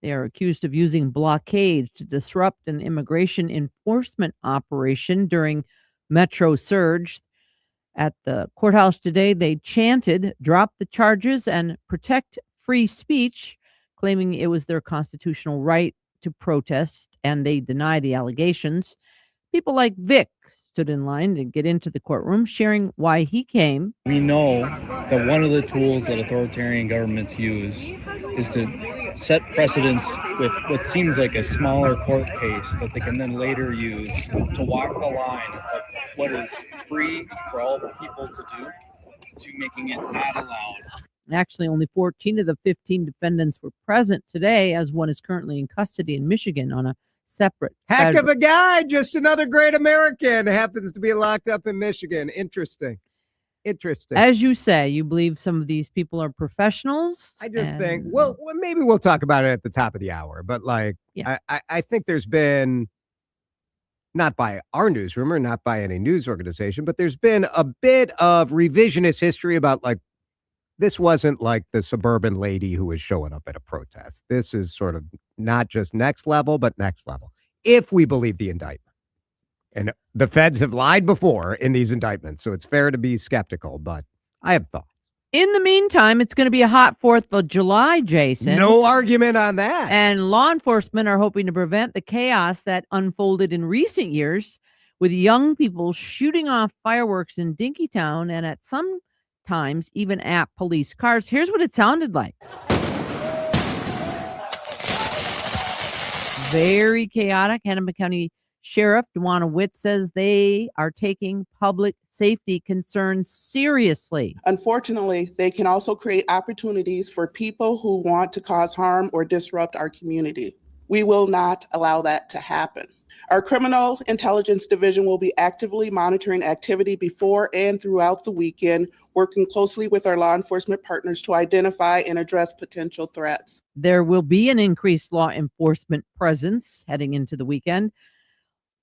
They are accused of using blockades to disrupt an immigration enforcement operation during Metro Surge. At the courthouse today, they chanted, "Drop the charges and protect free speech," claiming it was their constitutional right to protest, and they deny the allegations. People like Vic stood in line to get into the courtroom, sharing why he came. We know that one of the tools that authoritarian governments use is to set precedents with what seems like a smaller court case that they can then later use to walk the line of what is free for all people to do to making it not allowed. Actually, only 14 of the 15 defendants were present today, as one is currently in custody in Michigan on a separate. Heck of a guy, just another great American, happens to be locked up in Michigan. Interesting. As you say, you believe some of these people are professionals? I just think, well, maybe we'll talk about it at the top of the hour, but like, yeah. I think there's been, not by our newsroom or not by any news organization, but there's been a bit of revisionist history about like, this wasn't like the suburban lady who was showing up at a protest. This is sort of not just next level, but next level, if we believe the indictment. And the feds have lied before in these indictments, so it's fair to be skeptical, but I have thoughts. In the meantime, it's going to be a hot 4th of July, Jason. No argument on that. And law enforcement are hoping to prevent the chaos that unfolded in recent years with young people shooting off fireworks in Dinkytown and at some times even at police cars. Here's what it sounded like. Very chaotic. Hennepin County Sheriff Dewana Witt says they are taking public safety concerns seriously. Unfortunately, they can also create opportunities for people who want to cause harm or disrupt our community. We will not allow that to happen. Our Criminal Intelligence Division will be actively monitoring activity before and throughout the weekend, working closely with our law enforcement partners to identify and address potential threats. There will be an increased law enforcement presence heading into the weekend.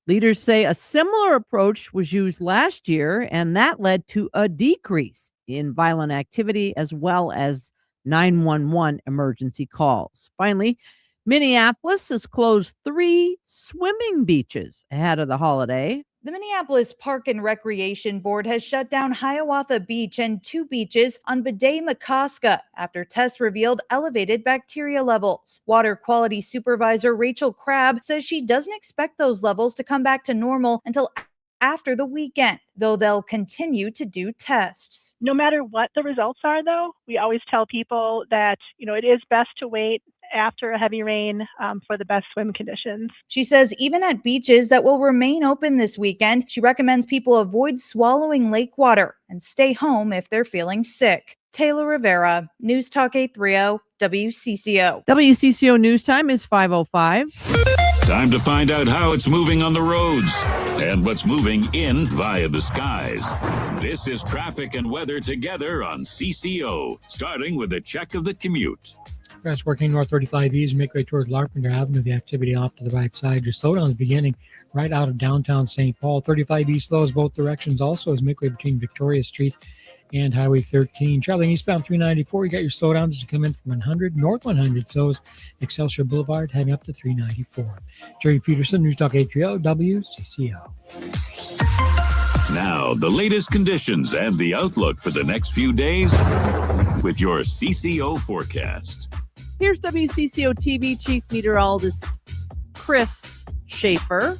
Leaders say a similar approach was used last year, and that led to a decrease in violent activity as well as 911 emergency calls. Finally, Minneapolis has closed 3 swimming beaches ahead of the holiday. The Minneapolis Park and Recreation Board has shut down Hiawatha Beach and 2 beaches on Bldg after tests revealed elevated bacteria levels. Water Quality Supervisor Rachel Crabb says she doesn't expect those levels to come back to normal until after the weekend, though they'll continue to do tests. No matter what the results are, though, we always tell people that, it is best to wait after a heavy rain for the best swim conditions. She says even at beaches that will remain open this weekend, she recommends people avoid swallowing lake water and stay home if they're feeling sick. Taylor Rivera, News Talk 830, WCCO. WCCO News Time is 5:05. Time to find out how it's moving on the roads and what's moving in via the skies. This is traffic and weather together on CCO, starting with a check of the commute. Crash working north 35 east, make way toward Larpenteur Avenue. The activity off to the right side. Your slowdown is beginning right out of downtown St. Paul. 35 east slows both directions. Also is make way between Victoria Street and Highway 13. Traveling eastbound 394, you got your slowdowns as you come in from 100. North 100 slows Excelsior Boulevard heading up to 394. Jerry Peterson, News Talk 830 WCCO. Now, the latest conditions and the outlook for the next few days with your CCO forecast. Here's WCCO TV Chief Meteorologist Chris Schaefer.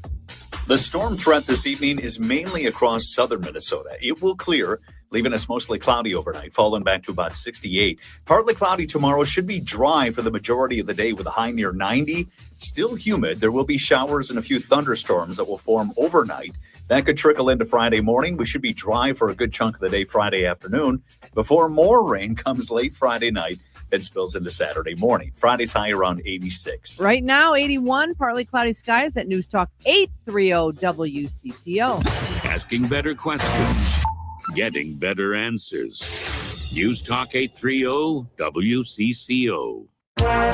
The storm threat this evening is mainly across southern Minnesota. It will clear, leaving us mostly cloudy overnight, falling back to about 68. Partly cloudy tomorrow, should be dry for the majority of the day with a high near 90. Still humid. There will be showers and a few thunderstorms that will form overnight. That could trickle into Friday morning. We should be dry for a good chunk of the day Friday afternoon before more rain comes late Friday night and spills into Saturday morning. Friday's high around 86. Right now, 81, partly cloudy skies at News Talk 830 WCCO. Asking better questions, getting better answers. News Talk 830 WCCO.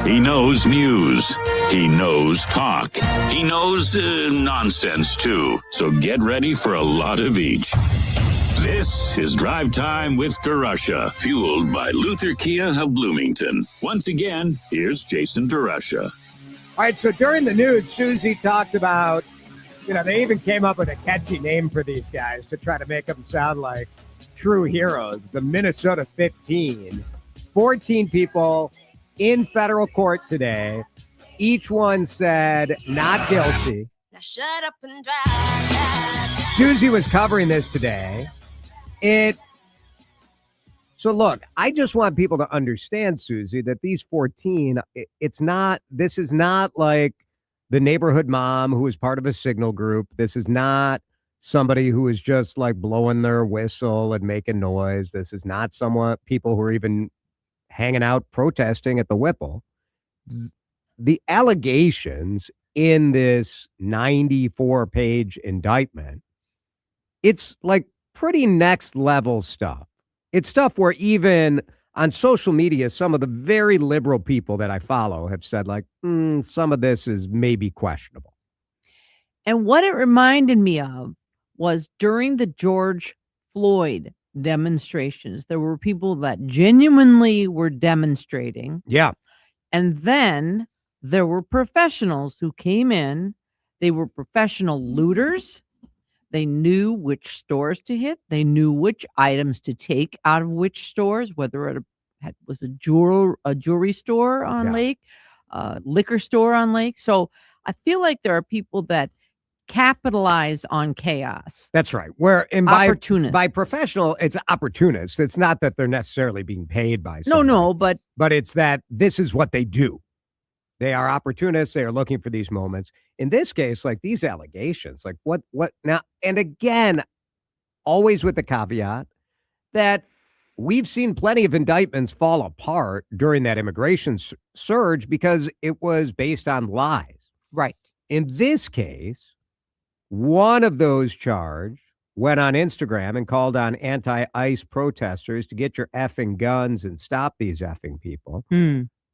He knows news. He knows talk. He knows nonsense, too. So get ready for a lot of each. This is Drive Time with DeRusha, fueled by Luther Kia of Bloomington. Once again, here's Jason DeRusha. All right, so during the news, Susie talked about, they even came up with a catchy name for these guys to try to make them sound like true heroes. The Minnesota 15. 14 people in federal court today. Each one said not guilty. Now shut up and drive. Susie was covering this today. So look, I just want people to understand, Susie, that these 14, this is not like the neighborhood mom who is part of a signal group. This is not somebody who is just like blowing their whistle and making noise. This is not people who are even hanging out protesting at the Whipple. The allegations in this 94-page indictment, it's like pretty next level stuff. It's stuff where even on social media, some of the very liberal people that I follow have said like, some of this is maybe questionable. And what it reminded me of was during the George Floyd demonstrations, there were people that genuinely were demonstrating. Yeah. And then there were professionals who came in. They were professional looters. They knew which stores to hit. They knew which items to take out of which stores, whether it was a jewelry store on Lake, a liquor store on Lake. So I feel like there are people that capitalize on chaos. That's right. Opportunists. By professional, it's opportunists. It's not that they're necessarily being paid by somebody. No, but it's that this is what they do. They are opportunists. They are looking for these moments. In this case, like these allegations, like what now? And again, always with the caveat that we've seen plenty of indictments fall apart during that immigration surge because it was based on lies. Right. In this case, one of those charged went on Instagram and called on anti-ICE protesters to get your effing guns and stop these effing people.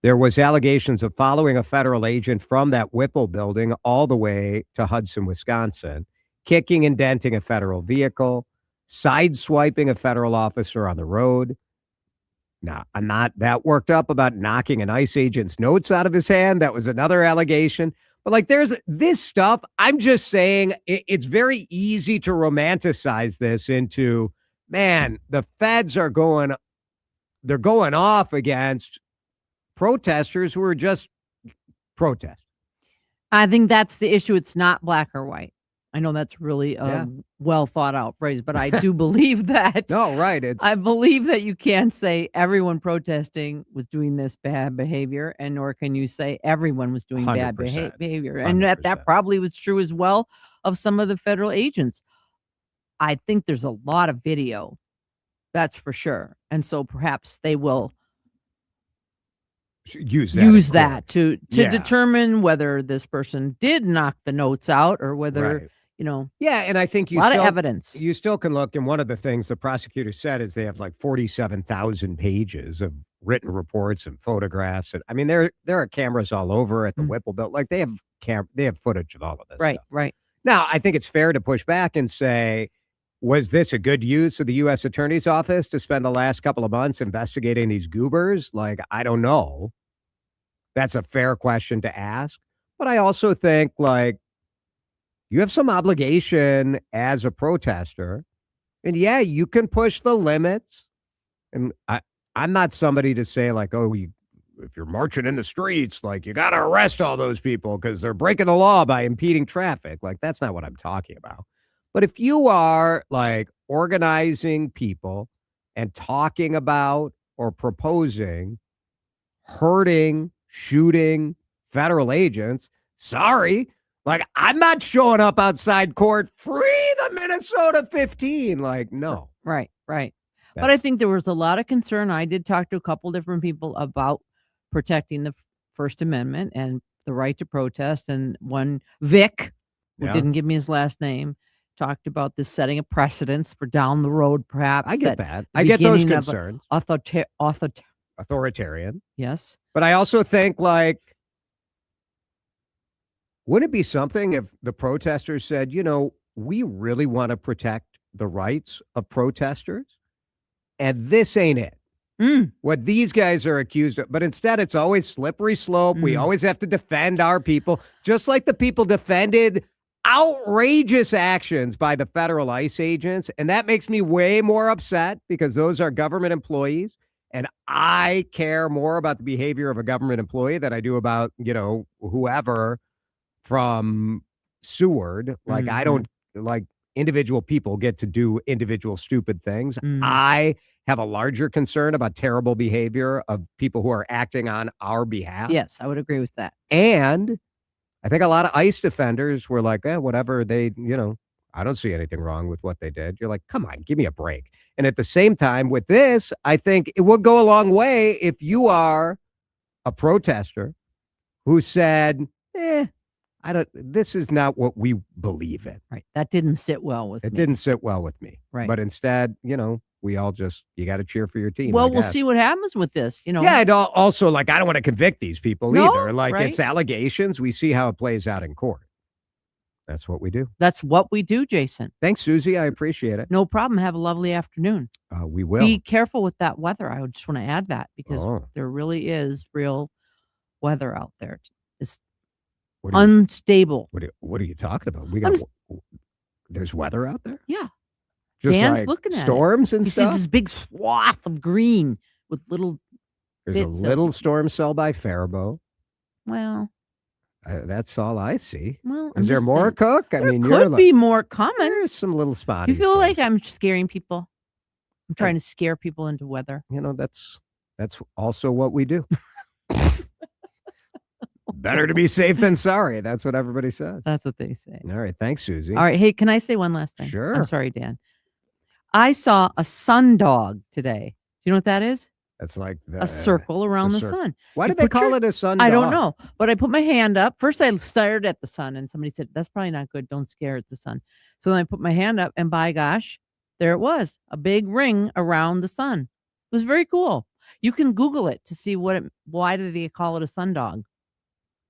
There was allegations of following a federal agent from that Whipple building all the way to Hudson, Wisconsin, kicking and denting a federal vehicle, sideswiping a federal officer on the road. Now, I'm not that worked up about knocking an ICE agent's notes out of his hand. That was another allegation. But like there's this stuff, I'm just saying it's very easy to romanticize this into, man, the feds are going off against protesters who are just protest. I think that's the issue. It's not black or white. I know that's really a well thought out phrase, but I do believe that. No, right. I believe that you can't say everyone protesting was doing this bad behavior, and nor can you say everyone was doing bad 100%. behavior. And that probably was true as well of some of the federal agents. I think there's a lot of video. That's for sure. And so perhaps they will use that to Yeah. determine whether this person did knock the notes out or whether, Right. you know, Yeah, and I think a lot of evidence. You still can look, and one of the things the prosecutor said is they have like 47,000 pages of written reports and photographs, and I mean there are cameras all over at the Whipple Belt. Like they have footage of all of this. Right, stuff. right. Now, I think it's fair to push back and say, was this a good use of the U.S. Attorney's Office to spend the last couple of months investigating these goobers? Like, I don't know. That's a fair question to ask. But I also think, like, you have some obligation as a protester. And yeah, you can push the limits. And I'm not somebody to say, like, oh, if you're marching in the streets, like, you got to arrest all those people because they're breaking the law by impeding traffic. Like, that's not what I'm talking about. But if you are, like, organizing people and talking about or proposing hurting, shooting federal agents, sorry, like, I'm not showing up outside court, free the Minnesota 15. Like, no. Right, right. But I think there was a lot of concern. I did talk to a couple different people about protecting the First Amendment and the right to protest. And one, Vic, who didn't give me his last name, talked about this setting a precedence for down the road, perhaps. I get that. I get those concerns. Authoritarian. Yes. But I also think, like, wouldn't it be something if the protesters said, you know, we really want to protect the rights of protesters, and this ain't it. What these guys are accused of, but instead it's always slippery slope. We always have to defend our people, just like the people defended outrageous actions by the federal ICE agents. And that makes me way more upset because those are government employees. And I care more about the behavior of a government employee than I do about, you know, whoever from Seward. Like, I don't, like, individual people get to do individual stupid things. I have a larger concern about terrible behavior of people who are acting on our behalf. Yes, I would agree with that. And I think a lot of ICE defenders were like, whatever, they, you know, I don't see anything wrong with what they did. You're like, come on, give me a break. And at the same time with this, I think it would go a long way if you are a protester who said, this is not what we believe in. Right. That didn't sit well with me. It didn't sit well with me. Right. But instead, you know, we all just, you got to cheer for your team. Well, we'll see what happens with this, you know. Yeah, and also, like, I don't want to convict these people either. Like, right? It's allegations. We see how it plays out in court. That's what we do. That's what we do, Jason. Thanks, Susie. I appreciate it. No problem. Have a lovely afternoon. We will. Be careful with that weather. I just want to add that because there really is real weather out there. It's unstable. What are you talking about? We got there's weather out there? Yeah. Just Dan's like looking at storms and he stuff? sees this big swath of green with little There's a little storm cell by Faribault. Well, that's all I see. Well, is there more, Cook? I mean, could be more coming. There's some little spotty. You feel like I'm scaring people? I'm trying to scare people into weather. You know, that's also what we do. Better to be safe than sorry. That's what everybody says. That's what they say. All right. Thanks, Susie. All right. Hey, can I say one last thing? Sure. I'm sorry, Dan. I saw a sun dog today. Do you know what that is? That's like a circle around the sun. Why did they call it a sun dog? I don't know. But I put my hand up. First, I stared at the sun, and somebody said, that's probably not good. Don't stare at the sun. So then I put my hand up, and by gosh, there it was. A big ring around the sun. It was very cool. You can Google it to see why did they call it a sun dog?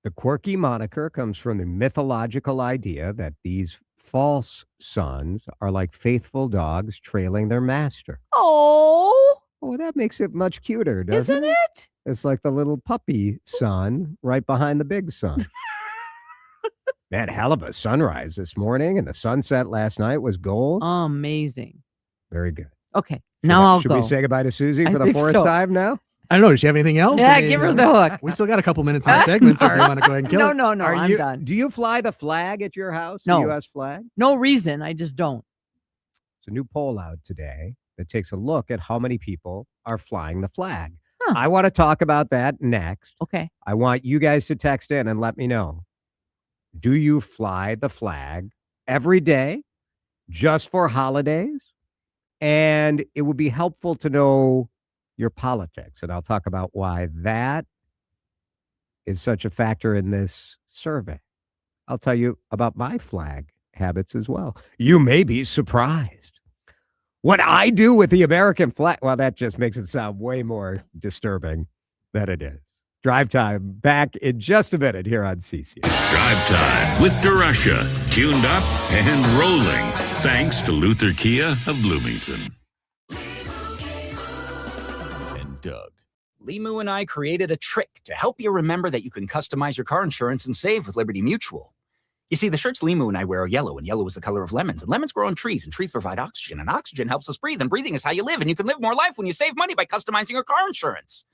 The quirky moniker comes from the mythological idea that these false suns are like faithful dogs trailing their master. Oh, that makes it much cuter, doesn't Isn't it? It's like the little puppy sun right behind the big sun. Man, hell of a sunrise this morning, and the sunset last night was gold. Amazing. Very good. Okay, now Should we say goodbye to Susie for the think fourth so. time now? I don't know. Does she have anything else? Yeah, I mean, give her the hook. We still got a couple minutes in the segment, so if you want to go ahead and kill it. No, I'm done. Do you fly the flag at your house? No. The U.S. flag? No reason. I just don't. There's a new poll out today that takes a look at how many people are flying the flag. I want to talk about that next. Okay. I want you guys to text in and let me know. Do you fly the flag every day just for holidays? And it would be helpful to know your politics. And I'll talk about why that is such a factor in this survey. I'll tell you about my flag habits as well. You may be surprised. What I do with the American flag, well, that just makes it sound way more disturbing than it is. Drive Time back in just a minute here on CCO. Drive Time with DeRusha. Tuned up and rolling. Thanks to Luther Kia of Bloomington. And Doug. Limu and I created a trick to help you remember that you can customize your car insurance and save with Liberty Mutual. You see, the shirts Limu and I wear are yellow, and yellow is the color of lemons. And lemons grow on trees, and trees provide oxygen. And oxygen helps us breathe, and breathing is how you live. And you can live more life when you save money by customizing your car insurance.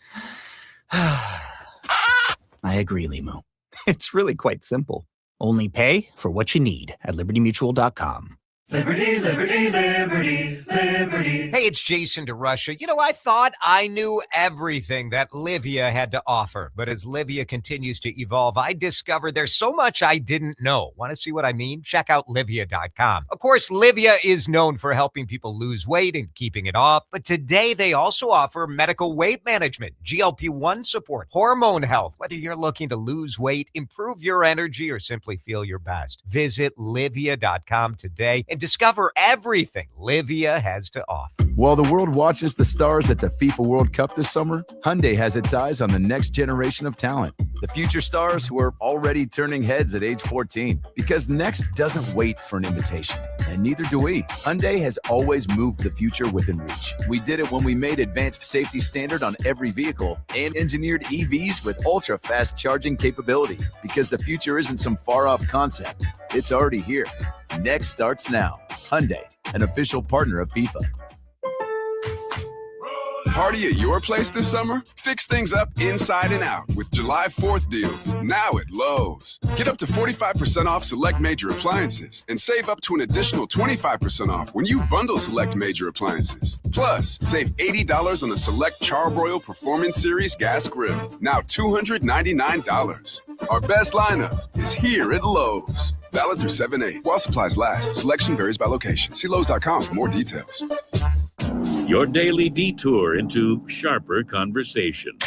I agree, Limu. It's really quite simple. Only pay for what you need at libertymutual.com. Liberty, liberty, liberty, liberty. Hey, it's Jason DeRusha. You know, I thought I knew everything that Livia had to offer. But as Livia continues to evolve, I discovered there's so much I didn't know. Want to see what I mean? Check out Livia.com. Of course, Livia is known for helping people lose weight and keeping it off. But today, they also offer medical weight management, GLP-1 support, hormone health. Whether you're looking to lose weight, improve your energy, or simply feel your best, visit Livia.com today and discover everything Livia has to offer. While the world watches the stars at the FIFA World Cup this summer, Hyundai has its eyes on the next generation of talent. The future stars who are already turning heads at age 14. Because next doesn't wait for an invitation, and neither do we. Hyundai has always moved the future within reach. We did it when we made advanced safety standard on every vehicle and engineered EVs with ultra-fast charging capability. Because the future isn't some far-off concept. It's already here. Next starts now. Hyundai, an official partner of FIFA. Party at your place this summer? Fix things up inside and out with July 4th deals, now at Lowe's. Get up to 45% off select major appliances and save up to an additional 25% off when you bundle select major appliances. Plus, save $80 on the select Charbroil Performance Series gas grill, now $299. Our best lineup is here at Lowe's. Valid through 7/8. While supplies last, selection varies by location. See Lowe's.com for more details. Your daily detour into sharper conversation.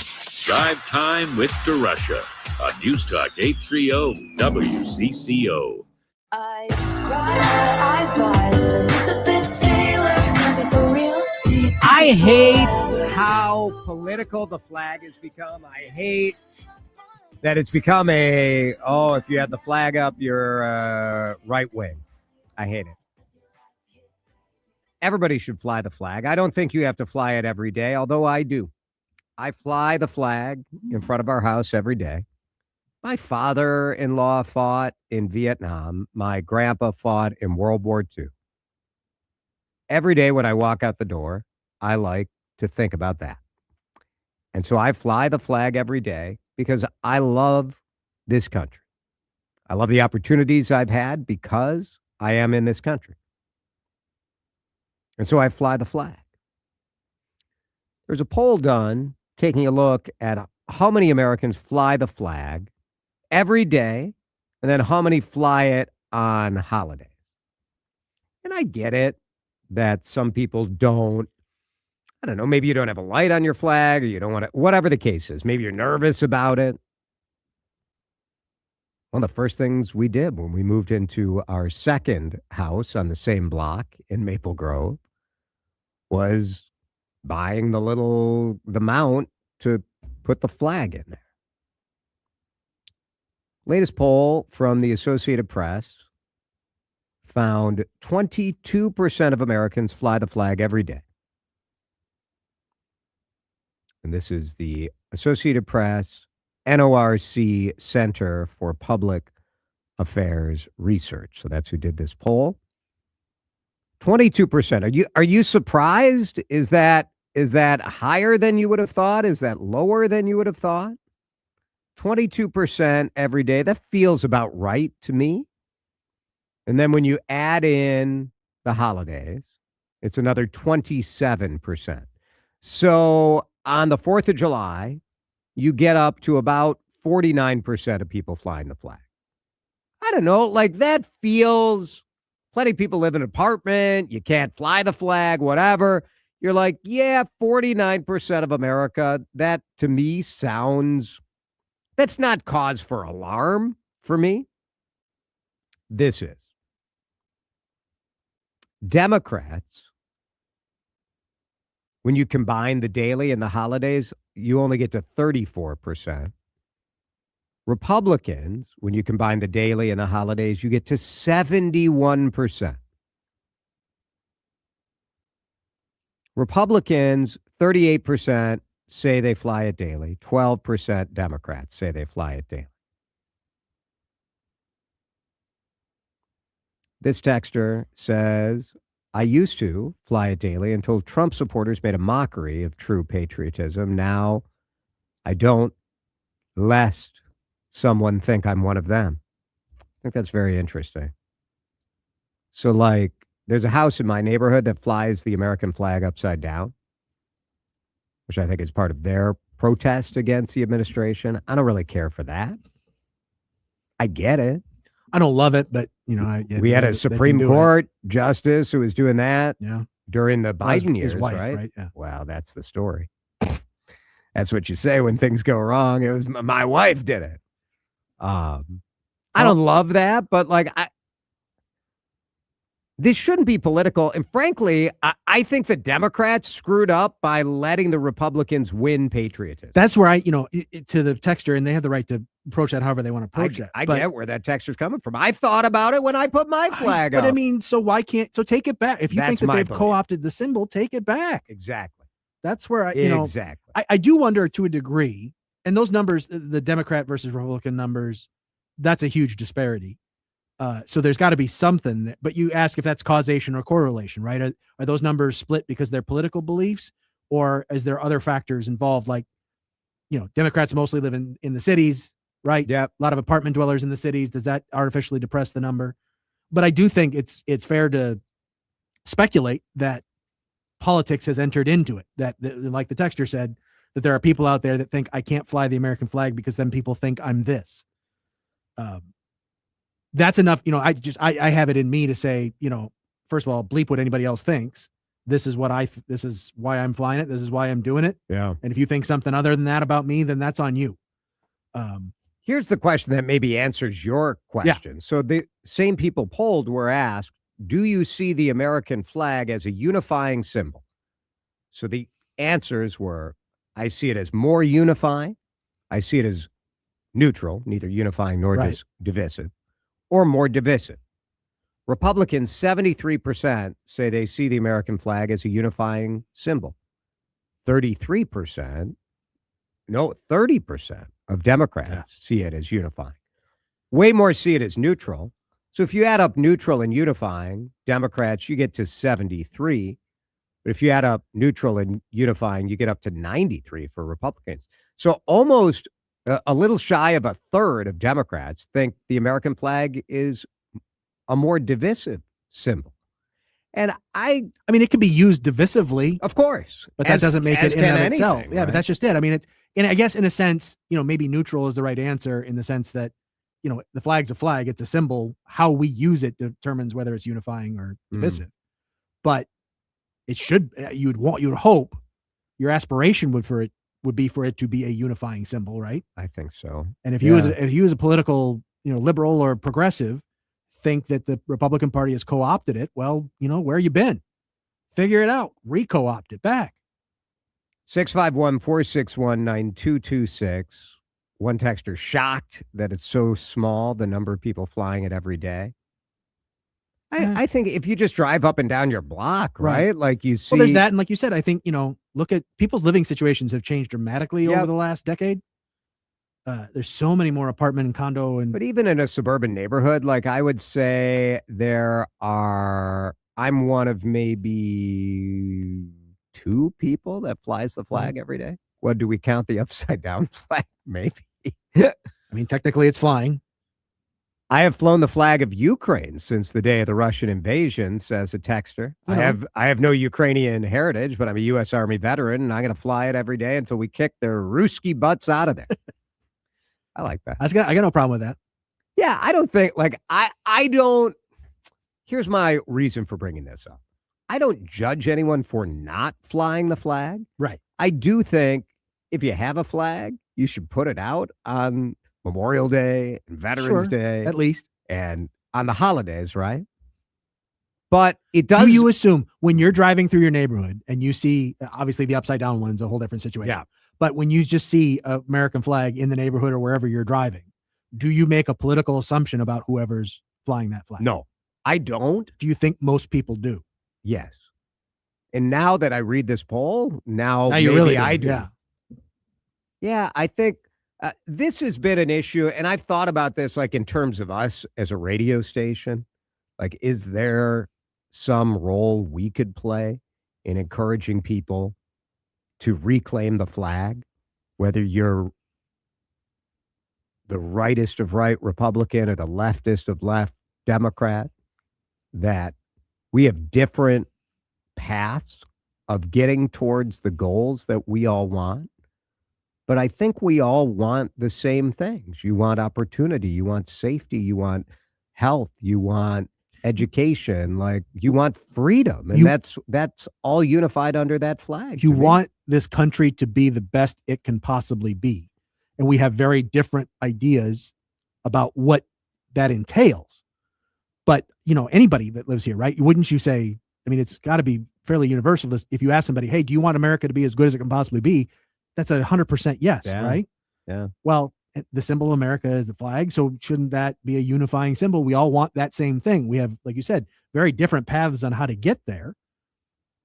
Drive Time with DeRusha on News Talk 830 WCCO. I cried my eyes dry. Elizabeth Taylor, tell me for real. I hate how political the flag has become. I hate that it's become if you have the flag up, you're right wing. I hate it. Everybody should fly the flag. I don't think you have to fly it every day, although I do. I fly the flag in front of our house every day. My father-in-law fought in Vietnam. My grandpa fought in World War II. Every day when I walk out the door, I like to think about that. And so I fly the flag every day because I love this country. I love the opportunities I've had because I am in this country. And so I fly the flag. There's a poll done taking a look at how many Americans fly the flag every day and then how many fly it on holidays. And I get it that some people don't. I don't know, maybe you don't have a light on your flag or you don't want to, whatever the case is. Maybe you're nervous about it. One of the first things we did when we moved into our second house on the same block in Maple Grove was buying the mount to put the flag in there. Latest poll from the Associated Press found 22% of Americans fly the flag every day. And this is the Associated Press NORC Center for Public Affairs Research. So that's who did this poll. 22%. Are you surprised? Is that higher than you would have thought? Is that lower than you would have thought? 22% every day. That feels about right to me. And then when you add in the holidays, it's another 27%. So on the 4th of July, you get up to about 49% of people flying the flag. I don't know, like that feels, plenty of people live in an apartment, you can't fly the flag, whatever. You're like, yeah, 49% of America, that to me sounds That's not cause for alarm for me. This is. Democrats, when you combine the daily and the holidays, you only get to 34%. Republicans, when you combine the daily and the holidays, you get to 71%. Republicans, 38% say they fly it daily. 12% Democrats say they fly it daily. This texter says, I used to fly it daily until Trump supporters made a mockery of true patriotism. Now I don't, lest someone think I'm one of them. I think that's very interesting. So, like, there's a house in my neighborhood that flies the American flag upside down, which I think is part of their protest against the administration. I don't really care for that. I get it. I don't love it, but, you know, we had a Supreme Court justice who was doing that during the Biden years, his wife, right? Yeah. Wow, that's the story. That's what you say when things go wrong. It was my wife did it. I don't love that, but like this shouldn't be political. And frankly, I think the Democrats screwed up by letting the Republicans win patriotism. That's where to the texter, and they have the right to approach that however they want to approach that. I get where that texter's coming from. I thought about it when I put my flag up. But I mean, so take it back. If you think that they've co-opted the symbol, take it back. Exactly. That's where exactly. I do wonder to a degree, and those numbers, the Democrat versus Republican numbers, that's a huge disparity. So there's got to be something, but you ask if that's causation or correlation, right? Are those numbers split because they're political beliefs, or is there other factors involved? Like, Democrats mostly live in the cities, right? Yeah. A lot of apartment dwellers in the cities. Does that artificially depress the number? But I do think it's fair to speculate that politics has entered into it. That like the texter said, that there are people out there that think I can't fly the American flag because then people think I'm this. That's enough. I have it in me to say, first of all, bleep what anybody else thinks. This is this is why I'm flying it. This is why I'm doing it. Yeah. And if you think something other than that about me, then that's on you. Here's the question that maybe answers your question. Yeah. So the same people polled were asked, do you see the American flag as a unifying symbol? So the answers were, I see it as more unifying. I see it as neutral, neither unifying nor divisive, or more divisive. Republicans, 73% say they see the American flag as a unifying symbol. 30% of Democrats see it as unifying. Way more see it as neutral. So if you add up neutral and unifying, Democrats, you get to 73. But if you add up neutral and unifying, you get up to 93 for Republicans. So almost a little shy of a third of Democrats think the American flag is a more divisive symbol. And I mean, it can be used divisively, of course, but that doesn't make it in and of itself. Yeah, right? But that's just it. I mean, and I guess in a sense, maybe neutral is the right answer in the sense that, the flag's a flag, it's a symbol. How we use it determines whether it's unifying or divisive. But it should, you'd hope, your aspiration would be for it to be a unifying symbol, right? I think so. And if you as a political, liberal or progressive, think that the Republican Party has co-opted it, well, where you been? Figure it out. Re-co-opt it back. 651-461-9226. One texter shocked that it's so small, the number of people flying it every day. I think if you just drive up and down your block, right? Like you see. Well, there's that. And like you said, I think, look at people's living situations have changed dramatically over the last decade. There's so many more apartment and condo. But even in a suburban neighborhood, like I would say I'm one of maybe 2 people that flies the flag every day. Well, do we count the upside down flag? Maybe. I mean, technically it's flying. I have flown the flag of Ukraine since the day of the Russian invasion, says a texter. I have no Ukrainian heritage, but I'm a U.S. Army veteran, and I'm going to fly it every day until we kick their Ruski butts out of there. I like that. I got no problem with that. Yeah, I don't think, I don't, here's my reason for bringing this up. I don't judge anyone for not flying the flag. Right. I do think if you have a flag, you should put it out on Memorial Day and Veterans Day. At least. And on the holidays, right? But it does. Do you assume when you're driving through your neighborhood and you see, obviously the upside down one's a whole different situation. Yeah. But when you just see an American flag in the neighborhood or wherever you're driving, do you make a political assumption about whoever's flying that flag? No, I don't. Do you think most people do? Yes. And now that I read this poll, now you maybe really do. I do. Yeah. Yeah, I think this has been an issue, and I've thought about this like in terms of us as a radio station. Like, is there some role we could play in encouraging people to reclaim the flag, whether you're the rightest of right Republican or the leftist of left Democrat, that we have different paths of getting towards the goals that we all want. But I think we all want the same things. You want opportunity, you want safety, you want health, you want education, like you want freedom. And that's all unified under that flag. You want this country to be the best it can possibly be. And we have very different ideas about what that entails. But, anybody that lives here, right? Wouldn't you say, it's got to be fairly universal. If you ask somebody, hey, do you want America to be as good as it can possibly be? That's 100% yes, right? Yeah. Well, the symbol of America is the flag. So shouldn't that be a unifying symbol? We all want that same thing. We have, like you said, very different paths on how to get there,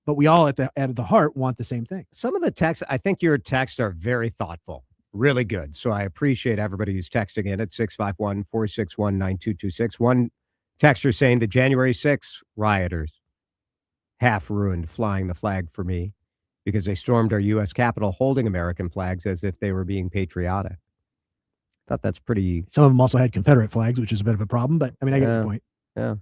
but we all at the heart want the same thing. Some of the texts, I think your texts are very thoughtful, really good. So I appreciate everybody who's texting in at 651-461-9226. One texter saying the January 6th rioters half ruined flying the flag for me because they stormed our U.S. Capitol holding American flags as if they were being patriotic. Thought that's pretty. Some of them also had Confederate flags, which is a bit of a problem, but I get your point. Yeah.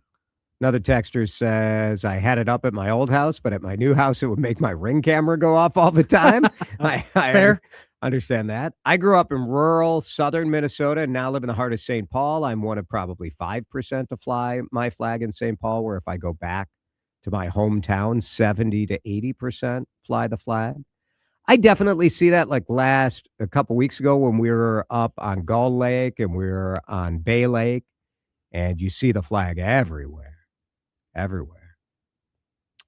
Another texter says, I had it up at my old house, but at my new house, it would make my Ring camera go off all the time. I Fair. Understand that. I grew up in rural southern Minnesota and now live in the heart of St. Paul. I'm one of probably 5% to fly my flag in St. Paul, where if I go back to my hometown, 70 to 80% fly the flag. I definitely see that, like a couple weeks ago when we were up on Gull Lake and we were on Bay Lake, and you see the flag everywhere.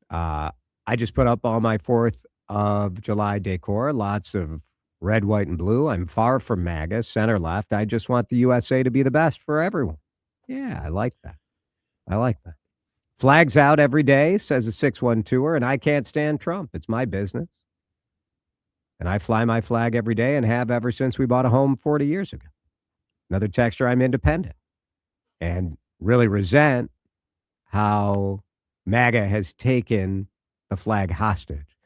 I just put up all my 4th of July decor, lots of red, white, and blue. I'm far from MAGA, center left. I just want the USA to be the best for everyone. Yeah, I like that. Flags out every day, says a 612er, and I can't stand Trump. It's my business. And I fly my flag every day and have ever since we bought a home 40 years ago. Another texter, I'm independent and really resent how MAGA has taken the flag hostage.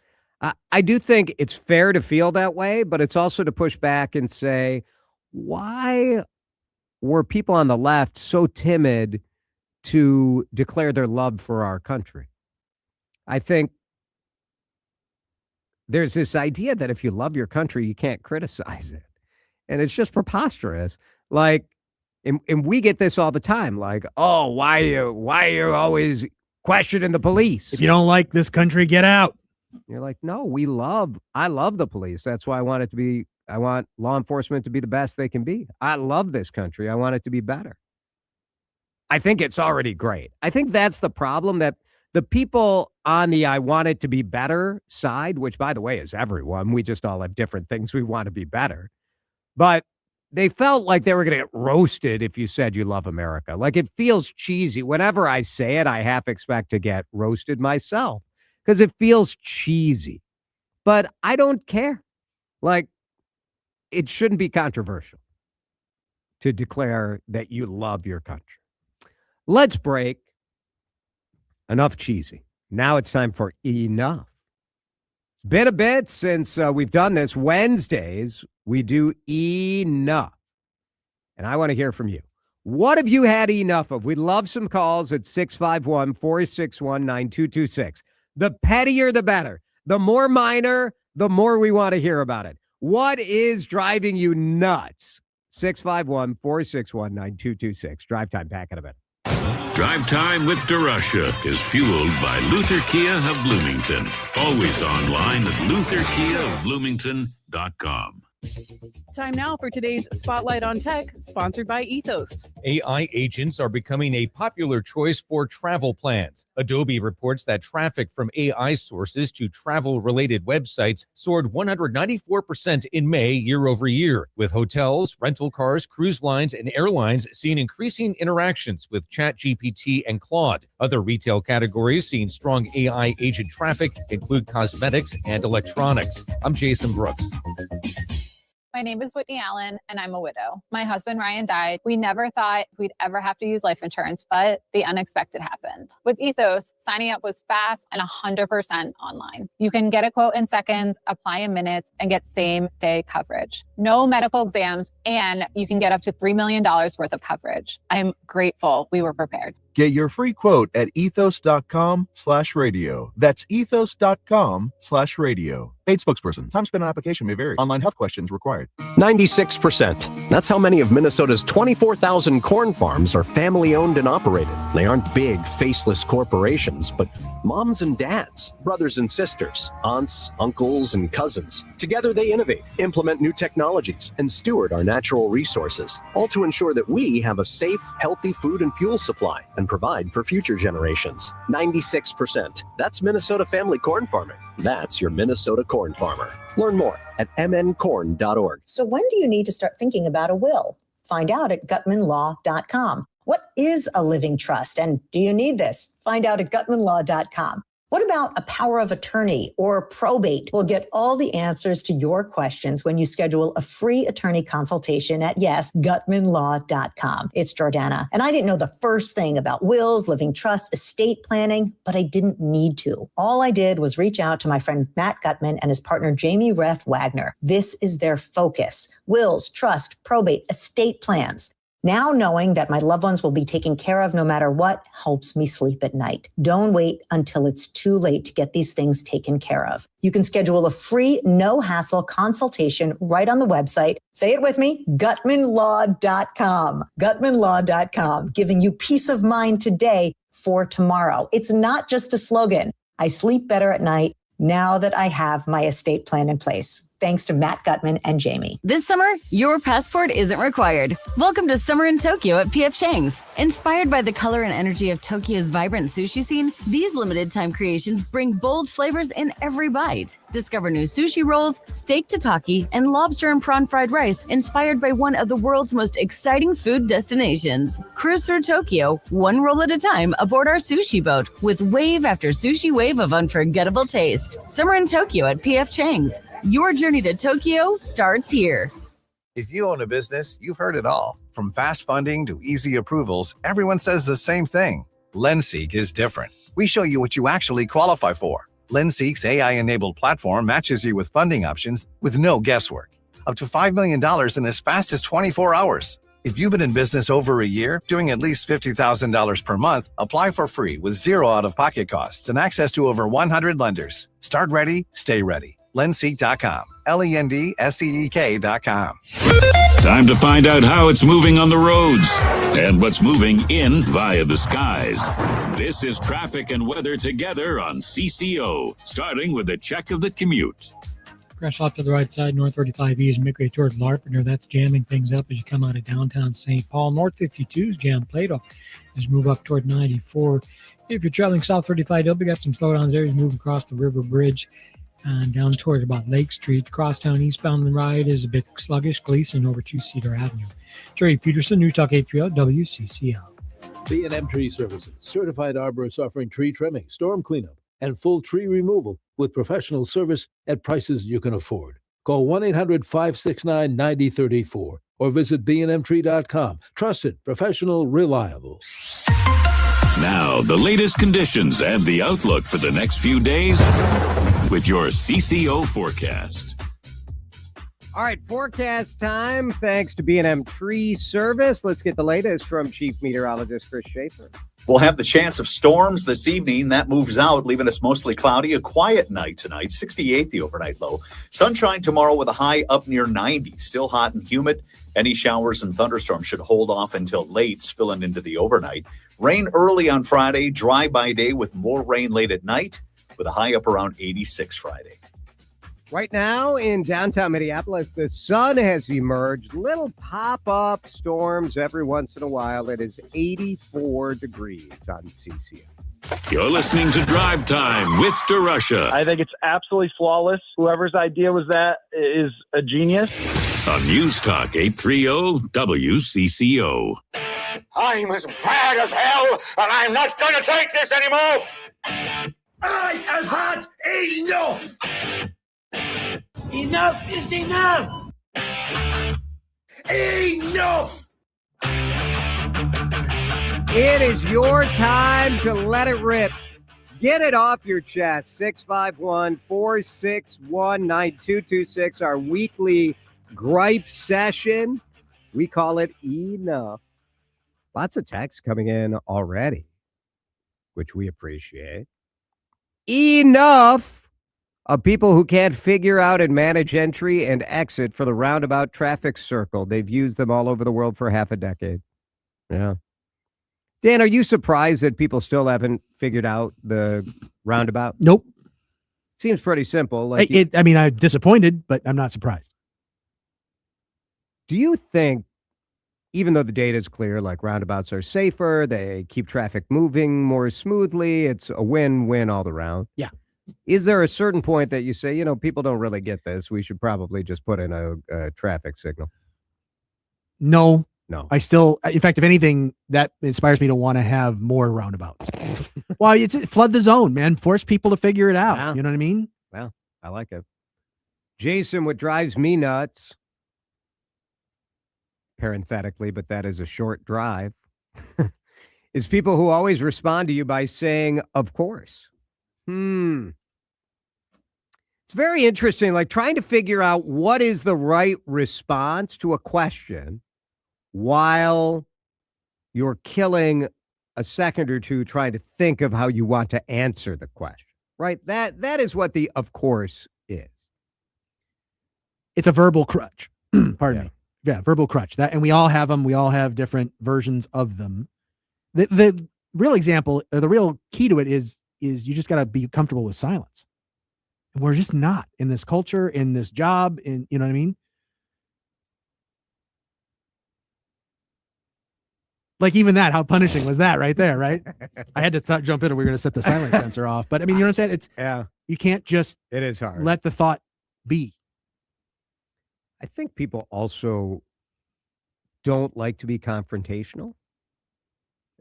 I do think it's fair to feel that way, but it's also to push back and say, why were people on the left so timid to declare their love for our country? I think there's this idea that if you love your country, you can't criticize it. And it's just preposterous. Like, and we get this all the time. Like, oh, why are you always questioning the police? If you don't like this country, get out. You're like, no, I love the police. That's why I want law enforcement to be the best they can be. I love this country. I want it to be better. I think it's already great. I think that's the problem, that the people on the I want it to be better side, which, by the way, is everyone. We just all have different things we want to be better. But they felt like they were going to get roasted if you said you love America. Like, it feels cheesy. Whenever I say it, I half expect to get roasted myself because it feels cheesy. But I don't care. Like, it shouldn't be controversial to declare that you love your country. Let's break. Enough cheesy. Now it's time for enough. It's been a bit since we've done this. Wednesdays, we do enough. And I want to hear from you. What have you had enough of? We'd love some calls at 651-461-9226. The pettier, the better. The more minor, the more we want to hear about it. What is driving you nuts? 651-461-9226. Drive time back in a bit. Drive Time with DeRusha is fueled by Luther Kia of Bloomington. Always online at lutherkiaofbloomington.com. ethos.com. Time now for today's Spotlight on Tech, sponsored by Ethos. AI agents are becoming a popular choice for travel plans. Adobe reports that traffic from AI sources to travel-related websites soared 194% in May year over year, with hotels, rental cars, cruise lines, and airlines seeing increasing interactions with ChatGPT and Claude. Other retail categories seeing strong AI agent traffic include cosmetics and electronics. I'm Jason Brooks. My name is Whitney Allen, and I'm a widow. My husband, Ryan, died. We never thought we'd ever have to use life insurance, but the unexpected happened. With Ethos, signing up was fast and 100% online. You can get a quote in seconds, apply in minutes, and get same-day coverage. No medical exams, and you can get up to $3 million worth of coverage. I'm grateful we were prepared. Get your free quote at ethos.com/radio. That's ethos.com/radio. Paid spokesperson. Time spent on application may vary. Online health questions required. 96%. That's how many of Minnesota's 24,000 corn farms are family owned and operated. They aren't big, faceless corporations, but moms and dads, brothers and sisters, aunts, uncles, and cousins. Together they innovate, implement new technologies, and steward our natural resources, all to ensure that we have a safe, healthy food and fuel supply and provide for future generations. 96%. That's Minnesota family corn farming. That's your Minnesota corn farmer. Learn more at mncorn.org. So when do you need to start thinking about a will? Find out at gutmanlaw.com. What is a living trust, and do you need this? Find out at gutmanlaw.com. What about a power of attorney or probate? We'll get all the answers to your questions when you schedule a free attorney consultation at, gutmanlaw.com. It's Jordana. And I didn't know the first thing about wills, living trusts, estate planning, but I didn't need to. All I did was reach out to my friend Matt Gutman and his partner Jamie Ref Wagner. This is their focus: wills, trust, probate, estate plans. Now knowing that my loved ones will be taken care of no matter what helps me sleep at night. Don't wait until it's too late to get these things taken care of. You can schedule a free, no-hassle consultation right on the website. Say it with me, gutmanlaw.com. Gutmanlaw.com, giving you peace of mind today for tomorrow. It's not just a slogan. I sleep better at night now that I have my estate plan in place. Thanks to Matt Gutman and Jamie. This summer, your passport isn't required. Welcome to Summer in Tokyo at P.F. Chang's. Inspired by the color and energy of Tokyo's vibrant sushi scene, these limited-time creations bring bold flavors in every bite. Discover new sushi rolls, steak tataki, and lobster and prawn fried rice inspired by one of the world's most exciting food destinations. Cruise through Tokyo, one roll at a time aboard our sushi boat with wave after sushi wave of unforgettable taste. Summer in Tokyo at P.F. Chang's. Your journey to Tokyo starts here. If you own a business, you've heard it all. From fast funding to easy approvals, everyone says the same thing. LendSeek is different. We show you what you actually qualify for. LendSeek's AI-enabled platform matches you with funding options with no guesswork. Up to $5 million in as fast as 24 hours. If you've been in business over a year, doing at least $50,000 per month, apply for free with zero out-of-pocket costs and access to over 100 lenders. Start ready, stay ready. LendSeek.com. LendSeek.com. Time to find out how it's moving on the roads and what's moving in via the skies. This is traffic and weather together on CCO, starting with a check of the commute. Crash off to the right side, North 35 East, midway toward Larpenteur. That's jamming things up as you come out of downtown St. Paul. North 52's jam Plato as you move up toward 94. If you're traveling South 35, we got some slowdowns there as you move across the River Bridge and down toward about Lake Street. Crosstown eastbound the ride is a bit sluggish. Gleason over to Cedar Avenue. Jerry Peterson, News Talk 830 WCCO. B&M Tree Services, certified arborists offering tree trimming, storm cleanup, and full tree removal with professional service at prices you can afford. Call 1-800-569-9034 or visit bnmtree.com. Trusted, professional, reliable. Now, the latest conditions and the outlook for the next few days with your CCO forecast. All right, forecast time. Thanks to B&M Tree Service. Let's get the latest from Chief Meteorologist Chris Schaefer. We'll have the chance of storms this evening. That moves out, leaving us mostly cloudy. A quiet night tonight, 68 the overnight low. Sunshine tomorrow with a high up near 90. Still hot and humid. Any showers and thunderstorms should hold off until late, spilling into the overnight. Rain early on Friday, dry by day with more rain late at night, with a high up around 86 Friday. Right now in downtown Minneapolis, the sun has emerged. Little pop-up storms every once in a while. It is 84 degrees on CCM. You're listening to Drive Time with DeRusha I think it's absolutely flawless. Whoever's idea was that is a genius. on News Talk 830 WCCO. I'm as mad as hell, and I'm not going to take this anymore. I have had enough. Enough is enough. Enough. It is your time to let it rip. Get it off your chest. 651-461-9226, our weekly gripe session. We call it Enough. Lots of texts coming in already, which we appreciate. Enough of people who can't figure out and manage entry and exit for the roundabout traffic circle. They've used them all over the world for half a decade. Yeah. Dan, are you surprised that people still haven't figured out the roundabout? Nope. Seems pretty simple. I'm disappointed, but I'm not surprised. Do you think, even though the data is clear, like roundabouts are safer, they keep traffic moving more smoothly, it's a win-win all around? Yeah. Is there a certain point that you say, people don't really get this, we should probably just put in a traffic signal? No. No. I still, in fact, if anything, that inspires me to want to have more roundabouts. Well, it's flood the zone, man. Force people to figure it out. Yeah. You know what I mean? Well, I like it. Jason, what drives me nuts, parenthetically, but that is a short drive, is people who always respond to you by saying, of course. It's very interesting, like trying to figure out what is the right response to a question while you're killing a second or two trying to think of how you want to answer the question, right? That is what the of course is. It's a verbal crutch. Pardon me. Yeah, verbal crutch. And we all have them. We all have different versions of them. The real example, or the real key to it is you just got to be comfortable with silence. And we're just not in this culture, in this job, you know what I mean? Like even that, how punishing was that right there, right? I had to jump in, or we were going to set the silence sensor off. But I mean, you know what I'm saying? You can't just it is hard. Let the thought be. I think people also don't like to be confrontational.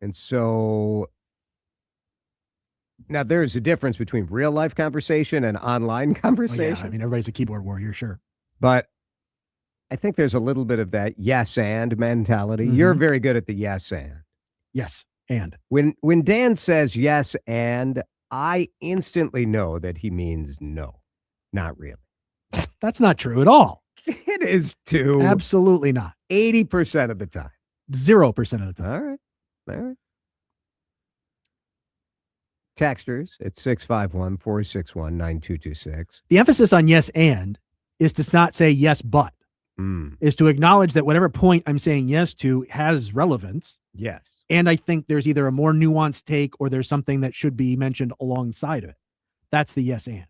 And so now there's a difference between real life conversation and online conversation. Well, yeah, I mean, everybody's a keyboard warrior, sure. But I think there's a little bit of that yes and mentality. You're very good at the yes and. Yes, and. When Dan says yes and, I instantly know that he means no, not really. That's not true at all. It is too. Absolutely not. 80% of the time. 0% of the time. All right. Texters at 651-461-9226. The emphasis on yes and is to not say yes but. Is to acknowledge that whatever point I'm saying yes to has relevance. Yes. And I think there's either a more nuanced take or there's something that should be mentioned alongside of it. That's the yes and.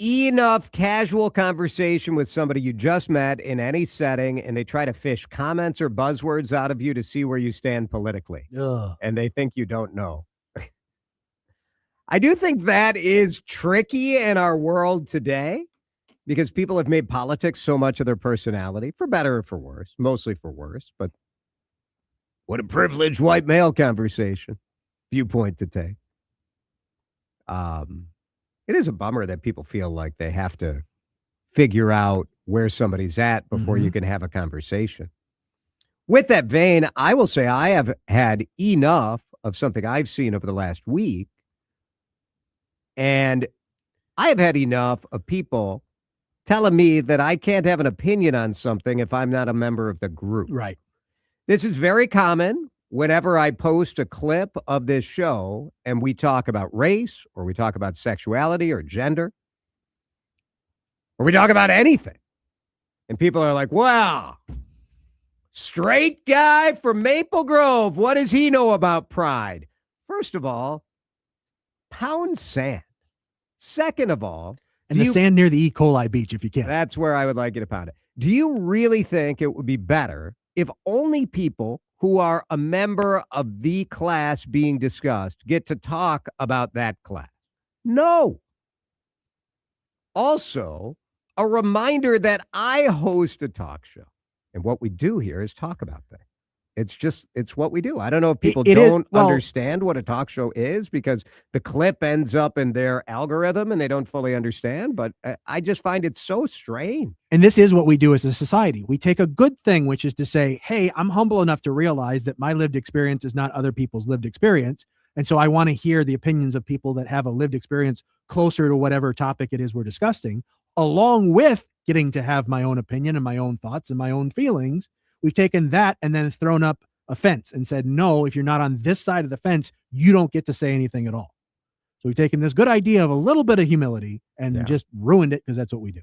Enough casual conversation with somebody you just met in any setting, and they try to fish comments or buzzwords out of you to see where you stand politically. Ugh. And they think you don't know. I do think that is tricky in our world today, because people have made politics so much of their personality, for better or for worse, mostly for worse. But what a privileged white male conversation viewpoint to take. It is a bummer that people feel like they have to figure out where somebody's at before you can have a conversation. With that vein, I will say I have had enough of something I've seen over the last week. And I have had enough of people telling me that I can't have an opinion on something if I'm not a member of the group. Right. This is very common whenever I post a clip of this show and we talk about race, or we talk about sexuality or gender, or we talk about anything. And people are like, wow, straight guy from Maple Grove, what does he know about pride? First of all, pound sand. Second of all, And the sand near the E. coli beach, if you can. That's where I would like you to pound it. Do you really think it would be better if only people who are a member of the class being discussed get to talk about that class? No. Also, a reminder that I host a talk show. And what we do here is talk about things. It's what we do. I don't know if people don't understand what a talk show is because the clip ends up in their algorithm and they don't fully understand, but I just find it so strange. And this is what we do as a society. We take a good thing, which is to say, hey, I'm humble enough to realize that my lived experience is not other people's lived experience. And so I want to hear the opinions of people that have a lived experience closer to whatever topic it is we're discussing, along with getting to have my own opinion and my own thoughts and my own feelings. We've taken that and then thrown up a fence and said, no, if you're not on this side of the fence, you don't get to say anything at all. So we've taken this good idea of a little bit of humility and just ruined it because that's what we do.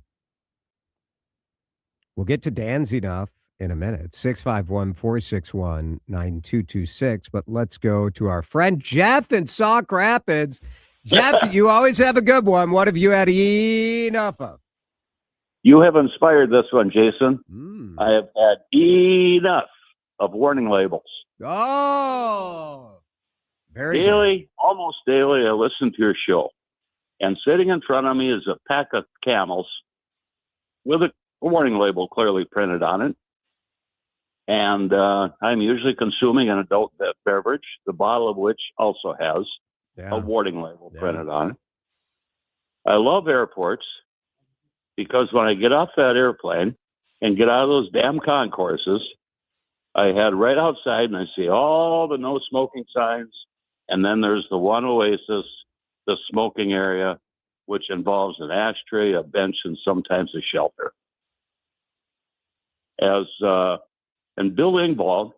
We'll get to Dan's enough in a minute. 651-461-9226. But let's go to our friend Jeff in Sauk Rapids. Jeff, you always have a good one. What have you had enough of? You have inspired this one, Jason. I have had enough of warning labels. Oh, very daily, good. Almost daily, I listen to your show. And sitting in front of me is a pack of Camels with a warning label clearly printed on it. And I'm usually consuming an adult beverage, the bottle of which also has a warning label printed on it. I love airports. Because when I get off that airplane and get out of those damn concourses, I head right outside and I see all the no smoking signs. And then there's the one oasis, the smoking area, which involves an ashtray, a bench, and sometimes a shelter. And Bill Engvall,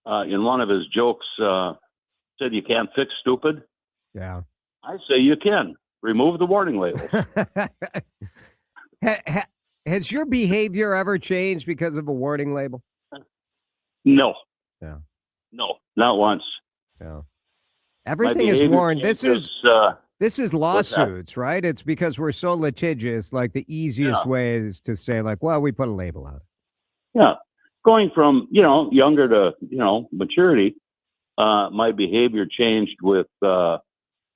in one of his jokes, said you can't fix stupid. Yeah. I say you can. Remove the warning labels. Has your behavior ever changed because of a warning label? No. Yeah. No, not once. No. Everything is warned. This is lawsuits, right? It's because we're so litigious. Like the easiest way is to say, like, well, we put a label on it. Yeah. Going from, younger to, maturity, my behavior changed with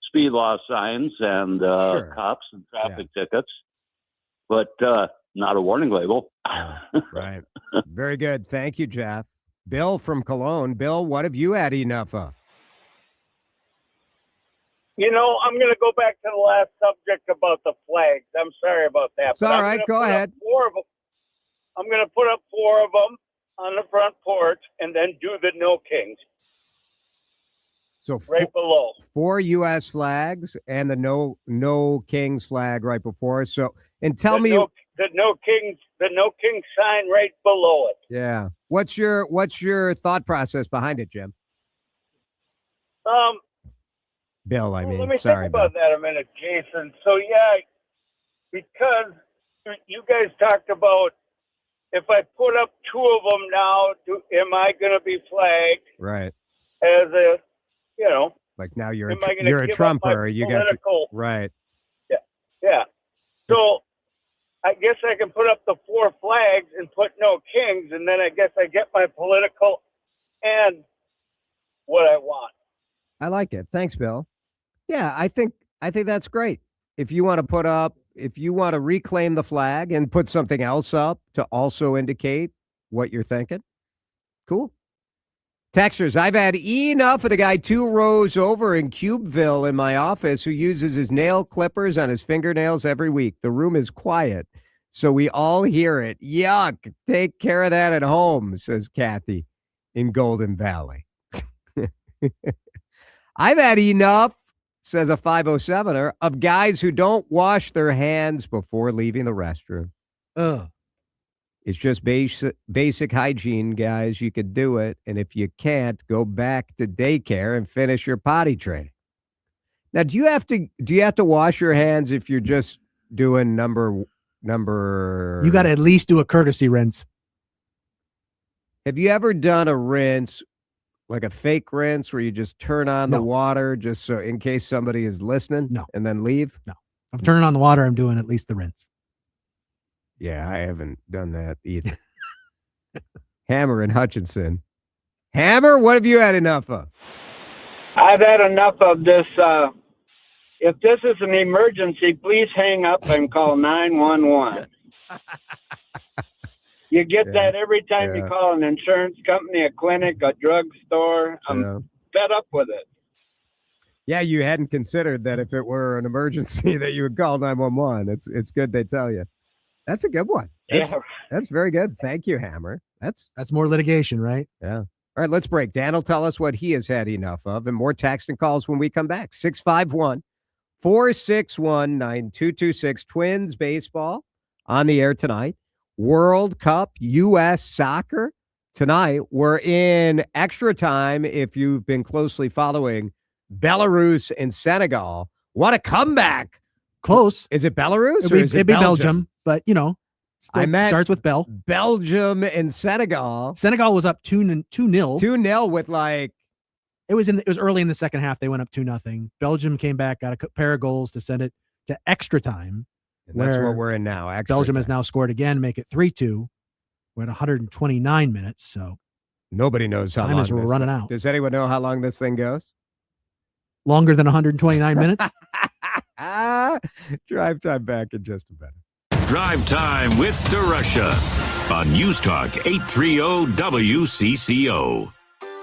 speed law signs and cops and traffic tickets, but not a warning label. Right. Very good. Thank you, Jeff. Bill from Cologne. Bill, what have you had enough of? I'm going to go back to the last subject about the flags. I'm sorry about that. It's all right. Go ahead. I'm going to put up 4 of them on the front porch and then do the no kings. So right below 4 U.S. flags and the no kings flag right before. So, and tell me the no kings sign right below it. Yeah. What's your thought process behind it, Jim? Bill, I mean, let me sorry think about that a minute, Jason. So because you guys talked about if I put up 2 of them now, am I going to be flagged? Right. As a like now you're am I gonna you're a give up my Trumper. You got political- right. Yeah. So I guess I can put up the 4 flags and put no kings, and then I guess I get my political and what I want. I like it. Thanks, Bill. Yeah, I think that's great. If you want to reclaim the flag and put something else up to also indicate what you're thinking, cool. Texters, I've had enough of the guy 2 rows over in Cubeville in my office who uses his nail clippers on his fingernails every week. The room is quiet, so we all hear it. Yuck. Take care of that at home, says Kathy in Golden Valley. I've had enough, says a 507er, of guys who don't wash their hands before leaving the restroom. Ugh. It's just basic hygiene, guys. You could do it. And if you can't, go back to daycare and finish your potty training. Now, do you have to wash your hands if you're just doing number? You got to at least do a courtesy rinse. Have you ever done a rinse, like a fake rinse where you just turn on the water just so in case somebody is listening? No. And then leave? No. I'm turning on the water. I'm doing at least the rinse. Yeah, I haven't done that either. Hammer and Hutchinson. Hammer, what have you had enough of? I've had enough of this. If this is an emergency, please hang up and call 911. You get that every time you call an insurance company, a clinic, a drugstore. I'm fed up with it. Yeah, you hadn't considered that if it were an emergency that you would call 911. It's good they tell you. That's a good one. That's very good. Thank you, Hammer. That's more litigation, right? Yeah. All right, let's break. Dan will tell us what he has had enough of, and more text and calls when we come back. 651-461-9226. Twins baseball on the air tonight. World Cup U.S. soccer tonight. We're in extra time if you've been closely following Belarus and Senegal. What a comeback. Close. Is it Belarus or is it it'd be Belgium? But, starts with Bell. Belgium and Senegal. Senegal was up 2-0. 2-0 with it was early in the second half. They went up 2-0. Belgium came back, got a pair of goals to send it to extra time. And that's what we're in now. Belgium has now scored again, make it 3-2. We're at 129 minutes, so nobody knows how long we're running out. Does anyone know how long this thing goes? Longer than 129 minutes? Drive time back in just a minute. Drive Time with DeRusha on News Talk 830 WCCO.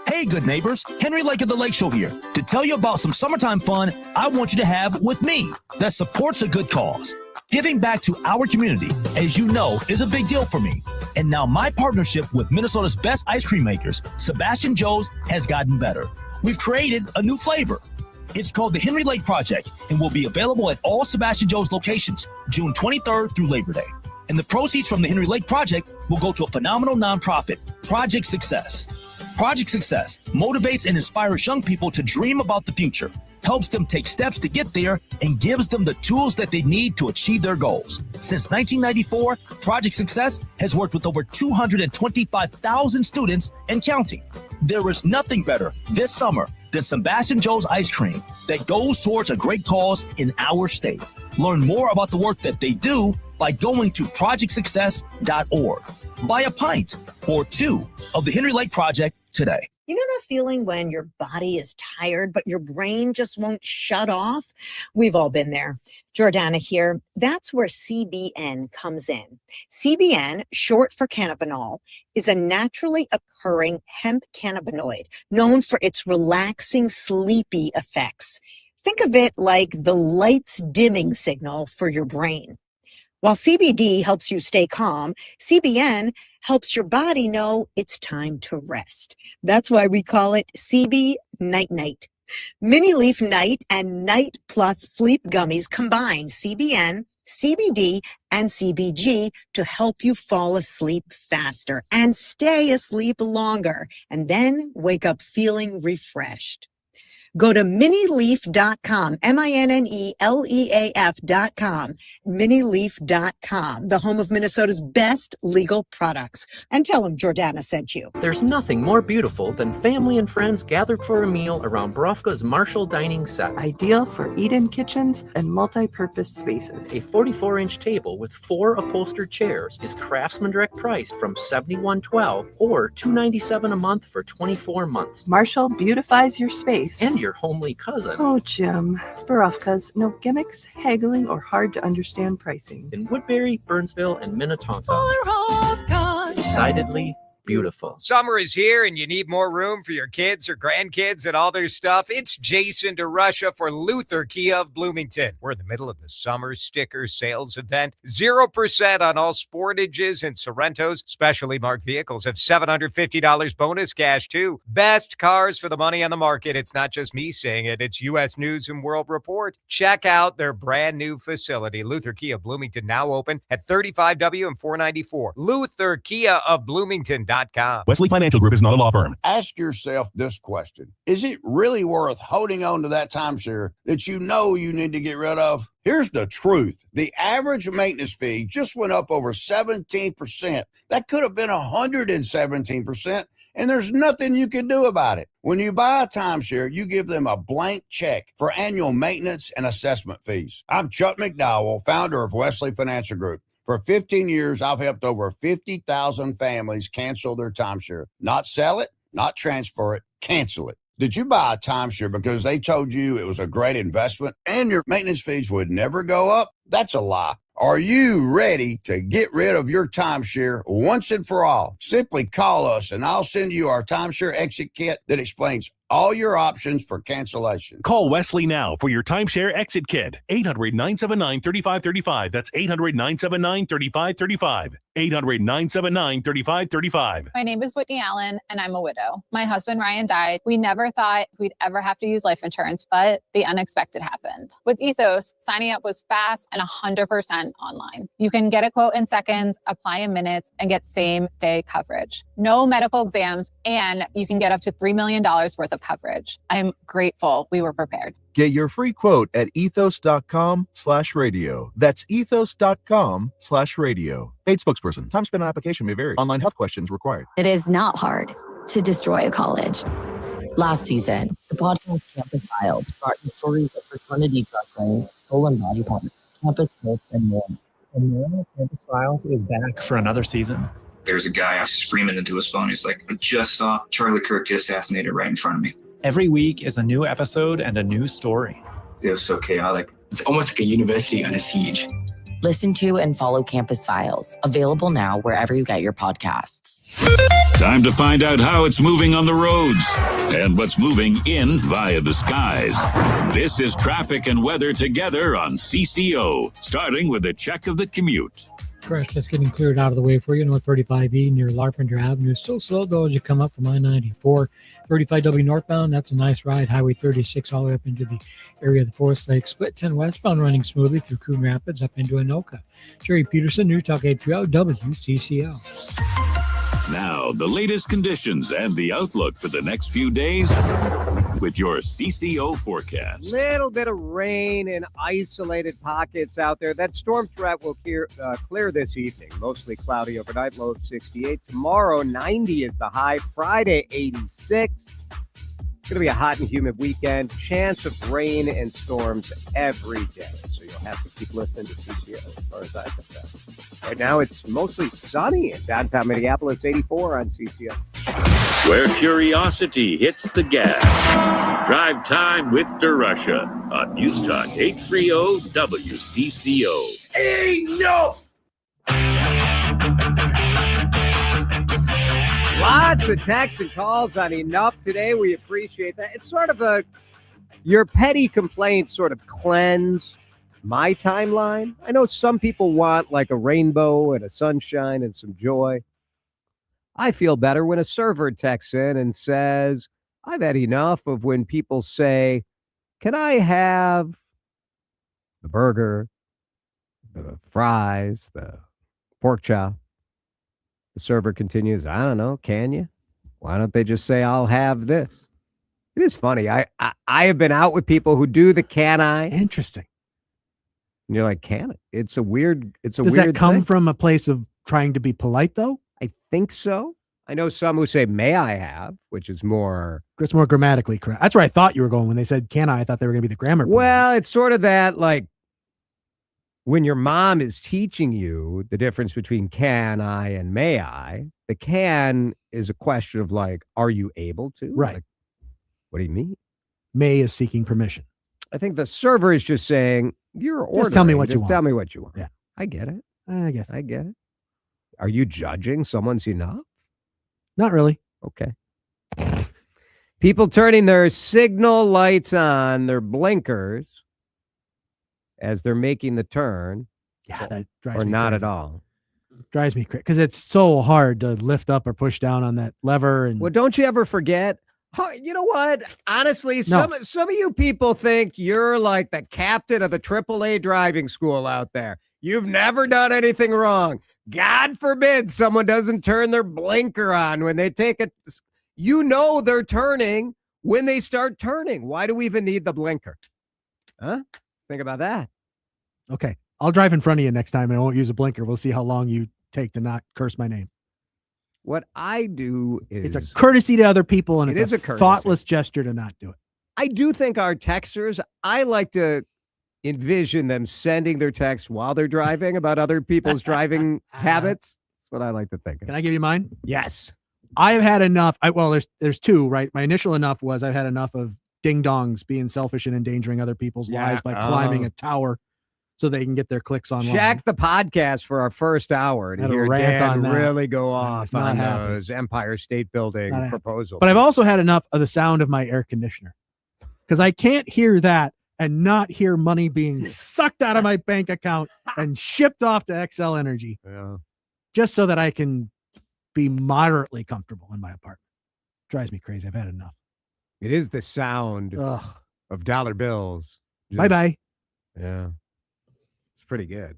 Hey, good neighbors. Henry Lake of the Lake Show here to tell you about some summertime fun I want you to have with me that supports a good cause. Giving back to our community, as you know, is a big deal for me. And now my partnership with Minnesota's best ice cream makers, Sebastian Joe's, has gotten better. We've created a new flavor. It's called the Henry Lake Project and will be available at all Sebastian Joe's locations June 23rd through Labor Day. And the proceeds from the Henry Lake Project will go to a phenomenal nonprofit, Project Success. Project Success motivates and inspires young people to dream about the future, helps them take steps to get there, and gives them the tools that they need to achieve their goals. Since 1994, Project Success has worked with over 225,000 students and counting. There is nothing better this summer than Sebastian Joe's ice cream that goes towards a great cause in our state. Learn more about the work that they do by going to projectsuccess.org. Buy a pint or two of the Henry Lake Project today. You know that feeling when your body is tired, but your brain just won't shut off? We've all been there. Jordana here. That's where CBN comes in. CBN, short for cannabinol, is a naturally occurring hemp cannabinoid known for its relaxing, sleepy effects. Think of it like the lights dimming signal for your brain. While CBD helps you stay calm, CBN helps your body know it's time to rest. That's why we call it CB Night Night. Mini Leaf Night and Night Plus Sleep Gummies combine CBN, CBD, and CBG to help you fall asleep faster and stay asleep longer, and then wake up feeling refreshed. Go to minileaf.com, MINNELEAF.com, minileaf.com, the home of Minnesota's best legal products. And tell them Jordana sent you. There's nothing more beautiful than family and friends gathered for a meal around Brovka's Marshall dining set. Ideal for eat-in kitchens and multi-purpose spaces. A 44-inch table with 4 upholstered chairs is Craftsman direct priced from $71.12 or $297 a month for 24 months. Marshall beautifies your space. And your homely cousin. Oh, Jim. Borovka's, no gimmicks, haggling, or hard-to-understand pricing. In Woodbury, Burnsville, and Minnetonka. Borovka. Decidedly beautiful. Summer is here and you need more room for your kids or grandkids and all their stuff. It's Jason DeRusha for Luther Kia of Bloomington. We're in the middle of the summer sticker sales event. 0% on all Sportages and Sorrentos. Specially marked vehicles have $750 bonus cash too. Best cars for the money on the market. It's not just me saying it. It's U.S. News and World Report. Check out their brand new facility. Luther Kia of Bloomington now open at 35W and 494. LutherKia of Bloomington.com. DriveTime.com. Wesley Financial Group is not a law firm. Ask yourself this question. Is it really worth holding on to that timeshare that you know you need to get rid of? Here's the truth. The average maintenance fee just went up over 17%. That could have been 117%, and there's nothing you can do about it. When you buy a timeshare, you give them a blank check for annual maintenance and assessment fees. I'm Chuck McDowell, founder of Wesley Financial Group. For 15 years, I've helped over 50,000 families cancel their timeshare. Not sell it, not transfer it, cancel it. Did you buy a timeshare because they told you it was a great investment and your maintenance fees would never go up? That's a lie. Are you ready to get rid of your timeshare once and for all? Simply call us and I'll send you our timeshare exit kit that explains all your options for cancellation. Call Wesley now for your timeshare exit kit. 800-979-3535. That's 800-979-3535. 800-979-3535. My name is Whitney Allen, and I'm a widow. My husband, Ryan, died. We never thought we'd ever have to use life insurance, but the unexpected happened. With Ethos, signing up was fast and 100% online. You can get a quote in seconds, apply in minutes, and get same-day coverage. No medical exams, and you can get up to $3 million worth of coverage. I'm grateful we were prepared. Get your free quote at ethos.com/radio. That's ethos.com/radio. Paid spokesperson. Time spent on application may vary. Online health questions required. It is not hard to destroy a college. Last season, the podcast Campus Files brought you stories of fraternity drug rings, stolen body parts, campus myths, and more. And now Campus Files is back for another season. There's a guy screaming into his phone. He's like, I just saw Charlie Kirk get assassinated right in front of me. Every week is a new episode and a new story. It was so chaotic. It's almost like a university on a siege. Listen to and follow Campus Files, available now wherever you get your podcasts. Time to find out how it's moving on the roads and what's moving in via the skies. This is traffic and weather together on CCO, starting with a check of the commute. Crash that's getting cleared out of the way for you. North 35E near Larpenteur Avenue. Still slow though as you come up from I-94. 35W northbound, that's a nice ride. Highway 36 all the way up into the area of the Forest Lake. Split 10 westbound running smoothly through Coon Rapids up into Anoka. Jerry Peterson, News Talk 830 WCCO. Now, the latest conditions and the outlook for the next few days with your CCO forecast. Little bit of rain in isolated pockets out there. That storm threat will clear this evening. Mostly cloudy overnight, low of 68. Tomorrow, 90 is the high. Friday, 86. It's going to be a hot and humid weekend. Chance of rain and storms every day. So you'll have to keep listening to CCO as far as I can tell. Right now, it's mostly sunny in downtown Minneapolis, 84 on CCO. Where curiosity hits the gas. Drive Time with DeRusha on News Talk 830 WCCO. Enough! Lots of text and calls on enough today. We appreciate that. It's sort of your petty complaints sort of cleanse my timeline. I know some people want like a rainbow and a sunshine and some joy. I feel better when a server texts in and says, I've had enough of when people say, can I have the burger, the fries, the pork chop? The server continues, I don't know, can you? Why don't they just say, I'll have this? It is funny. I have been out with people who do the can I. Interesting. And you're like, can it? It's a weird Does that come from a place of trying to be polite, though? I think so. I know some who say, may I have, which is more... It's more grammatically correct. That's where I thought you were going when they said, can I thought they were going to be the grammar police. Well, it's sort of that, like, when your mom is teaching you the difference between can I and may I, the can is a question of, like, are you able to? Right. Like, what do you mean? May is seeking permission. I think the server is just saying, you're ordering. Just tell me what you Just want. tell me what you want. Yeah. I get it. I get it. Are you judging someone's enough? Not really. Okay. People turning their signal lights on, their blinkers, as they're making the turn. Yeah, that drives or me not crazy. at all. Drives me crazy because it's so hard to lift up or push down on that lever. And Well, don't you ever forget? You know what? Honestly, some of you people think you're like the captain of the AAA driving school out there. You've never done anything wrong. God forbid someone doesn't turn their blinker on when they take it. You know they're turning when they start turning. Why do we even need the blinker? Huh? Think about that. Okay. I'll drive in front of you next time and I won't use a blinker. We'll see how long you take to not curse my name. What I do is... It's a courtesy to other people, and it's a courtesy. thoughtless gesture to not do it. I do think our texters, I like to envision them sending their texts while they're driving about other people's driving habits. That's what I like to think of. Can I give you mine? Yes. I've had enough. There's two, right? My initial enough was I've had enough of ding-dongs being selfish and endangering other people's lives by climbing a tower so they can get their clicks online. Check the podcast for our first hour to hear Dan really go off on those Empire State Building proposals. But I've also had enough of the sound of my air conditioner, because I can't hear that and not hear money being sucked out of my bank account and shipped off to XL Energy, just so that I can be moderately comfortable in my apartment. Drives me crazy. I've had enough. It is the sound of dollar bills. Bye-bye. Yeah. Pretty good.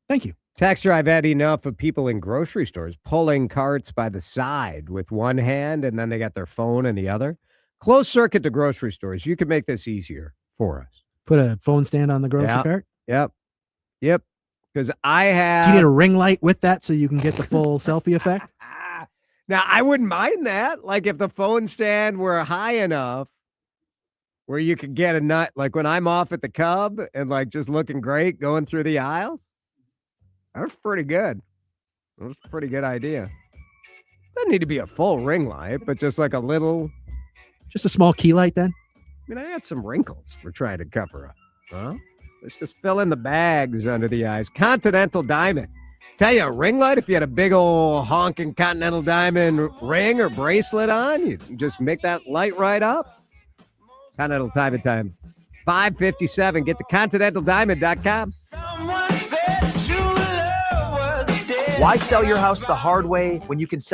Thank you. Texter, I've had enough of people in grocery stores pulling carts by the side with one hand and then they got their phone in the other. Closed circuit to grocery stores. You can make this easier for us. Put a phone stand on the grocery cart? Yep. Because I have... Do you need a ring light with that so you can get the full selfie effect? Now, I wouldn't mind that. Like if the phone stand were high enough where you could get a nut, like when I'm off at the Cub and like just looking great going through the aisles. That's pretty good. That was a pretty good idea. Doesn't need to be a full ring light, but just like a little. Just a small key light then? I mean, I had some wrinkles we're trying to cover up. Huh? Let's just fill in the bags under the eyes. Continental Diamond. Tell you, a ring light, if you had a big old honking Continental Diamond ring or bracelet on, you can just make that light right up. Continental Time. 5:57. Get to ContinentalDiamond.com. Why sell your house the hard way when you can sell